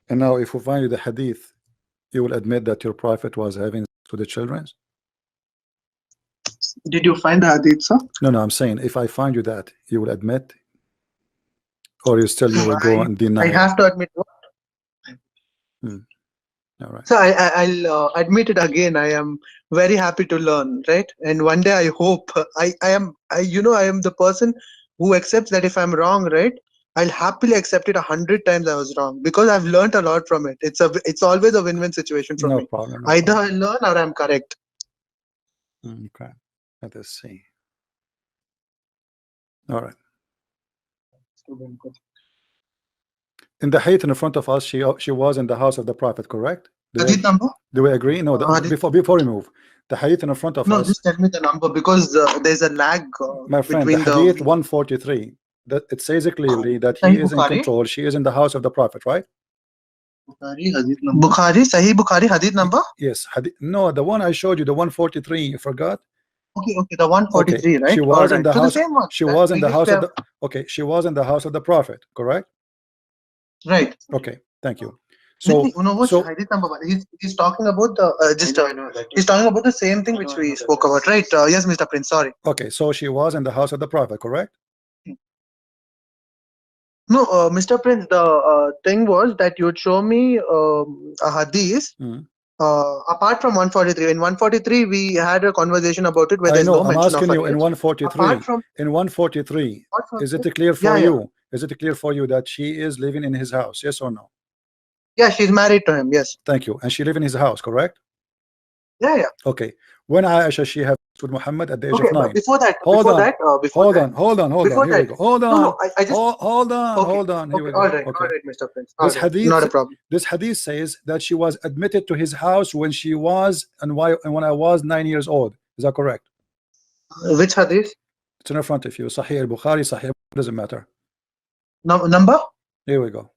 [SPEAKER 2] And now, if we find you the hadith, you will admit that your prophet was having sex with the children.
[SPEAKER 1] Did you find the hadith, sir?
[SPEAKER 2] No, I'm saying if I find you that, you will admit, or you will go and
[SPEAKER 1] I
[SPEAKER 2] deny.
[SPEAKER 1] have to admit.
[SPEAKER 2] Hmm. All right.
[SPEAKER 1] So I'll admit it again. I am very happy to learn, right? And one day I hope I am the person who accepts that if I'm wrong, right? I'll happily accept it 100 times I was wrong because I've learned a lot from it. It's always a win-win situation for
[SPEAKER 2] No
[SPEAKER 1] me.
[SPEAKER 2] problem. No
[SPEAKER 1] Either
[SPEAKER 2] problem.
[SPEAKER 1] I learn or I'm correct.
[SPEAKER 2] Okay, let us see. All right. In the hadith in front of us, she was in the house of the Prophet, correct?
[SPEAKER 1] Hadith number?
[SPEAKER 2] Do we agree? No,
[SPEAKER 1] Hadith.
[SPEAKER 2] before we move, the hadith in front of
[SPEAKER 1] No,
[SPEAKER 2] us,
[SPEAKER 1] just tell me the number because there's a lag
[SPEAKER 2] my friend, the
[SPEAKER 1] between
[SPEAKER 2] hadith
[SPEAKER 1] the
[SPEAKER 2] 143. That it says clearly that he
[SPEAKER 1] Sahih
[SPEAKER 2] is in
[SPEAKER 1] Bukhari.
[SPEAKER 2] control. She is in the house of the Prophet, right?
[SPEAKER 1] Bukhari, Sahih Bukhari, hadith number?
[SPEAKER 2] Yes. No, the one I showed you, the 143. You forgot?
[SPEAKER 1] Okay, the
[SPEAKER 2] Okay.
[SPEAKER 1] 143, right?
[SPEAKER 2] She
[SPEAKER 1] All
[SPEAKER 2] was in
[SPEAKER 1] right.
[SPEAKER 2] the
[SPEAKER 1] So the
[SPEAKER 2] house.
[SPEAKER 1] same one.
[SPEAKER 2] She
[SPEAKER 1] that
[SPEAKER 2] was in the
[SPEAKER 1] previous
[SPEAKER 2] house
[SPEAKER 1] we
[SPEAKER 2] of
[SPEAKER 1] have-
[SPEAKER 2] the. Okay. She was in the house of the Prophet, correct?
[SPEAKER 1] Right.
[SPEAKER 2] Okay. Thank you.
[SPEAKER 1] So,
[SPEAKER 2] So,
[SPEAKER 1] you know what
[SPEAKER 2] so
[SPEAKER 1] hadith number one? He's talking about the he's talking about the same thing which we spoke about, right? Yes, Mr. Prince. Sorry.
[SPEAKER 2] okay. So she was in the house of the Prophet, correct?
[SPEAKER 1] No, Mr. Prince. The thing was that you'd show me a hadith.
[SPEAKER 2] Mm.
[SPEAKER 1] Apart from 143, in 143 we had a conversation about it where
[SPEAKER 2] I
[SPEAKER 1] there's
[SPEAKER 2] know.
[SPEAKER 1] no
[SPEAKER 2] I'm
[SPEAKER 1] mention of
[SPEAKER 2] asking you in
[SPEAKER 1] hadith.
[SPEAKER 2] 143.
[SPEAKER 1] Apart from
[SPEAKER 2] In 143,
[SPEAKER 1] apart from
[SPEAKER 2] is it
[SPEAKER 1] this,
[SPEAKER 2] clear for
[SPEAKER 1] yeah,
[SPEAKER 2] you? Is it clear for you that she is living in his house? Yes or no?
[SPEAKER 1] yeah, she's married to him. Yes.
[SPEAKER 2] Thank you. And she live in his house, correct?
[SPEAKER 1] Yeah.
[SPEAKER 2] Okay. When Aisha she had sex with Muhammad at the age
[SPEAKER 1] Okay,
[SPEAKER 2] of
[SPEAKER 1] but
[SPEAKER 2] 9.
[SPEAKER 1] before that,
[SPEAKER 2] Hold
[SPEAKER 1] before
[SPEAKER 2] on.
[SPEAKER 1] that, before
[SPEAKER 2] Hold
[SPEAKER 1] that,
[SPEAKER 2] on. Hold on. Hold on.
[SPEAKER 1] before
[SPEAKER 2] Here we
[SPEAKER 1] that.
[SPEAKER 2] go. Hold
[SPEAKER 1] No,
[SPEAKER 2] on.
[SPEAKER 1] I just
[SPEAKER 2] Hold on.
[SPEAKER 1] okay,
[SPEAKER 2] Hold on. Here
[SPEAKER 1] okay,
[SPEAKER 2] we go.
[SPEAKER 1] all right,
[SPEAKER 2] Okay.
[SPEAKER 1] Mr. Prince.
[SPEAKER 2] This
[SPEAKER 1] All right,
[SPEAKER 2] hadith,
[SPEAKER 1] not a problem.
[SPEAKER 2] this hadith says that she was admitted to his house when she was and when I was 9 years old. Is that correct?
[SPEAKER 1] Which hadith?
[SPEAKER 2] It's in front of you. Sahih al-Bukhari, Sahih, doesn't matter.
[SPEAKER 1] No, number?
[SPEAKER 2] Here we go.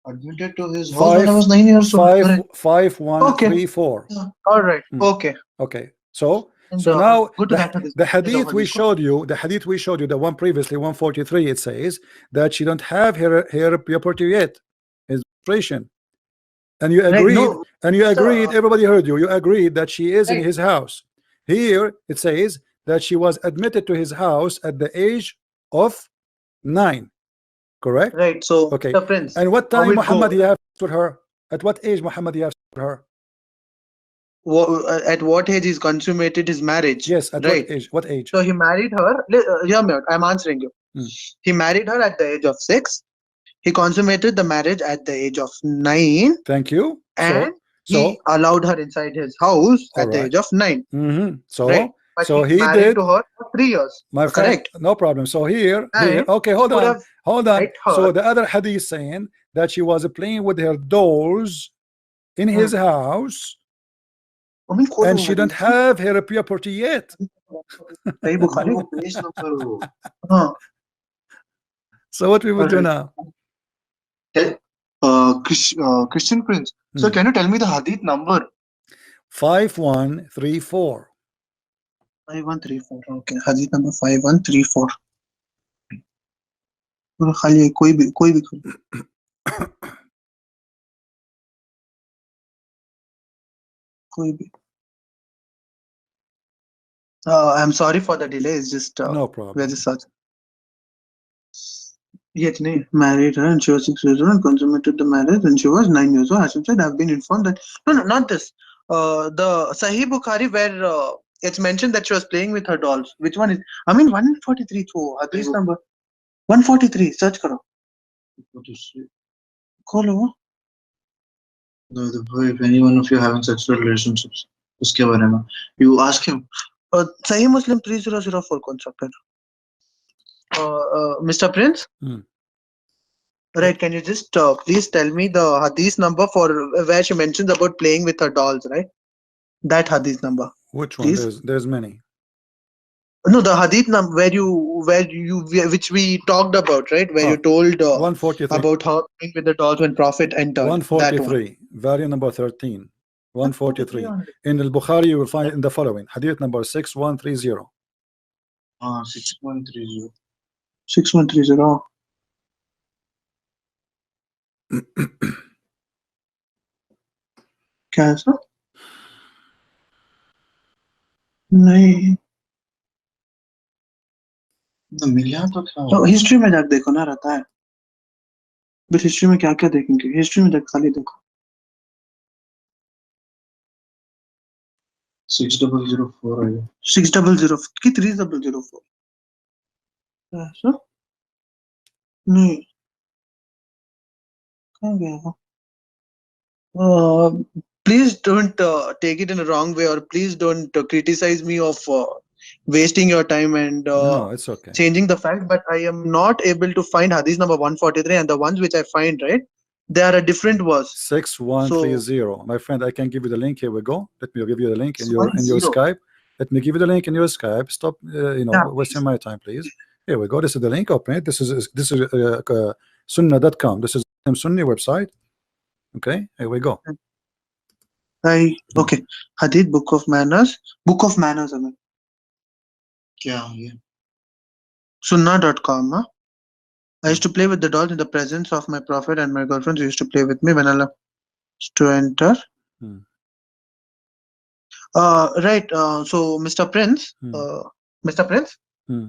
[SPEAKER 5] Admitted to his house when I was 9 years old.
[SPEAKER 2] Five,
[SPEAKER 5] Correct.
[SPEAKER 2] 5134.
[SPEAKER 1] All right.
[SPEAKER 2] Hmm.
[SPEAKER 1] Okay.
[SPEAKER 2] Okay. So
[SPEAKER 1] And,
[SPEAKER 2] now
[SPEAKER 1] go to that hadith.
[SPEAKER 2] the
[SPEAKER 1] Is
[SPEAKER 2] hadith
[SPEAKER 1] the
[SPEAKER 2] we
[SPEAKER 1] hadith.
[SPEAKER 2] showed you, the one previously, 143, it says that she don't have her property yet. Is illustration. And you
[SPEAKER 1] Right,
[SPEAKER 2] agreed,
[SPEAKER 1] no,
[SPEAKER 2] and everybody heard you. You agreed that she is in
[SPEAKER 1] Right.
[SPEAKER 2] his house. Here it says that she was admitted to his house at the age of 9. Correct?
[SPEAKER 1] right. So,
[SPEAKER 2] Okay.
[SPEAKER 1] Mr. Prince,
[SPEAKER 2] And what
[SPEAKER 1] how
[SPEAKER 2] time
[SPEAKER 1] it
[SPEAKER 2] Muhammad
[SPEAKER 1] goes?
[SPEAKER 2] he have sex with her? At what age Muhammad he have sex with her?
[SPEAKER 1] At what age he's consummated his marriage?
[SPEAKER 2] Yes, at
[SPEAKER 1] Right.
[SPEAKER 2] what age? What age?
[SPEAKER 1] So he married her. Hear me out. I'm answering you.
[SPEAKER 2] Hmm.
[SPEAKER 1] He married her at the age of 6. He consummated the marriage at the age of 9,
[SPEAKER 2] Thank you.
[SPEAKER 1] and he
[SPEAKER 2] So
[SPEAKER 1] allowed her inside his house
[SPEAKER 2] all
[SPEAKER 1] at the
[SPEAKER 2] right.
[SPEAKER 1] age of 9. Right. But
[SPEAKER 2] So
[SPEAKER 1] he
[SPEAKER 2] he
[SPEAKER 1] married
[SPEAKER 2] did,
[SPEAKER 1] to her for 3 years.
[SPEAKER 2] my friend,
[SPEAKER 1] Correct.
[SPEAKER 2] no problem. So here,
[SPEAKER 1] And
[SPEAKER 2] okay, hold
[SPEAKER 1] could
[SPEAKER 2] on,
[SPEAKER 1] have
[SPEAKER 2] hold on.
[SPEAKER 1] met her.
[SPEAKER 2] So the other hadith saying that she was playing with her dolls in his house
[SPEAKER 1] I mean,
[SPEAKER 2] and she don't have her property yet.
[SPEAKER 1] Sahih Bukhari.
[SPEAKER 5] Page number.
[SPEAKER 1] Huh.
[SPEAKER 2] So what we will do
[SPEAKER 5] Alright.
[SPEAKER 2] now?
[SPEAKER 5] Christian Prince. So can you tell me the hadith number?
[SPEAKER 2] 5134.
[SPEAKER 1] 5134. Okay. Hadith number 5134. खाली है, कोई भी कोई भी. I'm sorry for the delay. It's just
[SPEAKER 2] No
[SPEAKER 1] we're
[SPEAKER 2] problem.
[SPEAKER 1] just such. Yet, married her and she was 6 years old and consummated the marriage when she was 9 years old. Hashim said, I've been informed that. No, not this. The Sahih Bukhari where it's mentioned that she was playing with her dolls. Which one is? I mean, 143. So, hadith number 143. Search karo. Kholo.
[SPEAKER 5] If any one of you having sexual relationships, उसके बारे में. You ask him.
[SPEAKER 1] Sahih Muslim 3004 कौन सा फिर? Mr. Prince? Right, can you just please tell me the hadith number for where she mentions about playing with her dolls, right? That hadith number.
[SPEAKER 2] Which one?
[SPEAKER 1] Please?
[SPEAKER 2] There's many.
[SPEAKER 1] No, the hadith number which we talked about, right? Where you told
[SPEAKER 2] 143.
[SPEAKER 1] about her playing with the dolls when Prophet entered. That one.
[SPEAKER 2] 143. Volume number 13. 143. In al-Bukhari you will find it in the following. Hadith number 6130.
[SPEAKER 5] 6130.
[SPEAKER 1] 6130. क्या है sir? नहीं.
[SPEAKER 5] मिला तो था.
[SPEAKER 1] तो history में जाके देखो ना, रहता है. बट हिस्ट्री में क्या क्या देखेंगे? हिस्ट्री में जाके खाली देखो.
[SPEAKER 5] 6004 है.
[SPEAKER 1] 600 की 3004. ऐसा? नहीं. कहाँ गया वो? please don't take it in a wrong way, or please don't criticize me of wasting your time and
[SPEAKER 2] No, it's okay.
[SPEAKER 1] changing the fact. But I am not able to find hadith number 143, and the ones which I find, right, they are a different verse.
[SPEAKER 2] 6130. My friend, I can give you the link. Here we go. Let me give you the link in your
[SPEAKER 1] 10.
[SPEAKER 2] Skype. Let me give you the link in your Skype. Stop,
[SPEAKER 1] Yeah,
[SPEAKER 2] wasting
[SPEAKER 1] please.
[SPEAKER 2] my time, please. Here we go. This is the link. Open it. This is sunnah.com. This is the Sunni website. Okay, here we go.
[SPEAKER 1] Okay. Hadith, book of manners. Book of manners, I mean.
[SPEAKER 4] Yeah.
[SPEAKER 1] Sunnah.com. Huh? I used to play with the dolls in the presence of my prophet, and my girlfriends used to play with me when Allah used to enter.
[SPEAKER 2] Hmm.
[SPEAKER 1] Right. So, Mr. Prince,
[SPEAKER 2] Hmm.
[SPEAKER 1] Mr. Prince,
[SPEAKER 2] Hmm.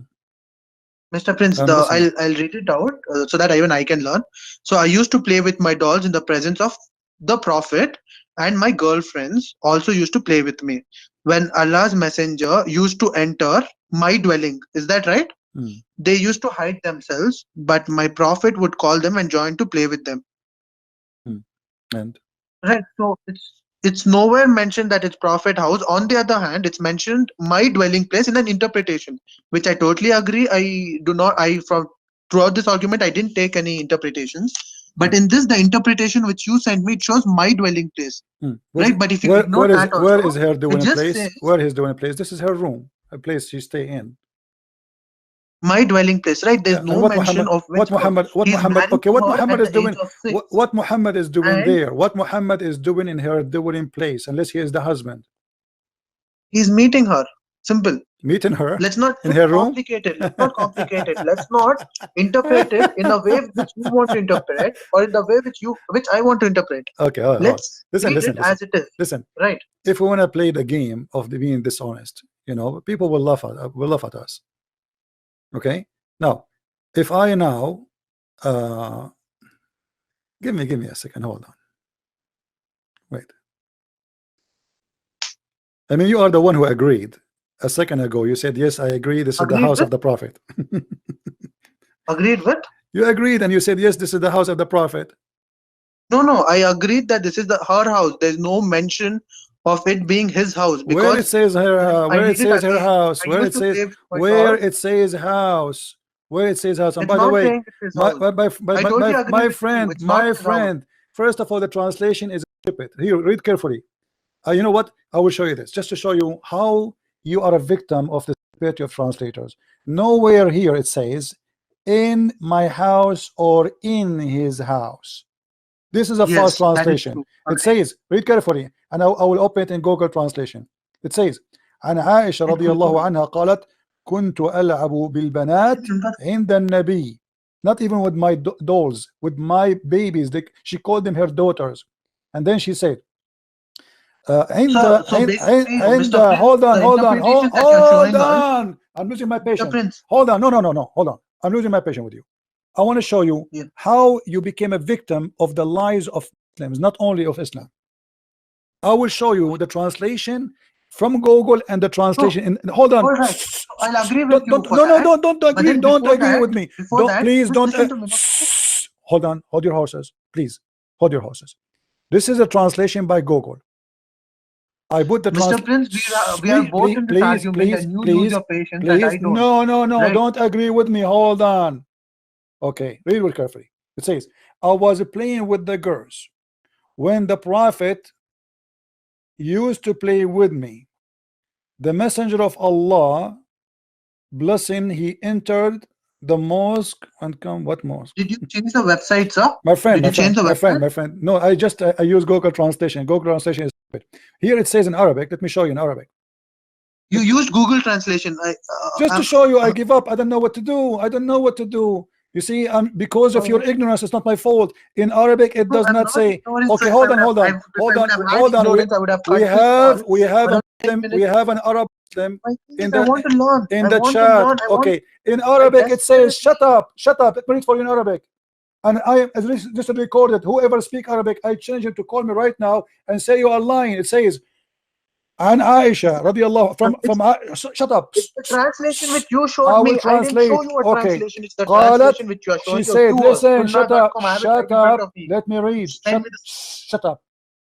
[SPEAKER 1] Mr. Prince,
[SPEAKER 2] I'm listening.
[SPEAKER 1] I'll read it out so that even I can learn. So, I used to play with my dolls in the presence of the prophet, and my girlfriends also used to play with me when Allah's messenger used to enter my dwelling. Is that right?
[SPEAKER 2] Hmm.
[SPEAKER 1] They used to hide themselves, but my prophet would call them and join to play with them.
[SPEAKER 2] Hmm. And
[SPEAKER 1] Right. So it's nowhere mentioned that it's prophet house. On the other hand, it's mentioned my dwelling place in an interpretation, which I totally agree. I do not. I from throughout this argument, I didn't take any interpretations. But in this, the interpretation which you sent me, it shows my dwelling place. Right. But if you ignore that
[SPEAKER 2] where
[SPEAKER 1] also,
[SPEAKER 2] is her
[SPEAKER 1] it
[SPEAKER 2] dwelling
[SPEAKER 1] just
[SPEAKER 2] place?
[SPEAKER 1] says
[SPEAKER 2] Where is dwelling place? This is her room, a place she stay in.
[SPEAKER 1] my dwelling place. Right. There's
[SPEAKER 2] Yeah, and
[SPEAKER 1] no mention of which house.
[SPEAKER 2] what
[SPEAKER 1] He's
[SPEAKER 2] Muhammad,
[SPEAKER 1] married
[SPEAKER 2] okay,
[SPEAKER 1] to
[SPEAKER 2] what
[SPEAKER 1] her
[SPEAKER 2] Muhammad
[SPEAKER 1] at
[SPEAKER 2] is
[SPEAKER 1] the age
[SPEAKER 2] doing,
[SPEAKER 1] of 6.
[SPEAKER 2] what Muhammad is doing
[SPEAKER 1] And
[SPEAKER 2] there, what Muhammad is doing in her dwelling place, unless he is the husband.
[SPEAKER 1] he's meeting her. Simple.
[SPEAKER 2] Meeting her
[SPEAKER 1] Let's not
[SPEAKER 2] in her room.
[SPEAKER 1] complicate it. Let's not complicate it. Let's not interpret it in a way which you want to interpret, or in the way which I want to interpret.
[SPEAKER 2] Okay, hold on.
[SPEAKER 1] Let's
[SPEAKER 2] Listen,
[SPEAKER 1] read it as it is.
[SPEAKER 2] listen.
[SPEAKER 1] Right.
[SPEAKER 2] If we want to play the game of being dishonest, people will laugh at us. Okay. Now, if I now, give me a second. Hold on. Wait. I mean, you are the one who agreed a second ago. You said yes, I agree. This is the
[SPEAKER 1] Agreed
[SPEAKER 2] house
[SPEAKER 1] with?
[SPEAKER 2] of the prophet.
[SPEAKER 1] Agreed with?
[SPEAKER 2] You agreed, and you said yes, this is the house of the prophet.
[SPEAKER 1] No. I agreed that this is her house. There's no mention of it being his house,
[SPEAKER 2] Where it
[SPEAKER 1] because
[SPEAKER 2] says her,
[SPEAKER 1] I
[SPEAKER 2] where it
[SPEAKER 1] read it
[SPEAKER 2] says her
[SPEAKER 1] again.
[SPEAKER 2] house,
[SPEAKER 1] I
[SPEAKER 2] where
[SPEAKER 1] used
[SPEAKER 2] it
[SPEAKER 1] to
[SPEAKER 2] says,
[SPEAKER 1] play with my
[SPEAKER 2] where
[SPEAKER 1] dolls.
[SPEAKER 2] it says house, where it says house. And
[SPEAKER 1] It's
[SPEAKER 2] by the
[SPEAKER 1] not
[SPEAKER 2] way,
[SPEAKER 1] saying it's his house. I totally agree
[SPEAKER 2] my
[SPEAKER 1] with you.
[SPEAKER 2] friend,
[SPEAKER 1] It's not his house.
[SPEAKER 2] first of all, the translation is stupid. Here, read carefully. You know what? I will show you this just to show you how you are a victim of the stupidity of translators. Nowhere here it says in my house or in his house. This is a false
[SPEAKER 1] Yes, that is
[SPEAKER 2] translation.
[SPEAKER 1] true.
[SPEAKER 2] It says, read carefully, and I will open it in Google Translation. It says, عن عائشة رضي الله عنها قالت كنت ألعب بالبنات عند النبي. Not even with my dolls, with my babies. She called them her daughters. And then she said,
[SPEAKER 1] So basically, Mr. Prince,
[SPEAKER 2] hold on,
[SPEAKER 1] the interpretation that you're
[SPEAKER 2] hold
[SPEAKER 1] showing us,
[SPEAKER 2] on. I'm losing my
[SPEAKER 1] Mr.
[SPEAKER 2] patience.
[SPEAKER 1] Prince.
[SPEAKER 2] Hold on, no, hold on. I'm losing my patience with you. I want to show you how you became a victim of the lies of Muslims, not only of Islam. I will show you the translation from Google and the translation. Hold on.
[SPEAKER 1] All right. So I'll agree with you for
[SPEAKER 2] No,
[SPEAKER 1] that.
[SPEAKER 2] don't
[SPEAKER 1] But
[SPEAKER 2] agree.
[SPEAKER 1] then
[SPEAKER 2] Don't
[SPEAKER 1] before
[SPEAKER 2] agree
[SPEAKER 1] that,
[SPEAKER 2] with me. Please
[SPEAKER 1] just
[SPEAKER 2] don't.
[SPEAKER 1] listen to me.
[SPEAKER 2] Hold on. Hold your horses, please. Hold your horses. This is a translation by Google. I put the
[SPEAKER 1] Mr. Prince, we are both in this argument, and you lose your patience and I don't.
[SPEAKER 2] No,
[SPEAKER 1] Right?
[SPEAKER 2] don't agree with me. Hold on. Okay, read it carefully. It says, I was playing with the girls when the prophet used to play with me. The messenger of Allah, blessing, he entered the mosque and come. What mosque?
[SPEAKER 1] Did you change the website, sir?
[SPEAKER 2] My friend,
[SPEAKER 1] Did you change the website?
[SPEAKER 2] my friend. No, I use Google Translation. Google Translation is stupid. Here it says in Arabic. Let me show you in Arabic.
[SPEAKER 1] You used Google Translation.
[SPEAKER 2] Just to show you, I give up. I don't know what to do. I don't know what to do. You see, because of your ignorance, it's not my fault. In Arabic, it does not say. Okay, hold on.
[SPEAKER 1] If I would have had ignorance, I would have cut
[SPEAKER 2] We have an Arab Muslim in
[SPEAKER 1] I want to learn.
[SPEAKER 2] the chat. Okay, in Arabic it says, "Shut up, shut up." Let me read for you in Arabic. And I just recorded. Whoever speak Arabic, I change him to call me right now and say you are lying. It says, "An Aisha radiallahu from shut up."
[SPEAKER 1] It's the translation which you showed
[SPEAKER 2] I will
[SPEAKER 1] me.
[SPEAKER 2] translate.
[SPEAKER 1] I didn't show you a
[SPEAKER 2] Okay.
[SPEAKER 1] translation. It's the translation which you are showing.
[SPEAKER 2] She said, "Listen, shut up, shut up. Let me read. Shut up."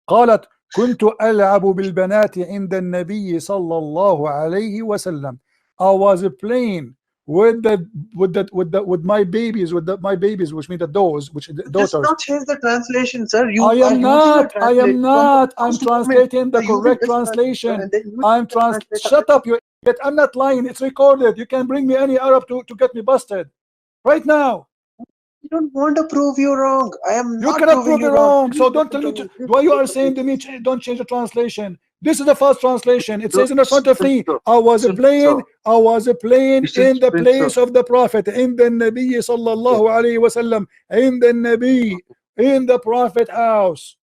[SPEAKER 2] قالت كنت ألعب بالبنات عند النبي صلى الله عليه وسلم. I was playing with my babies, my babies, which mean the those, which the
[SPEAKER 1] Just
[SPEAKER 2] daughters.
[SPEAKER 1] not change the translation, sir. You
[SPEAKER 2] I
[SPEAKER 1] are
[SPEAKER 2] am
[SPEAKER 1] using a
[SPEAKER 2] not. I am
[SPEAKER 1] translation from the
[SPEAKER 2] not. I'm
[SPEAKER 1] first moment.
[SPEAKER 2] translating
[SPEAKER 1] You
[SPEAKER 2] the
[SPEAKER 1] are using
[SPEAKER 2] correct
[SPEAKER 1] this translator
[SPEAKER 2] translation.
[SPEAKER 1] and then using
[SPEAKER 2] I'm
[SPEAKER 1] the translator
[SPEAKER 2] Shut
[SPEAKER 1] again.
[SPEAKER 2] up, you idiot. I'm not lying. It's recorded. You can bring me any Arab to get me busted right now.
[SPEAKER 1] You don't want to prove you wrong. I am
[SPEAKER 2] You
[SPEAKER 1] not
[SPEAKER 2] cannot
[SPEAKER 1] proving
[SPEAKER 2] prove me
[SPEAKER 1] you wrong.
[SPEAKER 2] wrong.
[SPEAKER 1] Please
[SPEAKER 2] So don't
[SPEAKER 1] listen
[SPEAKER 2] tell
[SPEAKER 1] to
[SPEAKER 2] me
[SPEAKER 1] me. Please
[SPEAKER 2] why you
[SPEAKER 1] listen
[SPEAKER 2] are
[SPEAKER 1] to me.
[SPEAKER 2] saying to me don't change the translation. This is the first translation. It
[SPEAKER 5] So,
[SPEAKER 2] says in the front of me,
[SPEAKER 5] so,
[SPEAKER 2] I was
[SPEAKER 5] so,
[SPEAKER 2] playing,
[SPEAKER 5] so,
[SPEAKER 2] I was playing
[SPEAKER 5] this
[SPEAKER 2] in
[SPEAKER 5] is
[SPEAKER 2] the
[SPEAKER 5] Prince. So,
[SPEAKER 2] place of the Prophet, in the Nabi sallallahu alayhi wasallam, in the Nabi, in the Prophet house.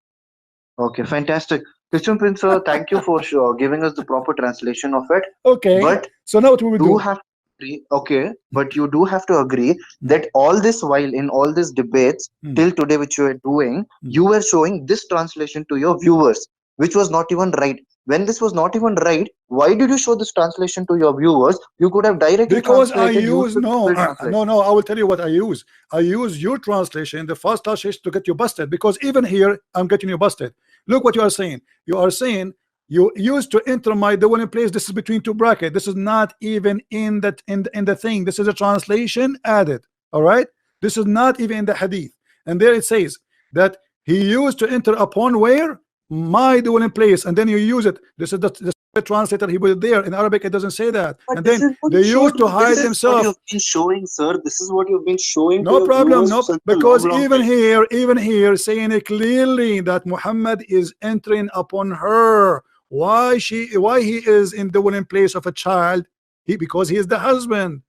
[SPEAKER 5] okay, fantastic. Christian Prince, sir, thank you for sure giving us the proper translation of it.
[SPEAKER 2] Okay.
[SPEAKER 5] But
[SPEAKER 2] So now what we will
[SPEAKER 5] do
[SPEAKER 2] do?
[SPEAKER 5] have to agree, okay, but you do have to agree that all this while in all these debates till today, which you are doing, you were showing this translation to your viewers, which was not even right. When this was not even right, why did you show this translation to your viewers? You could have directly
[SPEAKER 2] Because I
[SPEAKER 5] translated, used
[SPEAKER 2] use
[SPEAKER 5] the
[SPEAKER 2] no,
[SPEAKER 5] Google Translate.
[SPEAKER 2] no. I will tell you what I use. I use your translation, the first translation, to get you busted. Because even here, I'm getting you busted. Look what you are saying. You are saying you used to enter my dwelling place. This is between two brackets. This is not even in that in the thing. This is a translation added. All right. This is not even in the hadith. And there it says that he used to enter upon where my dwelling place, and then you use it. This is the translator. He put it there. In Arabic, it doesn't say that.
[SPEAKER 1] But
[SPEAKER 2] And
[SPEAKER 1] this
[SPEAKER 2] then
[SPEAKER 1] is what
[SPEAKER 2] they
[SPEAKER 1] you showed
[SPEAKER 2] used to
[SPEAKER 1] me. This
[SPEAKER 2] hide
[SPEAKER 5] This
[SPEAKER 1] is
[SPEAKER 5] is what
[SPEAKER 2] themselves.
[SPEAKER 5] you've been showing, sir. This is what you've been showing to
[SPEAKER 2] No
[SPEAKER 5] your
[SPEAKER 2] problem,
[SPEAKER 5] viewers
[SPEAKER 2] no,
[SPEAKER 5] since a
[SPEAKER 2] because
[SPEAKER 5] long
[SPEAKER 2] even
[SPEAKER 5] time.
[SPEAKER 2] here, saying it clearly that Muhammad is entering upon her. Why he is in the willing place of a child? Because he is the husband.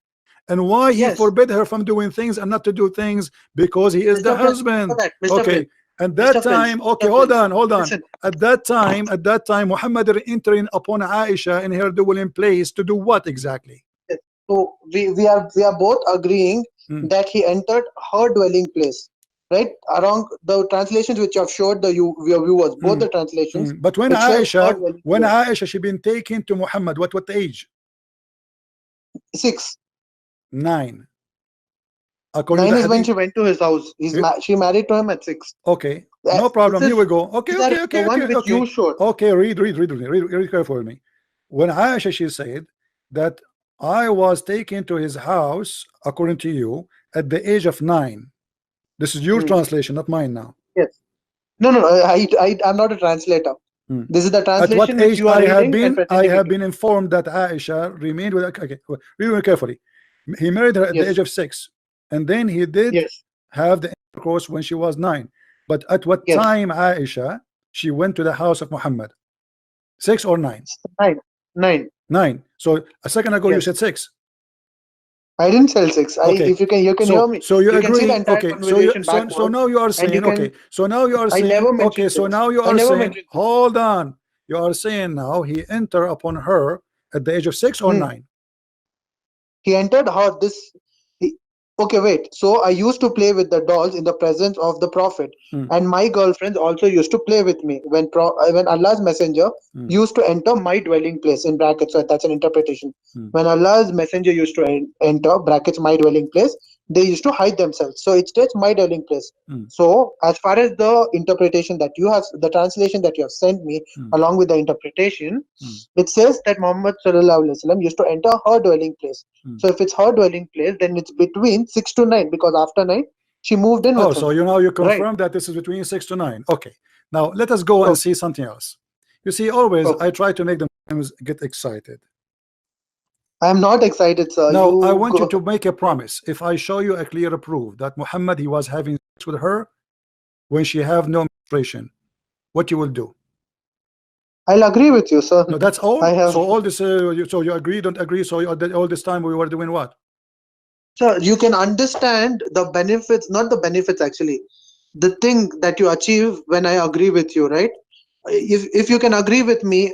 [SPEAKER 2] And why he
[SPEAKER 1] yes,
[SPEAKER 2] forbid her from doing things and not to do things? Because he is the
[SPEAKER 1] Mr. Prince. For
[SPEAKER 2] husband.
[SPEAKER 1] that, Mr.
[SPEAKER 2] Okay.
[SPEAKER 1] Prince.
[SPEAKER 2] And that
[SPEAKER 1] Mr. Prince.
[SPEAKER 2] time, okay,
[SPEAKER 1] Mr. Prince.
[SPEAKER 2] hold on.
[SPEAKER 1] Listen.
[SPEAKER 2] At that time, Muhammad entering upon Aisha in her dwelling place to do what exactly?
[SPEAKER 1] Yes. So we are both agreeing
[SPEAKER 2] Hmm.
[SPEAKER 1] that he entered her dwelling place, right? Around the translations which you have showed your viewers, both
[SPEAKER 2] Hmm.
[SPEAKER 1] the translations,
[SPEAKER 2] But
[SPEAKER 1] it shows her dwelling
[SPEAKER 2] When
[SPEAKER 1] place.
[SPEAKER 2] Aisha she been taken to Muhammad, what age?
[SPEAKER 1] 6.
[SPEAKER 2] 9. According to
[SPEAKER 1] 9
[SPEAKER 2] the
[SPEAKER 1] is when
[SPEAKER 2] hadith.
[SPEAKER 1] she went to his house.
[SPEAKER 2] Eh,
[SPEAKER 1] She married to him at 6.
[SPEAKER 2] Okay,
[SPEAKER 1] That,
[SPEAKER 2] no
[SPEAKER 1] this
[SPEAKER 2] problem. Here
[SPEAKER 1] is
[SPEAKER 2] we go.
[SPEAKER 1] these are the one which you showed.
[SPEAKER 2] Okay, read carefully for me. When Aisha she said that I was taken to his house, according to you, at the age of 9. This is your
[SPEAKER 1] Hmm.
[SPEAKER 2] translation, not mine now.
[SPEAKER 1] Yes. No, no, I'm not a translator.
[SPEAKER 2] Hmm.
[SPEAKER 1] This is the
[SPEAKER 2] At what
[SPEAKER 1] translation which
[SPEAKER 2] age
[SPEAKER 1] you are reading and presenting it to me.
[SPEAKER 2] been informed that Aisha remained with, okay, read very carefully. He married her at the age
[SPEAKER 1] Yes,
[SPEAKER 2] of 6, and then he did
[SPEAKER 1] yes,
[SPEAKER 2] have the intercourse when she was 9. But at what
[SPEAKER 1] yes.
[SPEAKER 2] time Aisha she went to the house of Muhammad? 6 or 9?
[SPEAKER 1] 9, 9.
[SPEAKER 2] 9. So a second ago you
[SPEAKER 1] Yes.
[SPEAKER 2] said 6.
[SPEAKER 1] I didn't sell 6.
[SPEAKER 2] Okay.
[SPEAKER 1] If you can hear me.
[SPEAKER 2] So you
[SPEAKER 1] You can see the
[SPEAKER 2] agree?
[SPEAKER 1] entire
[SPEAKER 2] Okay.
[SPEAKER 1] conversation
[SPEAKER 2] So
[SPEAKER 1] backwards,
[SPEAKER 2] now you are
[SPEAKER 1] and you
[SPEAKER 2] saying,
[SPEAKER 1] can.
[SPEAKER 2] okay. So now you are
[SPEAKER 1] I
[SPEAKER 2] saying,
[SPEAKER 1] never
[SPEAKER 2] okay.
[SPEAKER 1] mentioned
[SPEAKER 2] So
[SPEAKER 1] 6.
[SPEAKER 2] now you
[SPEAKER 1] I
[SPEAKER 2] are
[SPEAKER 1] never
[SPEAKER 2] saying,
[SPEAKER 1] mentioned 6.
[SPEAKER 2] hold on. You are saying now he entered upon her at the age of 6 or
[SPEAKER 1] Hmm.
[SPEAKER 2] 9?
[SPEAKER 1] He entered her this. He, okay, wait. So I used to play with the dolls in the presence of the Prophet,
[SPEAKER 2] Hmm.
[SPEAKER 1] and my girlfriends also used to play with me when Allah's messenger
[SPEAKER 2] Hmm.
[SPEAKER 1] used to enter my dwelling place in brackets. So that's an interpretation.
[SPEAKER 2] Hmm.
[SPEAKER 1] When Allah's messenger used to enter brackets my dwelling place, they used to hide themselves. So it states my dwelling place.
[SPEAKER 2] Hmm.
[SPEAKER 1] So as far as the interpretation that you have, the translation that you have sent me
[SPEAKER 2] Hmm.
[SPEAKER 1] along with the interpretation,
[SPEAKER 2] Hmm.
[SPEAKER 1] it says that Muhammad sallallahu alaihi wasallam used to enter her dwelling place.
[SPEAKER 2] Hmm.
[SPEAKER 1] So if it's her dwelling place, then it's between 6 to 9 because after 9 she moved in
[SPEAKER 2] Oh,
[SPEAKER 1] with
[SPEAKER 2] so
[SPEAKER 1] him.
[SPEAKER 2] you
[SPEAKER 1] Right.
[SPEAKER 2] confirm that this is between 6 to 9. Okay. Now let us go and
[SPEAKER 1] Okay.
[SPEAKER 2] see something else. You see, always
[SPEAKER 1] Okay.
[SPEAKER 2] I try to make them get excited.
[SPEAKER 1] I'm not excited, sir.
[SPEAKER 2] Now I
[SPEAKER 1] You
[SPEAKER 2] want you
[SPEAKER 1] go.
[SPEAKER 2] to make a promise. If I show you a clear proof that Muhammad he was having sex with her when she have no menstruation, what you will do?
[SPEAKER 1] I'll agree with you, sir.
[SPEAKER 2] No, that's all.
[SPEAKER 1] I have.
[SPEAKER 2] So all this, so you agree, don't agree. So all this time we were doing what?
[SPEAKER 1] Sir, you can understand the benefits, not the benefits actually. The thing that you achieve when I agree with you, right? If you can agree with me,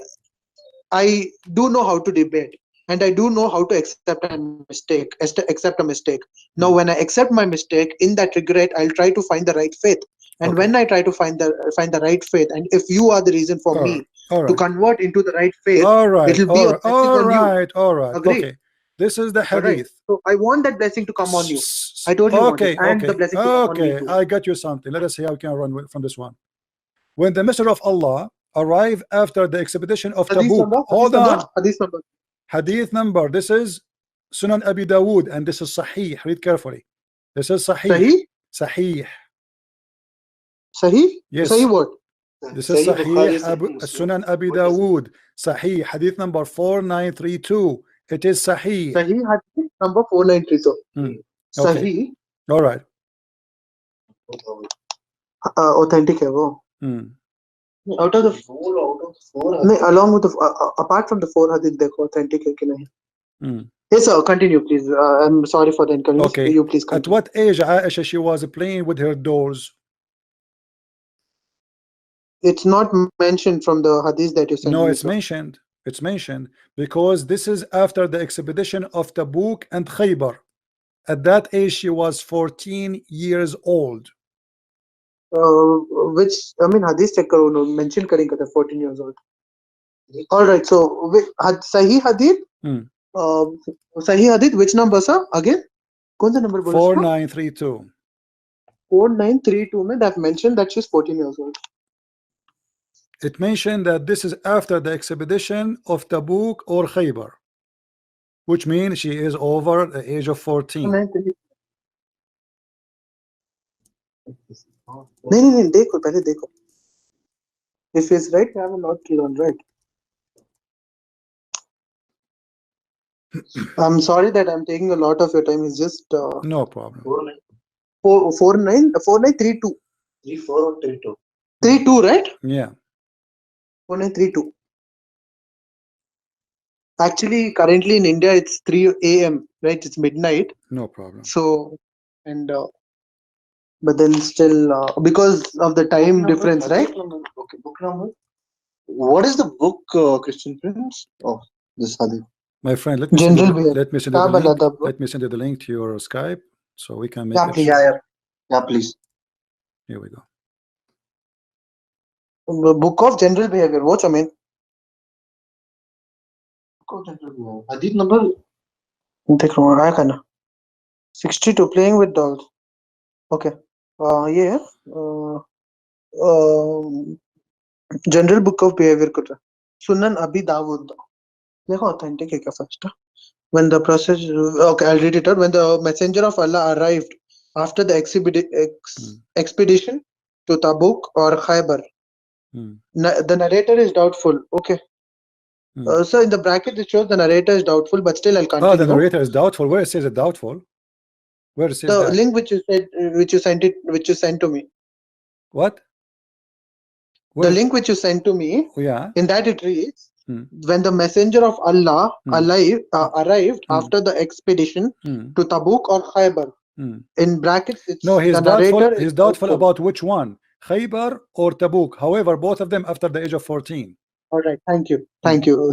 [SPEAKER 1] I do know how to debate, and I do know how to accept a mistake. Now, when I accept my mistake, in that regret, I'll try to find the right faith. And
[SPEAKER 2] Okay.
[SPEAKER 1] when I try to find the right faith, and if you are the reason for
[SPEAKER 2] All right.
[SPEAKER 1] me
[SPEAKER 2] All
[SPEAKER 1] to
[SPEAKER 2] right.
[SPEAKER 1] convert into the right faith,
[SPEAKER 2] All right.
[SPEAKER 1] it'll be
[SPEAKER 2] All
[SPEAKER 1] a
[SPEAKER 2] right.
[SPEAKER 1] blessing
[SPEAKER 2] All
[SPEAKER 1] on you.
[SPEAKER 2] right. All right.
[SPEAKER 1] Agreed?
[SPEAKER 2] Okay. This is the
[SPEAKER 1] All right.
[SPEAKER 2] hadith.
[SPEAKER 1] So I want that blessing to come on you. I told you want it,
[SPEAKER 2] Okay.
[SPEAKER 1] and the
[SPEAKER 2] Okay.
[SPEAKER 1] blessing to come on me
[SPEAKER 2] Okay.
[SPEAKER 1] too.
[SPEAKER 2] I got you something. Let us see how we can run from this one. When the Messenger of Allah, arrive after the expedition of
[SPEAKER 1] Hadith
[SPEAKER 2] Tabuk.
[SPEAKER 1] number, hadith
[SPEAKER 2] Hold
[SPEAKER 1] number,
[SPEAKER 2] on.
[SPEAKER 1] hadith number.
[SPEAKER 2] Hadith number. This is Sunan Abi Dawood, and this is Sahih. Read carefully. This is Sahih.
[SPEAKER 1] Sahih?
[SPEAKER 2] Sahih.
[SPEAKER 1] Sahih?
[SPEAKER 2] Yes.
[SPEAKER 1] Sahih what?
[SPEAKER 2] This is Sahih
[SPEAKER 4] Sahih
[SPEAKER 2] Sunan Abi Dawood. Sahih. Hadith number 4932. It is Sahih.
[SPEAKER 1] Sahih hadith number 4932.
[SPEAKER 2] Okay.
[SPEAKER 1] Sahih.
[SPEAKER 2] All right.
[SPEAKER 1] Authentic है वो. Out of the four. नहीं, along with the apart from the four hadith, देखो authentic है कि नहीं. Yes, sir. Continue, please. I'm sorry for the inconvenience.
[SPEAKER 2] Okay.
[SPEAKER 1] You please
[SPEAKER 2] At
[SPEAKER 1] continue.
[SPEAKER 2] what age Aisha she was playing with her dolls?
[SPEAKER 1] It's not mentioned from the hadith that you sent
[SPEAKER 2] No,
[SPEAKER 1] me,
[SPEAKER 2] it's
[SPEAKER 1] sir.
[SPEAKER 2] mentioned. It's mentioned because this is after the expedition of Tabuk and Khaybar. At that age, she was 14 years old.
[SPEAKER 1] Which I mean hadith check करो no mention करेंगे था 14 years old. All right, so Sahih hadith. Sahih hadith which number sir again? कौन सा number बोला?
[SPEAKER 2] 4932.
[SPEAKER 1] 4932 में that mentioned that she's 14 years old.
[SPEAKER 2] It mentioned that this is after the expedition of Tabuk or Khaybar, which means she is over the age of 14.
[SPEAKER 1] नहीं देखो पहले देखो. If it's right, I will not kill on right. I'm sorry that I'm taking a lot of your time. It's just
[SPEAKER 2] No problem.
[SPEAKER 1] 4932.
[SPEAKER 4] 34 or 32.
[SPEAKER 1] 32, right?
[SPEAKER 2] Yeah.
[SPEAKER 1] 4932. Actually, currently in India, it's 3 a.m. right? It's midnight.
[SPEAKER 2] No problem.
[SPEAKER 1] So, and but then still because of the time difference, right?
[SPEAKER 4] Okay, book number. What is the book, Christian Prince? Oh, this hadith.
[SPEAKER 2] My friend, let me send
[SPEAKER 1] General
[SPEAKER 2] you,
[SPEAKER 1] behavior.
[SPEAKER 2] let me send you the link.
[SPEAKER 1] Adab.
[SPEAKER 2] Let me send you the link to your Skype so we can make
[SPEAKER 1] Yeah,
[SPEAKER 2] it.
[SPEAKER 1] please.
[SPEAKER 4] Yeah, please.
[SPEAKER 2] Here we go.
[SPEAKER 1] Book of general behavior. What's I mean?
[SPEAKER 4] Hadith number.
[SPEAKER 1] देख रहा हूँ आया ना 62 playing with dolls. Okay. ये general book of behavior कर रहा. Sunan Abi Dawud. देखो authentic है क्या first? When the process, okay, I'll read it out. When the messenger of Allah arrived after the expedition to Tabuk or Khaybar, the narrator is doubtful. Okay. So in the bracket it shows the narrator is doubtful, but still I'll continue.
[SPEAKER 2] Oh, the narrator is doubtful. Where it says it doubtful? Where it says
[SPEAKER 1] The
[SPEAKER 2] that?
[SPEAKER 1] link which you said, which you sent to me.
[SPEAKER 2] What?
[SPEAKER 1] The link which you sent to me.
[SPEAKER 2] Yeah.
[SPEAKER 1] In that it reads, when the messenger of Allah arrived after the expedition to Tabuk or Khaybar. In brackets, it's
[SPEAKER 2] no, he's
[SPEAKER 1] the
[SPEAKER 2] doubtful.
[SPEAKER 1] narrator
[SPEAKER 2] He's
[SPEAKER 1] is
[SPEAKER 2] doubtful about which one, Khaybar or Tabuk. However, both of them after the age of 14.
[SPEAKER 1] All right, thank you.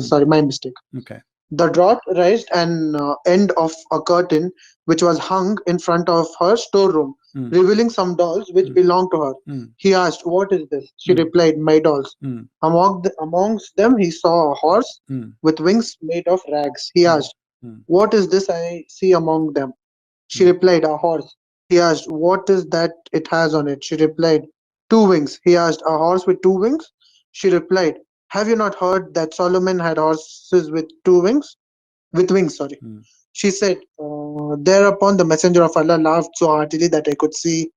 [SPEAKER 1] Sorry, my mistake.
[SPEAKER 2] Okay.
[SPEAKER 1] The drought raised an end of a curtain which was hung in front of her storeroom, revealing some dolls which belonged to her. He asked, "What is this?" She replied, "My dolls." Amongst them, he saw a horse with wings made of rags. He asked, "What is this I see among them?" She replied, "A horse." He asked, "What is that it has on it?" She replied, "Two wings." He asked, "A horse with two wings?" She replied, "Have you not heard that Solomon had horses with two wings? With wings, sorry." She said, thereupon the messenger of Allah laughed so heartily that I could see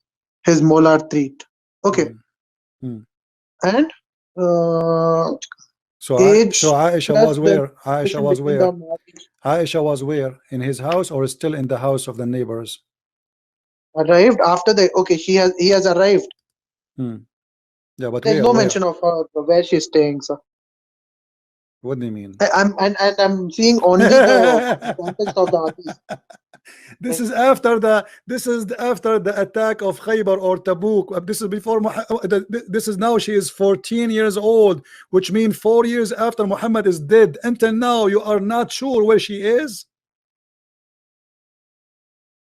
[SPEAKER 1] his molar teeth. Okay. And
[SPEAKER 2] so
[SPEAKER 1] age
[SPEAKER 2] Aisha
[SPEAKER 1] plus
[SPEAKER 2] was
[SPEAKER 1] the
[SPEAKER 2] where? Aisha
[SPEAKER 1] difference
[SPEAKER 2] was
[SPEAKER 1] between
[SPEAKER 2] where?
[SPEAKER 1] the
[SPEAKER 2] Aisha was where? In his house or still in the house of the neighbors?
[SPEAKER 1] arrived after the he has arrived.
[SPEAKER 2] Yeah, but
[SPEAKER 1] There's
[SPEAKER 2] where?
[SPEAKER 1] no
[SPEAKER 2] Where?
[SPEAKER 1] mention of where she's staying, sir.
[SPEAKER 2] What do you mean?
[SPEAKER 1] I'm seeing only the context of the hadith.
[SPEAKER 2] This is after the attack of Khaybar or Tabuk. This is before this is now she is 14 years old, which means 4 years after Muhammad is dead. Until now, you are not sure where she is.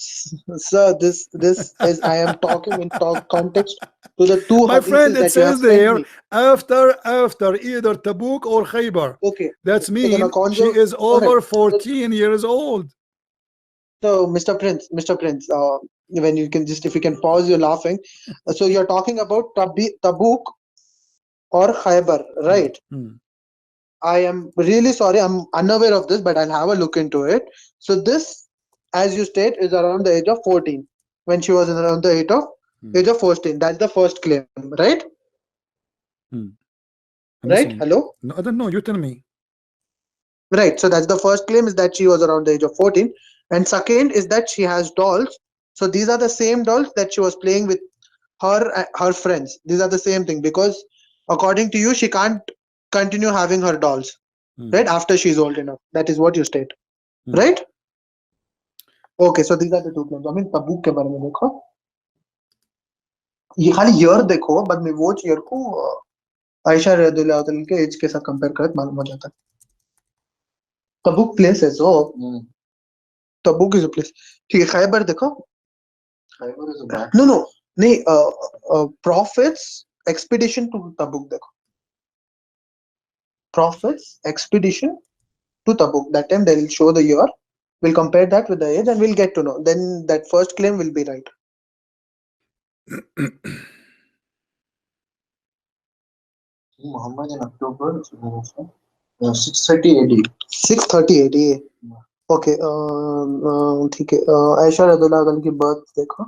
[SPEAKER 1] Sir, this is I am talking in context to the two
[SPEAKER 2] My friend,
[SPEAKER 1] hadiths
[SPEAKER 2] it
[SPEAKER 1] that you have
[SPEAKER 2] says
[SPEAKER 1] sent
[SPEAKER 2] there
[SPEAKER 1] me.
[SPEAKER 2] after either Tabuk or Khaybar.
[SPEAKER 1] Okay.
[SPEAKER 2] That
[SPEAKER 1] So then
[SPEAKER 2] means she is over 14 years old.
[SPEAKER 1] So, Mr. Prince, when you can just if you can pause, you're laughing. So you're talking about Tabuk or Khaybar, right?
[SPEAKER 2] Hmm.
[SPEAKER 1] I am really sorry, I'm unaware of this, but I'll have a look into it. So this, as you state, is around the age of 14. When she was around the
[SPEAKER 2] Hmm.
[SPEAKER 1] age of 14. That's the first claim, right?
[SPEAKER 2] Hmm. I'm
[SPEAKER 1] Right?
[SPEAKER 2] listening.
[SPEAKER 1] Hello?
[SPEAKER 2] No, I don't know. You tell me.
[SPEAKER 1] Right. So that's the first claim is that she was around the age of 14. And second is that she has dolls. So these are the same dolls that she was playing with her friends. These are the same thing because according to you, she can't continue having her dolls,
[SPEAKER 2] Hmm.
[SPEAKER 1] right? After she's old enough. That is what you state.
[SPEAKER 2] Hmm.
[SPEAKER 1] Right? Okay, so these are the two claims. I mean, तबूक के बारे में देखो, ये खाली year देखो, बाद में वो ईयर को आयशा रदियल्लाहु अन्हा के एज के साथ कंपेयर करके मालूम हो जाता है. तबूक प्लेस है, so तबूक इज अ प्लेस. ठीक है, खैबर देखो.
[SPEAKER 4] Khyber is a bad.
[SPEAKER 1] No, no, नहीं, prophets expedition to Tabuk देखो. Prophets expedition to Tabuk. That time they'll show the year. We'll compare that with the age and we'll get to know. Then that first claim will be right.
[SPEAKER 4] Muhammad in October 630 AD.
[SPEAKER 1] 630 AD. Okay. ठीक है. आयशा रदियल्लाहु अन्हा की birth देखो.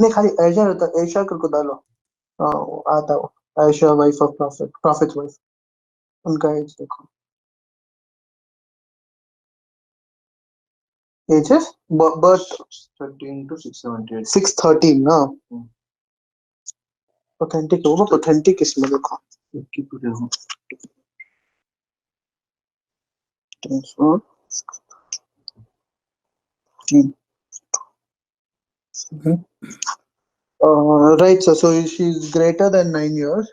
[SPEAKER 1] नहीं खाली आयशा को डालो. आता हो. Ayesha wife of prophet's wife. उनका एज देखो. Ages? Birth
[SPEAKER 4] 613 to 678.
[SPEAKER 1] 613 ना. Authentic होगा. Authentic इसमें देखो. So, right, so she's greater than 9 years.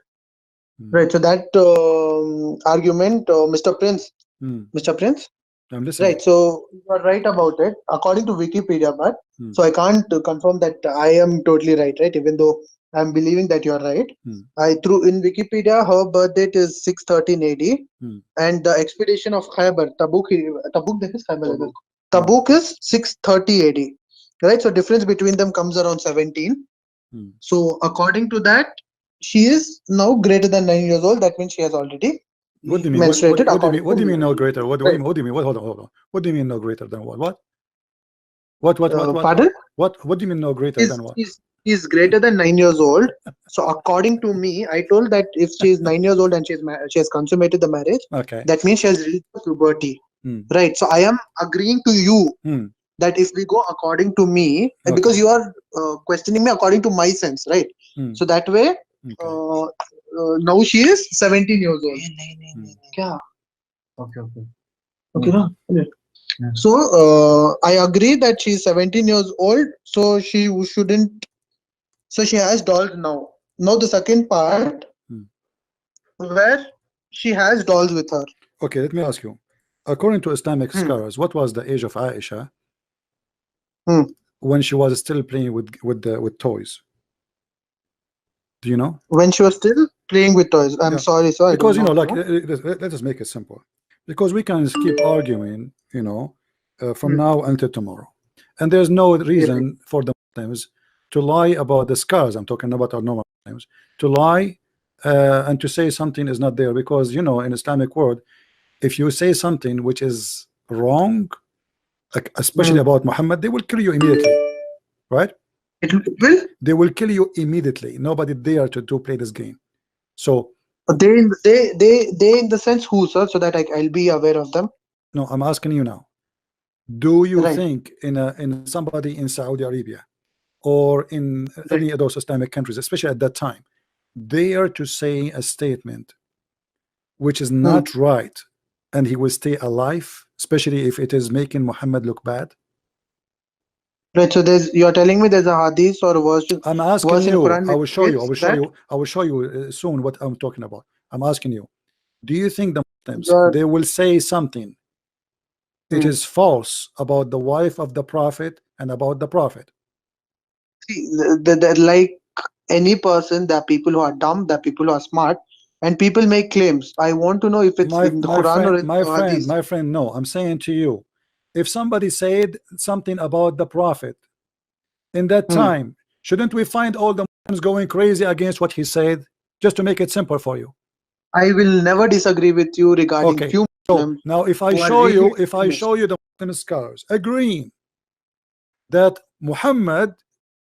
[SPEAKER 2] Hmm.
[SPEAKER 1] Right, so that argument, Mr. Prince,
[SPEAKER 2] Hmm.
[SPEAKER 1] Mr. Prince,
[SPEAKER 2] I'm listening.
[SPEAKER 1] right, so you are right about it according to Wikipedia, but
[SPEAKER 2] Hmm.
[SPEAKER 1] so I can't confirm that I am totally right, even though I'm believing that you are right.
[SPEAKER 2] Hmm.
[SPEAKER 1] I threw in Wikipedia, her birth date is 613 AD,
[SPEAKER 2] Hmm.
[SPEAKER 1] and the expedition of Khyber, Tabuk, this is Khyber,
[SPEAKER 4] Tabuk.
[SPEAKER 1] Tabuk is 630 AD, right? So difference between them comes around 17.
[SPEAKER 2] Hmm.
[SPEAKER 1] So according to that, she is now greater than 9 years old. That means she has already
[SPEAKER 2] What do you mean?
[SPEAKER 1] menstruated
[SPEAKER 2] What do you mean?
[SPEAKER 1] according
[SPEAKER 2] What
[SPEAKER 1] to
[SPEAKER 2] do you
[SPEAKER 1] me.
[SPEAKER 2] mean no greater? What do you
[SPEAKER 1] Right.
[SPEAKER 2] mean? What do you mean? What? Hold on. What do you mean no greater than what? What?
[SPEAKER 1] Pardon?
[SPEAKER 2] What do you mean no greater
[SPEAKER 1] He's,
[SPEAKER 2] than what?
[SPEAKER 1] he's, he's greater than 9 years old. So according to me, I told that if she is 9 years old and she has consummated the marriage,
[SPEAKER 2] Okay.
[SPEAKER 1] that means she has reached puberty.
[SPEAKER 2] Hmm.
[SPEAKER 1] Right. So I am agreeing to you
[SPEAKER 2] Hmm.
[SPEAKER 1] that if we go according to me,
[SPEAKER 2] Okay.
[SPEAKER 1] because you are questioning me according to my sense, right?
[SPEAKER 2] Hmm.
[SPEAKER 1] So that way,
[SPEAKER 2] Okay.
[SPEAKER 1] now she is 17 years old. Kya?
[SPEAKER 4] Okay.
[SPEAKER 1] Okay, na? Yeah. So I agree that she's 17 years old, so she shouldn't. So she has dolls now. Now the second part,
[SPEAKER 2] Hmm.
[SPEAKER 1] where she has dolls with her.
[SPEAKER 2] Okay, let me ask you. According to Islamic
[SPEAKER 1] Hmm.
[SPEAKER 2] scholars, what was the age of Aisha
[SPEAKER 1] Hmm.
[SPEAKER 2] when she was still playing with toys? Do you know?
[SPEAKER 1] When she was still playing with toys. I'm
[SPEAKER 2] Yeah.
[SPEAKER 1] sorry, sir. I do
[SPEAKER 2] Because
[SPEAKER 1] not
[SPEAKER 2] like
[SPEAKER 1] know.
[SPEAKER 2] let us make it simple. Because we can keep arguing, from
[SPEAKER 1] Hmm.
[SPEAKER 2] now until tomorrow, and there's no
[SPEAKER 1] Right.
[SPEAKER 2] reason for the Muslims to lie about the scars. I'm talking about our normal Muslims to lie and to say something is not there, because in Islamic world, if you say something which is wrong, like especially
[SPEAKER 1] Hmm.
[SPEAKER 2] about Muhammad, they will kill you immediately, right?
[SPEAKER 1] It will.
[SPEAKER 2] They will kill you immediately. Nobody dare to play this game. So
[SPEAKER 1] They in the sense who, sir, so that I'll be aware of them.
[SPEAKER 2] no, I'm asking you now. Do you
[SPEAKER 1] Right.
[SPEAKER 2] think in somebody in Saudi Arabia or in
[SPEAKER 1] Right.
[SPEAKER 2] any of those Islamic countries, especially at that time, dare to say a statement which is
[SPEAKER 1] Hmm.
[SPEAKER 2] not right, and he will stay alive, especially if it is making Muhammad look bad?
[SPEAKER 1] Right. So you're telling me there's a hadith or a
[SPEAKER 2] I'm asking
[SPEAKER 1] verse in
[SPEAKER 2] you.
[SPEAKER 1] Quran
[SPEAKER 2] I
[SPEAKER 1] which
[SPEAKER 2] will show you. I
[SPEAKER 1] states
[SPEAKER 2] will show
[SPEAKER 1] that
[SPEAKER 2] you. I will show you soon what I'm talking about. I'm asking you. Do you think the Muslims
[SPEAKER 1] you're
[SPEAKER 2] they will say something it
[SPEAKER 1] hmm.
[SPEAKER 2] is false about the wife of the Prophet and about the Prophet?
[SPEAKER 1] See, like any person, there are people who are dumb, there are people who are smart, and people make claims. I want to know if it's
[SPEAKER 2] My
[SPEAKER 1] in the
[SPEAKER 2] my
[SPEAKER 1] Quran or
[SPEAKER 2] friend,
[SPEAKER 1] in
[SPEAKER 2] my
[SPEAKER 1] the
[SPEAKER 2] friend,
[SPEAKER 1] hadith.
[SPEAKER 2] my friend. No, I'm saying to you, if somebody said something about the Prophet in that
[SPEAKER 1] Hmm.
[SPEAKER 2] time, shouldn't we find all the sometimes going crazy against what he said, just to make it simple for you.
[SPEAKER 1] I will never disagree with you regarding
[SPEAKER 2] Okay,
[SPEAKER 1] few
[SPEAKER 2] so
[SPEAKER 1] Muslims
[SPEAKER 2] now if I
[SPEAKER 1] who are
[SPEAKER 2] show
[SPEAKER 1] really
[SPEAKER 2] you,
[SPEAKER 1] extremists.
[SPEAKER 2] the Muslim scholars agreeing that Muhammad,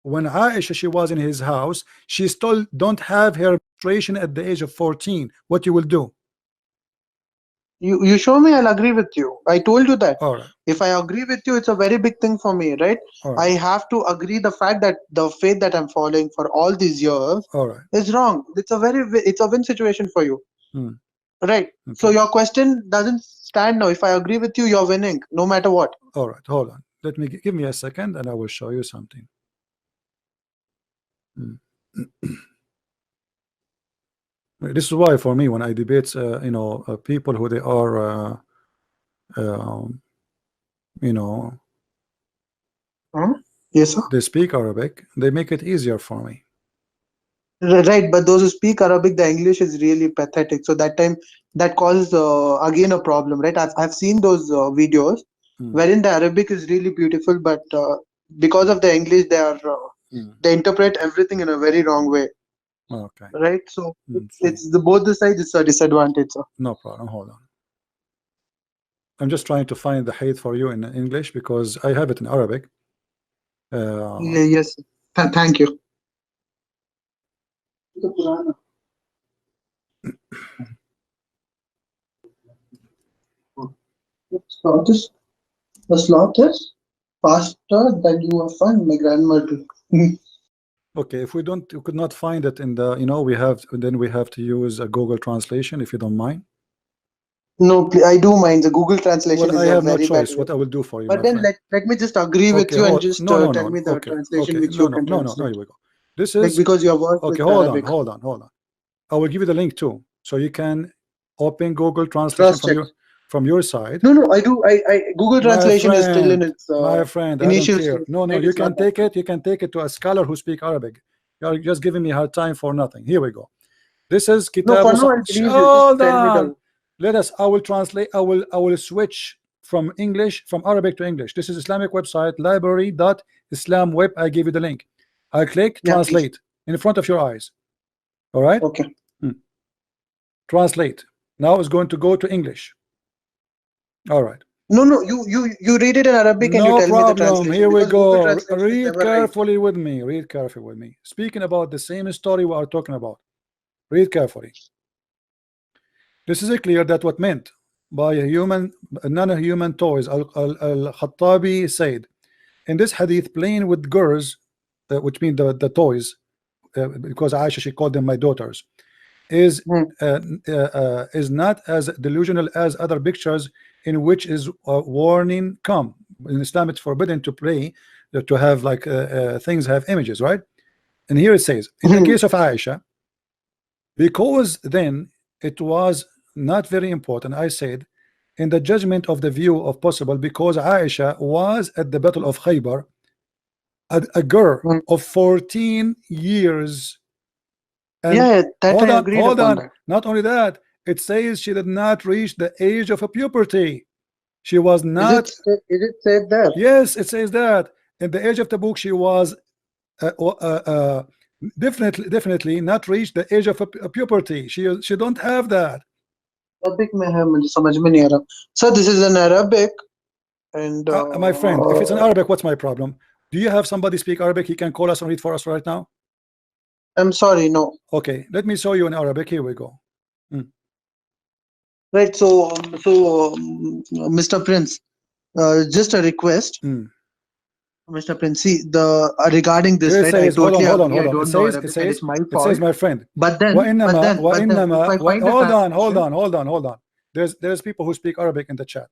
[SPEAKER 2] when Aisha she was in his house, she still don't have her menstruation at the age of 14. What you will do?
[SPEAKER 1] You show me, I'll agree with you. I told you that.
[SPEAKER 2] All right,
[SPEAKER 1] If I agree with you, it's a very big thing for me, right?
[SPEAKER 2] all
[SPEAKER 1] I
[SPEAKER 2] right,
[SPEAKER 1] have to agree the fact that the faith that I'm following for all these years
[SPEAKER 2] all right.
[SPEAKER 1] is wrong. It's a win situation for you,
[SPEAKER 2] Hmm.
[SPEAKER 1] right? So
[SPEAKER 2] Okay,
[SPEAKER 1] your question doesn't stand now. If I agree with you, you're winning, no matter what.
[SPEAKER 2] all right. Hold on. Let me give me a second, and I will show you something. Hmm. This is why, for me, when I debate, people who they are, um, you know,
[SPEAKER 1] Huh? Yes, sir.
[SPEAKER 2] they speak Arabic, they make it easier for me.
[SPEAKER 1] Right, but those who speak Arabic, the English is really pathetic. So that time, that causes again a problem, right? I've seen those videos
[SPEAKER 2] Hmm.
[SPEAKER 1] wherein the Arabic is really beautiful, but because of the English,
[SPEAKER 2] Hmm.
[SPEAKER 1] they interpret everything in a very wrong way,
[SPEAKER 2] Okay.
[SPEAKER 1] right? So
[SPEAKER 2] So
[SPEAKER 1] it's the both the sides. It's a disadvantage, sir.
[SPEAKER 2] no problem. Hold on. I'm just trying to find the hadith for you in English because I have it in Arabic.
[SPEAKER 1] Yes, thank you. Sloth the sloth is faster than you have found my grandmother.
[SPEAKER 2] Okay, if we could not find it in the, we have to use a Google translation if you don't mind.
[SPEAKER 1] No, I do mind. The Google translation
[SPEAKER 2] Well,
[SPEAKER 1] is
[SPEAKER 2] I
[SPEAKER 1] a
[SPEAKER 2] have no
[SPEAKER 1] very bad
[SPEAKER 2] choice.
[SPEAKER 1] way.
[SPEAKER 2] What I will do for you,
[SPEAKER 1] But
[SPEAKER 2] my
[SPEAKER 1] then
[SPEAKER 2] friend.
[SPEAKER 1] let me just agree with
[SPEAKER 2] Okay,
[SPEAKER 1] you and
[SPEAKER 2] hold.
[SPEAKER 1] just
[SPEAKER 2] No, no,
[SPEAKER 1] tell
[SPEAKER 2] no,
[SPEAKER 1] me
[SPEAKER 2] no.
[SPEAKER 1] the
[SPEAKER 2] Okay,
[SPEAKER 1] translation
[SPEAKER 2] okay.
[SPEAKER 1] which
[SPEAKER 2] No,
[SPEAKER 1] you
[SPEAKER 2] no,
[SPEAKER 1] can
[SPEAKER 2] no, no, no.
[SPEAKER 1] translate.
[SPEAKER 2] Here we go. This
[SPEAKER 1] Like
[SPEAKER 2] is
[SPEAKER 1] because you have worked
[SPEAKER 2] okay.
[SPEAKER 1] with
[SPEAKER 2] Hold on,
[SPEAKER 1] Arabic.
[SPEAKER 2] hold on, hold on. I will give you the link too, so you can open Google translation
[SPEAKER 1] Cross check.
[SPEAKER 2] from your side.
[SPEAKER 1] No, I do. I Google translation is still in its
[SPEAKER 2] My friend, I don't
[SPEAKER 1] initial
[SPEAKER 2] care.
[SPEAKER 1] stage.
[SPEAKER 2] No, no,
[SPEAKER 1] Right?
[SPEAKER 2] you
[SPEAKER 1] It's
[SPEAKER 2] can
[SPEAKER 1] not that
[SPEAKER 2] take
[SPEAKER 1] good.
[SPEAKER 2] it. You can take it to a scholar who speak Arabic. You're just giving me hard time for nothing. Here we go. This is
[SPEAKER 1] No, for
[SPEAKER 2] Kitabu.
[SPEAKER 1] now I'll believe you. Just
[SPEAKER 2] Hold
[SPEAKER 1] tell me
[SPEAKER 2] on.
[SPEAKER 1] the.
[SPEAKER 2] Let us. I will translate. I will switch from Arabic to English. This is Islamic website library.islamweb. I give you the link. I click
[SPEAKER 1] Yeah, please.
[SPEAKER 2] translate in front of your eyes. All right.
[SPEAKER 1] Okay.
[SPEAKER 2] Translate. Now it's going to go to English. All right.
[SPEAKER 1] No. You read it in Arabic and you
[SPEAKER 2] No
[SPEAKER 1] tell me the
[SPEAKER 2] problem.
[SPEAKER 1] translation
[SPEAKER 2] Here we
[SPEAKER 1] because Google
[SPEAKER 2] go.
[SPEAKER 1] translation is
[SPEAKER 2] Read
[SPEAKER 1] never right.
[SPEAKER 2] carefully with me. Read carefully with me. Speaking about the same story we are talking about. Read carefully. This is clear that what meant by a non-human toys. Al-Khattabi said in this hadith, playing with girls, which mean the toys, because Aisha she called them my daughters, is
[SPEAKER 1] Hmm.
[SPEAKER 2] is not as delusional as other pictures in which is warning come. In Islam it's forbidden to play, to have like things have images, right? And here it says in the case of Aisha, because then it was not very important, I said, in the judgment of the view of possible, because Aisha was at the battle of Khaybar, a girl
[SPEAKER 1] Hmm.
[SPEAKER 2] of 14 years. And
[SPEAKER 1] Yeah, that I agreed
[SPEAKER 2] hold
[SPEAKER 1] upon
[SPEAKER 2] on.
[SPEAKER 1] that.
[SPEAKER 2] Not only that, it says she did not reach the age of a puberty. She was not.
[SPEAKER 1] Is it said there?
[SPEAKER 2] Yes, it says that in the age of the book she was definitely not reached the age of a puberty. She don't have that.
[SPEAKER 1] Arabic में है मुझे समझ में नहीं आ रहा. So this is in Arabic and
[SPEAKER 2] My friend, if it's in Arabic, what's my problem? Do you have somebody speak Arabic? He can call us and read for us right now.
[SPEAKER 1] I'm sorry, no.
[SPEAKER 2] Okay, let me show you in Arabic. Here we go.
[SPEAKER 1] Right, Mr. Prince, just a request. Mr. Prince, see regarding this,
[SPEAKER 2] Here it
[SPEAKER 1] right? I
[SPEAKER 2] says, hold on,
[SPEAKER 1] totally
[SPEAKER 2] hold on,
[SPEAKER 1] agree.
[SPEAKER 2] hold
[SPEAKER 1] I
[SPEAKER 2] on.
[SPEAKER 1] don't know Arabic, and it's my
[SPEAKER 2] It says,
[SPEAKER 1] fault.
[SPEAKER 2] my friend.
[SPEAKER 1] But then, if I find the translation,
[SPEAKER 2] Hold on. There's people who speak Arabic in the chat.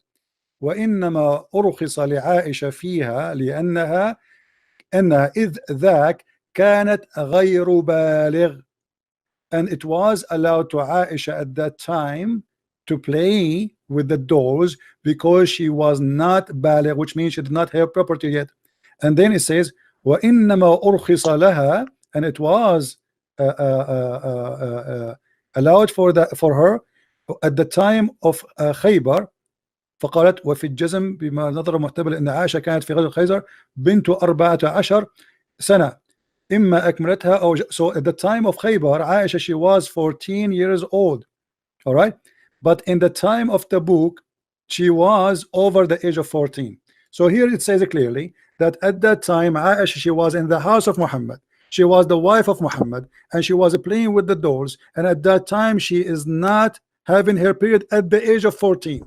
[SPEAKER 2] وإنما أرخص لعائشة فيها أنها إذ ذاك كانت غير بالغ, and it was allowed to Aisha at that time to play with the dolls because she was not baligh, which means she did not have property yet. And then it says وإنما أرخص لها, and it was allowed for her at the time of Khaybar. فقالت وفي الجزم بما نظر محتمل أن عائشة كانت في غزوة خيبر بنت 14 سنة. إما أكملتها أو so at the time of Khaybar, Aisha, she was 14 years old. All right, but in the time of the book, she was over the age of 14. So here it says clearly that at that time, Aisha, she was in the house of Muhammad. She was the wife of Muhammad, and she was playing with the dolls. And at that time, she is not having her period at the age of 14.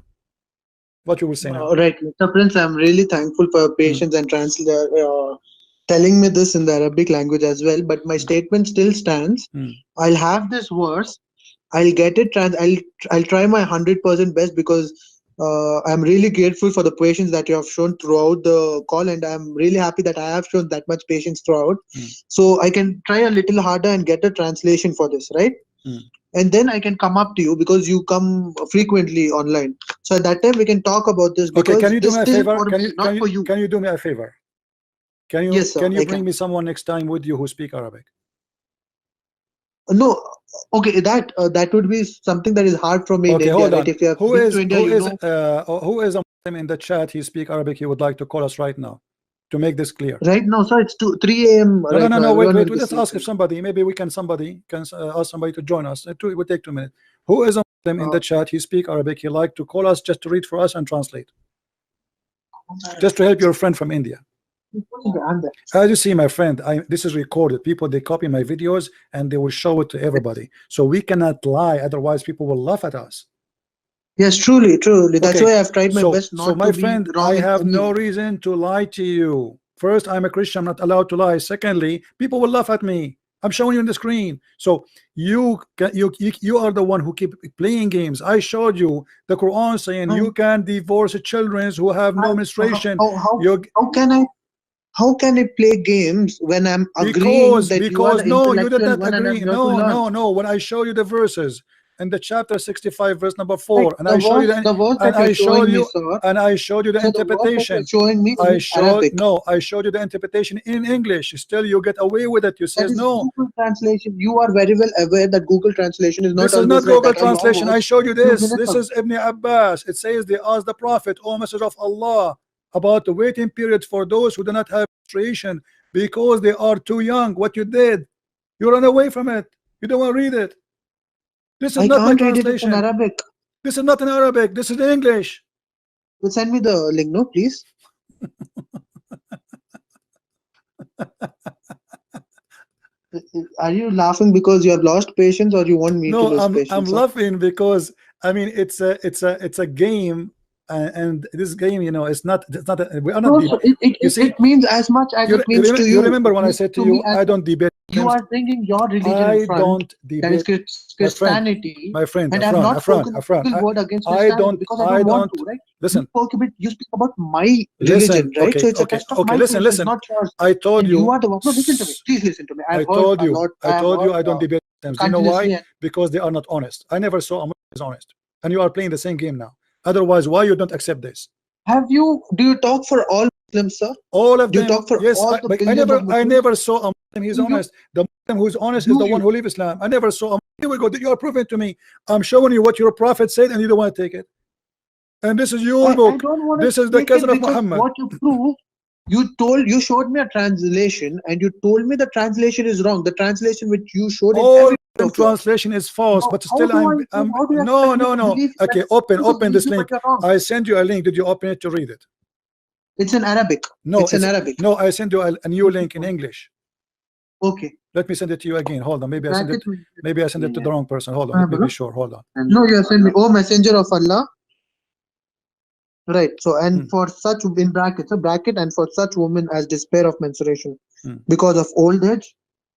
[SPEAKER 2] What you will say now?
[SPEAKER 1] Right, Mr. Prince, I'm really thankful for your
[SPEAKER 2] Mm,
[SPEAKER 1] patience and telling me this in the Arabic language as well. But my statement still stands.
[SPEAKER 2] mm.
[SPEAKER 1] I'll have this verse. I'll get it. I'll try my 100% best because I'm really grateful for the patience that you have shown throughout the call, and I'm really happy that I have shown that much patience throughout.
[SPEAKER 2] Mm,
[SPEAKER 1] So I can try a little harder and get a translation for this, right?
[SPEAKER 2] mm.
[SPEAKER 1] And then I can come up to you because you come frequently online. So at that time we can talk about this
[SPEAKER 2] Okay, can
[SPEAKER 1] because
[SPEAKER 2] you do
[SPEAKER 1] this
[SPEAKER 2] me a
[SPEAKER 1] still
[SPEAKER 2] favor?
[SPEAKER 1] for me, not for you.
[SPEAKER 2] Can you do me a favor?
[SPEAKER 1] Yes, sir,
[SPEAKER 2] Can you
[SPEAKER 1] I
[SPEAKER 2] bring
[SPEAKER 1] can.
[SPEAKER 2] me someone next time with you who speak Arabic?
[SPEAKER 1] No, okay, that would be something that is hard for me in
[SPEAKER 2] Okay,
[SPEAKER 1] India,
[SPEAKER 2] hold
[SPEAKER 1] right?
[SPEAKER 2] on.
[SPEAKER 1] If you have been to India, you know.
[SPEAKER 2] Who is a Muslim in the chat? He speak Arabic. He would like to call us right now to make this clear.
[SPEAKER 1] Right now, sir, it's 3 a.m.
[SPEAKER 2] No, no,
[SPEAKER 1] right
[SPEAKER 2] no,
[SPEAKER 1] now.
[SPEAKER 2] no. Wait,
[SPEAKER 1] Everyone
[SPEAKER 2] wait.
[SPEAKER 1] will
[SPEAKER 2] We
[SPEAKER 1] be
[SPEAKER 2] just ask if
[SPEAKER 1] sleeping.
[SPEAKER 2] somebody. Maybe we can. Somebody can ask somebody to join us. It will take 2 minutes. Who is a Muslim in
[SPEAKER 1] Uh,
[SPEAKER 2] the chat? He speak Arabic. He like to call us just to read for us and translate, just to help your friend from India. As you see, my friend, this is recorded. People they copy my videos and they will show it to everybody. So we cannot lie, otherwise people will laugh at us.
[SPEAKER 1] yes, truly, truly. That's
[SPEAKER 2] Okay,
[SPEAKER 1] why I've tried my
[SPEAKER 2] so
[SPEAKER 1] best not
[SPEAKER 2] my
[SPEAKER 1] to be
[SPEAKER 2] friend, I
[SPEAKER 1] wrong in
[SPEAKER 2] have
[SPEAKER 1] any
[SPEAKER 2] no
[SPEAKER 1] way.
[SPEAKER 2] reason to lie to you. First, I'm a Christian, I'm not allowed to lie. Secondly, people will laugh at me. I'm showing you on the screen. So you are the one who keep playing games. I showed you the Quran saying
[SPEAKER 1] I,
[SPEAKER 2] you can divorce children who have
[SPEAKER 1] I,
[SPEAKER 2] no
[SPEAKER 1] how,
[SPEAKER 2] menstruation.
[SPEAKER 1] how, how
[SPEAKER 2] You
[SPEAKER 1] how can I play games when I'm agreeing
[SPEAKER 2] Because
[SPEAKER 1] that you are
[SPEAKER 2] because
[SPEAKER 1] the
[SPEAKER 2] no, you did
[SPEAKER 1] intellectual
[SPEAKER 2] not
[SPEAKER 1] one and I'm
[SPEAKER 2] agree.
[SPEAKER 1] here to
[SPEAKER 2] No,
[SPEAKER 1] learn?
[SPEAKER 2] no, no. When I show you the verses in the chapter 65, verse number
[SPEAKER 1] Right.
[SPEAKER 2] 4, and I show you
[SPEAKER 1] The verse
[SPEAKER 2] and
[SPEAKER 1] that you're
[SPEAKER 2] I showed
[SPEAKER 1] showing me,
[SPEAKER 2] you
[SPEAKER 1] sir.
[SPEAKER 2] and I showed you the
[SPEAKER 1] So the verse that you're
[SPEAKER 2] interpretation.
[SPEAKER 1] showing me is
[SPEAKER 2] I
[SPEAKER 1] in
[SPEAKER 2] showed
[SPEAKER 1] Arabic.
[SPEAKER 2] no, I showed you the interpretation in English. Still, you get away with it. You
[SPEAKER 1] That
[SPEAKER 2] says
[SPEAKER 1] is
[SPEAKER 2] no.
[SPEAKER 1] Google translation. You are very well aware that Google translation is not
[SPEAKER 2] This is not
[SPEAKER 1] always right.
[SPEAKER 2] Google
[SPEAKER 1] That are your
[SPEAKER 2] translation. I
[SPEAKER 1] words
[SPEAKER 2] showed you
[SPEAKER 1] few
[SPEAKER 2] this.
[SPEAKER 1] minutes
[SPEAKER 2] This
[SPEAKER 1] ago.
[SPEAKER 2] is Ibn Abbas. It says they asked the Prophet, "O Message of Allah, about the waiting period for those who do not have menstruation because they are too young." What you did, you run away from it. You don't want to read it. This is
[SPEAKER 1] I
[SPEAKER 2] not my
[SPEAKER 1] can't read it. It's in
[SPEAKER 2] translation.
[SPEAKER 1] Arabic.
[SPEAKER 2] This is not in Arabic. This is in English.
[SPEAKER 1] You send me the link, no, please. Are you laughing because you have lost patience, or you want me to
[SPEAKER 2] No,
[SPEAKER 1] lose
[SPEAKER 2] I'm
[SPEAKER 1] patience, sir?
[SPEAKER 2] laughing because I mean it's a game, and this game, it's not we are not
[SPEAKER 1] No, so
[SPEAKER 2] you see,
[SPEAKER 1] it means as much as it means to
[SPEAKER 2] you
[SPEAKER 1] you.
[SPEAKER 2] remember
[SPEAKER 1] It
[SPEAKER 2] when I
[SPEAKER 1] means
[SPEAKER 2] said to
[SPEAKER 1] to me
[SPEAKER 2] you
[SPEAKER 1] as
[SPEAKER 2] I
[SPEAKER 1] much.
[SPEAKER 2] don't debate
[SPEAKER 1] You
[SPEAKER 2] Muslims.
[SPEAKER 1] are bringing your religion in
[SPEAKER 2] I
[SPEAKER 1] front,
[SPEAKER 2] don't
[SPEAKER 1] that is
[SPEAKER 2] debate,
[SPEAKER 1] Christianity,
[SPEAKER 2] my friend,
[SPEAKER 1] and I have not spoken a
[SPEAKER 2] Afran.
[SPEAKER 1] single word against
[SPEAKER 2] I
[SPEAKER 1] Christianity
[SPEAKER 2] don't
[SPEAKER 1] because I
[SPEAKER 2] I
[SPEAKER 1] don't want
[SPEAKER 2] don't
[SPEAKER 1] to, right?
[SPEAKER 2] listen.
[SPEAKER 1] You speak about my
[SPEAKER 2] Listen,
[SPEAKER 1] religion, right? So it's a
[SPEAKER 2] okay,
[SPEAKER 1] test of
[SPEAKER 2] okay.
[SPEAKER 1] my
[SPEAKER 2] Listen,
[SPEAKER 1] patience,
[SPEAKER 2] listen.
[SPEAKER 1] not yours.
[SPEAKER 2] I told
[SPEAKER 1] And you
[SPEAKER 2] you.
[SPEAKER 1] are the one. No, listen to me. Please listen to me. I've heard a lot.
[SPEAKER 2] I
[SPEAKER 1] I have
[SPEAKER 2] told you
[SPEAKER 1] heard
[SPEAKER 2] I don't debate Muslims. Do you know why?
[SPEAKER 1] continuously. And
[SPEAKER 2] Because they are not honest. I never saw a Muslim is honest, and you are playing the same game now. Otherwise, why you don't accept this?
[SPEAKER 1] have you? Do you talk for all Muslims, sir?
[SPEAKER 2] All of
[SPEAKER 1] Do you
[SPEAKER 2] them,
[SPEAKER 1] talk for
[SPEAKER 2] yes.
[SPEAKER 1] all the
[SPEAKER 2] But
[SPEAKER 1] billions of
[SPEAKER 2] I
[SPEAKER 1] Muslims?
[SPEAKER 2] never saw a Muslim. He's
[SPEAKER 1] Do you?
[SPEAKER 2] honest. The Muslim who's honest is
[SPEAKER 1] Do
[SPEAKER 2] the one
[SPEAKER 1] you?
[SPEAKER 2] who leave Islam. I never saw. Here we go. You are proving to me. I'm showing you what your prophet said, and you don't want to take it. And this is your
[SPEAKER 1] I
[SPEAKER 2] book.
[SPEAKER 1] don't want to
[SPEAKER 2] This is the
[SPEAKER 1] take
[SPEAKER 2] cousin
[SPEAKER 1] it
[SPEAKER 2] of
[SPEAKER 1] because
[SPEAKER 2] Muhammad.
[SPEAKER 1] what you prove, you showed me a translation and you told me the translation is wrong. The translation which you showed in
[SPEAKER 2] All
[SPEAKER 1] every video of yours.
[SPEAKER 2] translation is false, but
[SPEAKER 1] How
[SPEAKER 2] still
[SPEAKER 1] do I?
[SPEAKER 2] I'm
[SPEAKER 1] How do you
[SPEAKER 2] no,
[SPEAKER 1] expect me
[SPEAKER 2] no,
[SPEAKER 1] to
[SPEAKER 2] no.
[SPEAKER 1] believe you that
[SPEAKER 2] Okay,
[SPEAKER 1] I'm going to
[SPEAKER 2] open
[SPEAKER 1] believe
[SPEAKER 2] this
[SPEAKER 1] you, but
[SPEAKER 2] link.
[SPEAKER 1] you're wrong?
[SPEAKER 2] I send you a link. Did you open it to read it?
[SPEAKER 1] It's in Arabic.
[SPEAKER 2] No,
[SPEAKER 1] It's in
[SPEAKER 2] it's
[SPEAKER 1] Arabic.
[SPEAKER 2] no. I send you a new link in English.
[SPEAKER 1] Okay.
[SPEAKER 2] Let me send it to you again. Hold on.
[SPEAKER 1] Bracket में-
[SPEAKER 2] Maybe I sent it to the wrong person. Hold on.
[SPEAKER 1] हाँ,
[SPEAKER 2] Let me be
[SPEAKER 1] बोलो.
[SPEAKER 2] sure. Hold on.
[SPEAKER 1] No, you have sent me. Oh, messenger of Allah. Right. So, and
[SPEAKER 2] Hmm,
[SPEAKER 1] for such in brackets, a bracket, and for such women as despair of menstruation
[SPEAKER 2] hmm,
[SPEAKER 1] because of old age,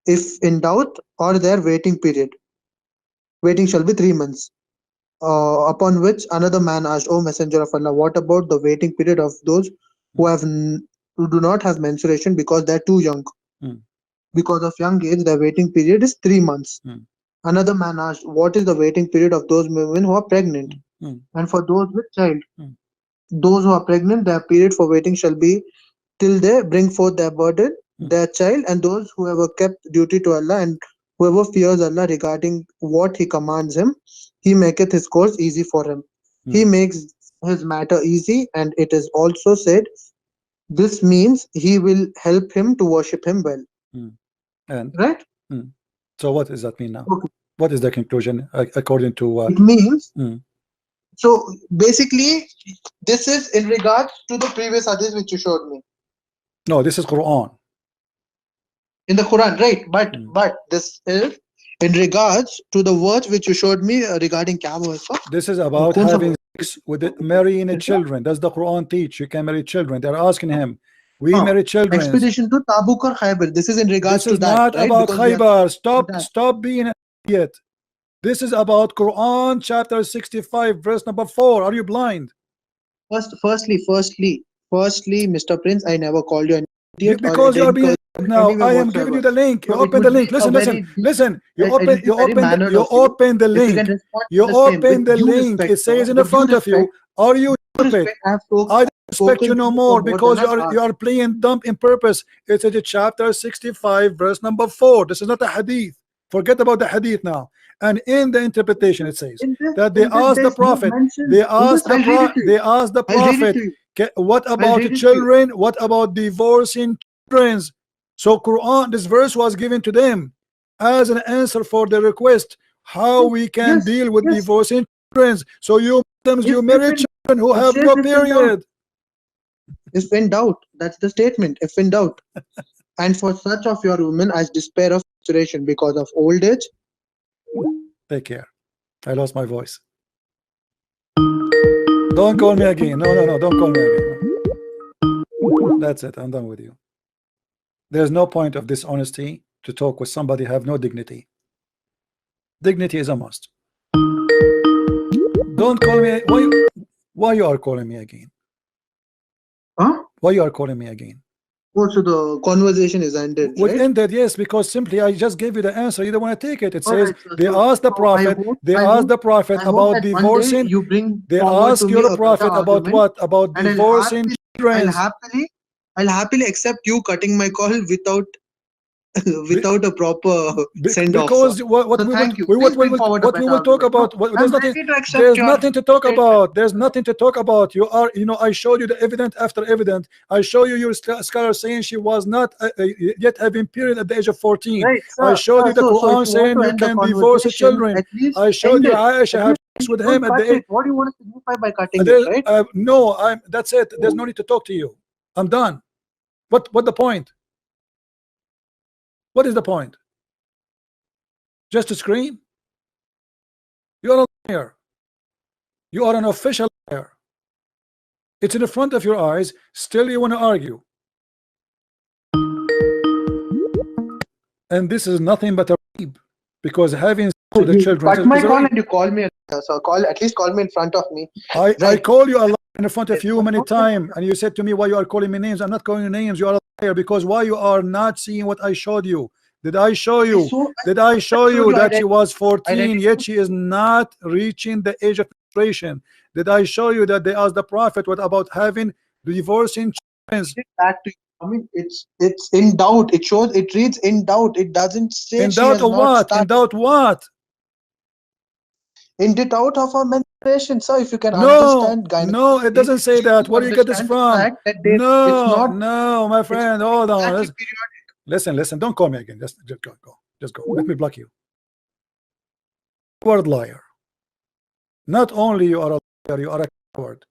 [SPEAKER 1] if in doubt, or their waiting period. Waiting shall be 3 months. Upon which another man asked, O Messenger of Allah, what about the waiting period of those
[SPEAKER 2] hmm,
[SPEAKER 1] who do not have menstruation because they're too young?
[SPEAKER 2] hmm,
[SPEAKER 1] Because of young age, the waiting period is 3 months.
[SPEAKER 2] hmm,
[SPEAKER 1] Another man asked, what is the waiting period of those women who are pregnant?
[SPEAKER 2] hmm, hmm,
[SPEAKER 1] And for those with child,
[SPEAKER 2] hmm,
[SPEAKER 1] those who are pregnant, their period for waiting shall be till they bring forth their burden,
[SPEAKER 2] hmm,
[SPEAKER 1] their child, and those who have kept duty to Allah and whoever fears Allah regarding what He commands him, He maketh his course easy for him. He
[SPEAKER 2] hmm,
[SPEAKER 1] makes his matter easy, and it is also said, this means He will help him to worship Him well.
[SPEAKER 2] hmm. And
[SPEAKER 1] right?
[SPEAKER 2] so what does that mean now?
[SPEAKER 1] Okay.
[SPEAKER 2] What is the conclusion according to
[SPEAKER 1] It means,
[SPEAKER 2] mm.
[SPEAKER 1] so basically, this is in regards to the previous hadith which you showed me
[SPEAKER 2] No, this is Quran.
[SPEAKER 1] in the Quran, right? But
[SPEAKER 2] Mm.
[SPEAKER 1] this is in regards to the words which you showed me regarding क्या हुआ इसका?
[SPEAKER 2] This is about
[SPEAKER 1] कौन सा
[SPEAKER 2] having
[SPEAKER 1] word?
[SPEAKER 2] sex with marrying a children. Does the Quran teach you can marry children? They're asking him, we
[SPEAKER 1] हाँ,
[SPEAKER 2] marry children.
[SPEAKER 1] expedition to Tabuk or Khaybar. This is in regards
[SPEAKER 2] This
[SPEAKER 1] to
[SPEAKER 2] is
[SPEAKER 1] that,
[SPEAKER 2] not
[SPEAKER 1] right?
[SPEAKER 2] about
[SPEAKER 1] Because we have
[SPEAKER 2] Khaybar. Stop,
[SPEAKER 1] that.
[SPEAKER 2] stop being an idiot. This is about Quran chapter 65 verse number 4. Are you blind?
[SPEAKER 1] Firstly, Mr. Prince, I never called you an idiot or
[SPEAKER 2] Because you are
[SPEAKER 1] didn't
[SPEAKER 2] being
[SPEAKER 1] curse
[SPEAKER 2] now.
[SPEAKER 1] anywhere
[SPEAKER 2] I am giving
[SPEAKER 1] whatsoever.
[SPEAKER 2] you the link. You
[SPEAKER 1] So it
[SPEAKER 2] open
[SPEAKER 1] would
[SPEAKER 2] the
[SPEAKER 1] be
[SPEAKER 2] link.
[SPEAKER 1] a
[SPEAKER 2] Listen,
[SPEAKER 1] very
[SPEAKER 2] listen, listen. You
[SPEAKER 1] it would
[SPEAKER 2] open,
[SPEAKER 1] be
[SPEAKER 2] you
[SPEAKER 1] very
[SPEAKER 2] open,
[SPEAKER 1] mannered
[SPEAKER 2] you
[SPEAKER 1] of you
[SPEAKER 2] open the
[SPEAKER 1] if you can
[SPEAKER 2] link.
[SPEAKER 1] respond
[SPEAKER 2] You
[SPEAKER 1] to the same with
[SPEAKER 2] open the
[SPEAKER 1] due
[SPEAKER 2] link.
[SPEAKER 1] respect,
[SPEAKER 2] It says
[SPEAKER 1] sir.
[SPEAKER 2] in the
[SPEAKER 1] With due
[SPEAKER 2] front of you.
[SPEAKER 1] respect,
[SPEAKER 2] Are you
[SPEAKER 1] due
[SPEAKER 2] stupid?
[SPEAKER 1] respect, I have
[SPEAKER 2] I don't respect you
[SPEAKER 1] spoken to
[SPEAKER 2] no
[SPEAKER 1] you for
[SPEAKER 2] more
[SPEAKER 1] more
[SPEAKER 2] because
[SPEAKER 1] than an hour.
[SPEAKER 2] you are playing dumb in purpose. It's in chapter 65 verse number 4. This is not a hadith. Forget about the hadith now. And in the interpretation it says that they
[SPEAKER 1] In this
[SPEAKER 2] asked the
[SPEAKER 1] there's no
[SPEAKER 2] prophet,
[SPEAKER 1] mention.
[SPEAKER 2] they
[SPEAKER 1] In this,
[SPEAKER 2] asked the
[SPEAKER 1] I'll read it to you.
[SPEAKER 2] they asked the
[SPEAKER 1] I'll read it
[SPEAKER 2] prophet,
[SPEAKER 1] to you.
[SPEAKER 2] what
[SPEAKER 1] I'll
[SPEAKER 2] about
[SPEAKER 1] read it to you.
[SPEAKER 2] children? What about divorcing children? So Quran, this verse was given to them as an answer for the request how we can
[SPEAKER 1] Yes,
[SPEAKER 2] deal with
[SPEAKER 1] yes.
[SPEAKER 2] divorcing children. So you Muslims, you marry children who have
[SPEAKER 1] says
[SPEAKER 2] no
[SPEAKER 1] if in doubt.
[SPEAKER 2] period.
[SPEAKER 1] If in doubt, that's the statement. If in doubt. And for such of your women as despair of menstruation because of old age.
[SPEAKER 2] Take care. I lost my voice. Don't call me again. No, no, no. Don't call me again. That's it. I'm done with you. There's no point of dishonesty to talk with somebody who have no dignity. Dignity is a must. Don't call me. Why you are calling me again?
[SPEAKER 1] Huh?
[SPEAKER 2] Why you are calling me again?
[SPEAKER 1] Oh, so the conversation is ended,
[SPEAKER 2] Would
[SPEAKER 1] right?
[SPEAKER 2] ended, yes, because simply I just gave you the answer. You don't want to take it. It
[SPEAKER 1] All
[SPEAKER 2] says
[SPEAKER 1] right, sir.
[SPEAKER 2] they asked the prophet. They asked the prophet
[SPEAKER 1] I hope
[SPEAKER 2] about
[SPEAKER 1] that one day
[SPEAKER 2] divorcing.
[SPEAKER 1] you bring
[SPEAKER 2] They
[SPEAKER 1] forward to
[SPEAKER 2] ask
[SPEAKER 1] me
[SPEAKER 2] your
[SPEAKER 1] a
[SPEAKER 2] prophet
[SPEAKER 1] better
[SPEAKER 2] about
[SPEAKER 1] argument,
[SPEAKER 2] what? About
[SPEAKER 1] and
[SPEAKER 2] divorcing children.
[SPEAKER 1] I'll happily accept you cutting my call without without a proper send off, sir.
[SPEAKER 2] Because what
[SPEAKER 1] So
[SPEAKER 2] we will
[SPEAKER 1] thank you. Please bring forward a
[SPEAKER 2] what we
[SPEAKER 1] better
[SPEAKER 2] will talk
[SPEAKER 1] argument.
[SPEAKER 2] about
[SPEAKER 1] No,
[SPEAKER 2] there's
[SPEAKER 1] I'm
[SPEAKER 2] nothing
[SPEAKER 1] ready to accept
[SPEAKER 2] there's
[SPEAKER 1] your
[SPEAKER 2] nothing to talk
[SPEAKER 1] statement.
[SPEAKER 2] about. There's nothing to talk about. You are, you know, I showed you the evidence after evidence. I show you your scholar saying she was not yet having period at the age of 14.
[SPEAKER 1] Right,
[SPEAKER 2] I
[SPEAKER 1] sir.
[SPEAKER 2] showed you the
[SPEAKER 1] So if
[SPEAKER 2] Quran
[SPEAKER 1] you want
[SPEAKER 2] saying
[SPEAKER 1] to
[SPEAKER 2] you
[SPEAKER 1] end the
[SPEAKER 2] can divorce
[SPEAKER 1] conversation,
[SPEAKER 2] children.
[SPEAKER 1] at least
[SPEAKER 2] I showed
[SPEAKER 1] end
[SPEAKER 2] you
[SPEAKER 1] it.
[SPEAKER 2] Aisha
[SPEAKER 1] At
[SPEAKER 2] have
[SPEAKER 1] least
[SPEAKER 2] sex with
[SPEAKER 1] don't
[SPEAKER 2] him at
[SPEAKER 1] cut
[SPEAKER 2] the age.
[SPEAKER 1] it. What do you want to signify by cutting it, right?
[SPEAKER 2] No, that's it. There's no need to talk to you. I'm done. What the point? What is the point? Just to scream? You're a liar. You are an official liar. It's in the front of your eyes. Still you want to argue. And this is nothing but a rape. Because having sex with the
[SPEAKER 1] You
[SPEAKER 2] children
[SPEAKER 1] cut my
[SPEAKER 2] is a
[SPEAKER 1] call
[SPEAKER 2] rape.
[SPEAKER 1] and you call me. So at least call me in front of me.
[SPEAKER 2] I
[SPEAKER 1] Right.
[SPEAKER 2] call you a liar in front of you many times, and you said to me, why you are calling me names? I'm not calling you names. You are a liar because why you are not seeing what I showed you? Did I show you? Did I show you that she was 14 yet she is not reaching the age of menstruation? Did I show you that they asked the prophet what about having divorcing children?
[SPEAKER 1] That to you. I mean, it's in doubt. It reads in doubt. It doesn't say
[SPEAKER 2] In
[SPEAKER 1] she
[SPEAKER 2] doubt
[SPEAKER 1] has
[SPEAKER 2] of
[SPEAKER 1] not
[SPEAKER 2] what? In
[SPEAKER 1] started.
[SPEAKER 2] doubt what?
[SPEAKER 1] In doubt of her menstruation, sir. If you can
[SPEAKER 2] No,
[SPEAKER 1] understand
[SPEAKER 2] no, it
[SPEAKER 1] gynecology,
[SPEAKER 2] doesn't say
[SPEAKER 1] you
[SPEAKER 2] that. Where do you get this
[SPEAKER 1] understand the
[SPEAKER 2] from?
[SPEAKER 1] fact that it's
[SPEAKER 2] No,
[SPEAKER 1] not.
[SPEAKER 2] no, my
[SPEAKER 1] It's
[SPEAKER 2] friend, hold on.
[SPEAKER 1] exactly periodic.
[SPEAKER 2] Listen, don't call me again. Just go. Just go. Let me block you. Word liar. Not only you are a liar, you are a coward.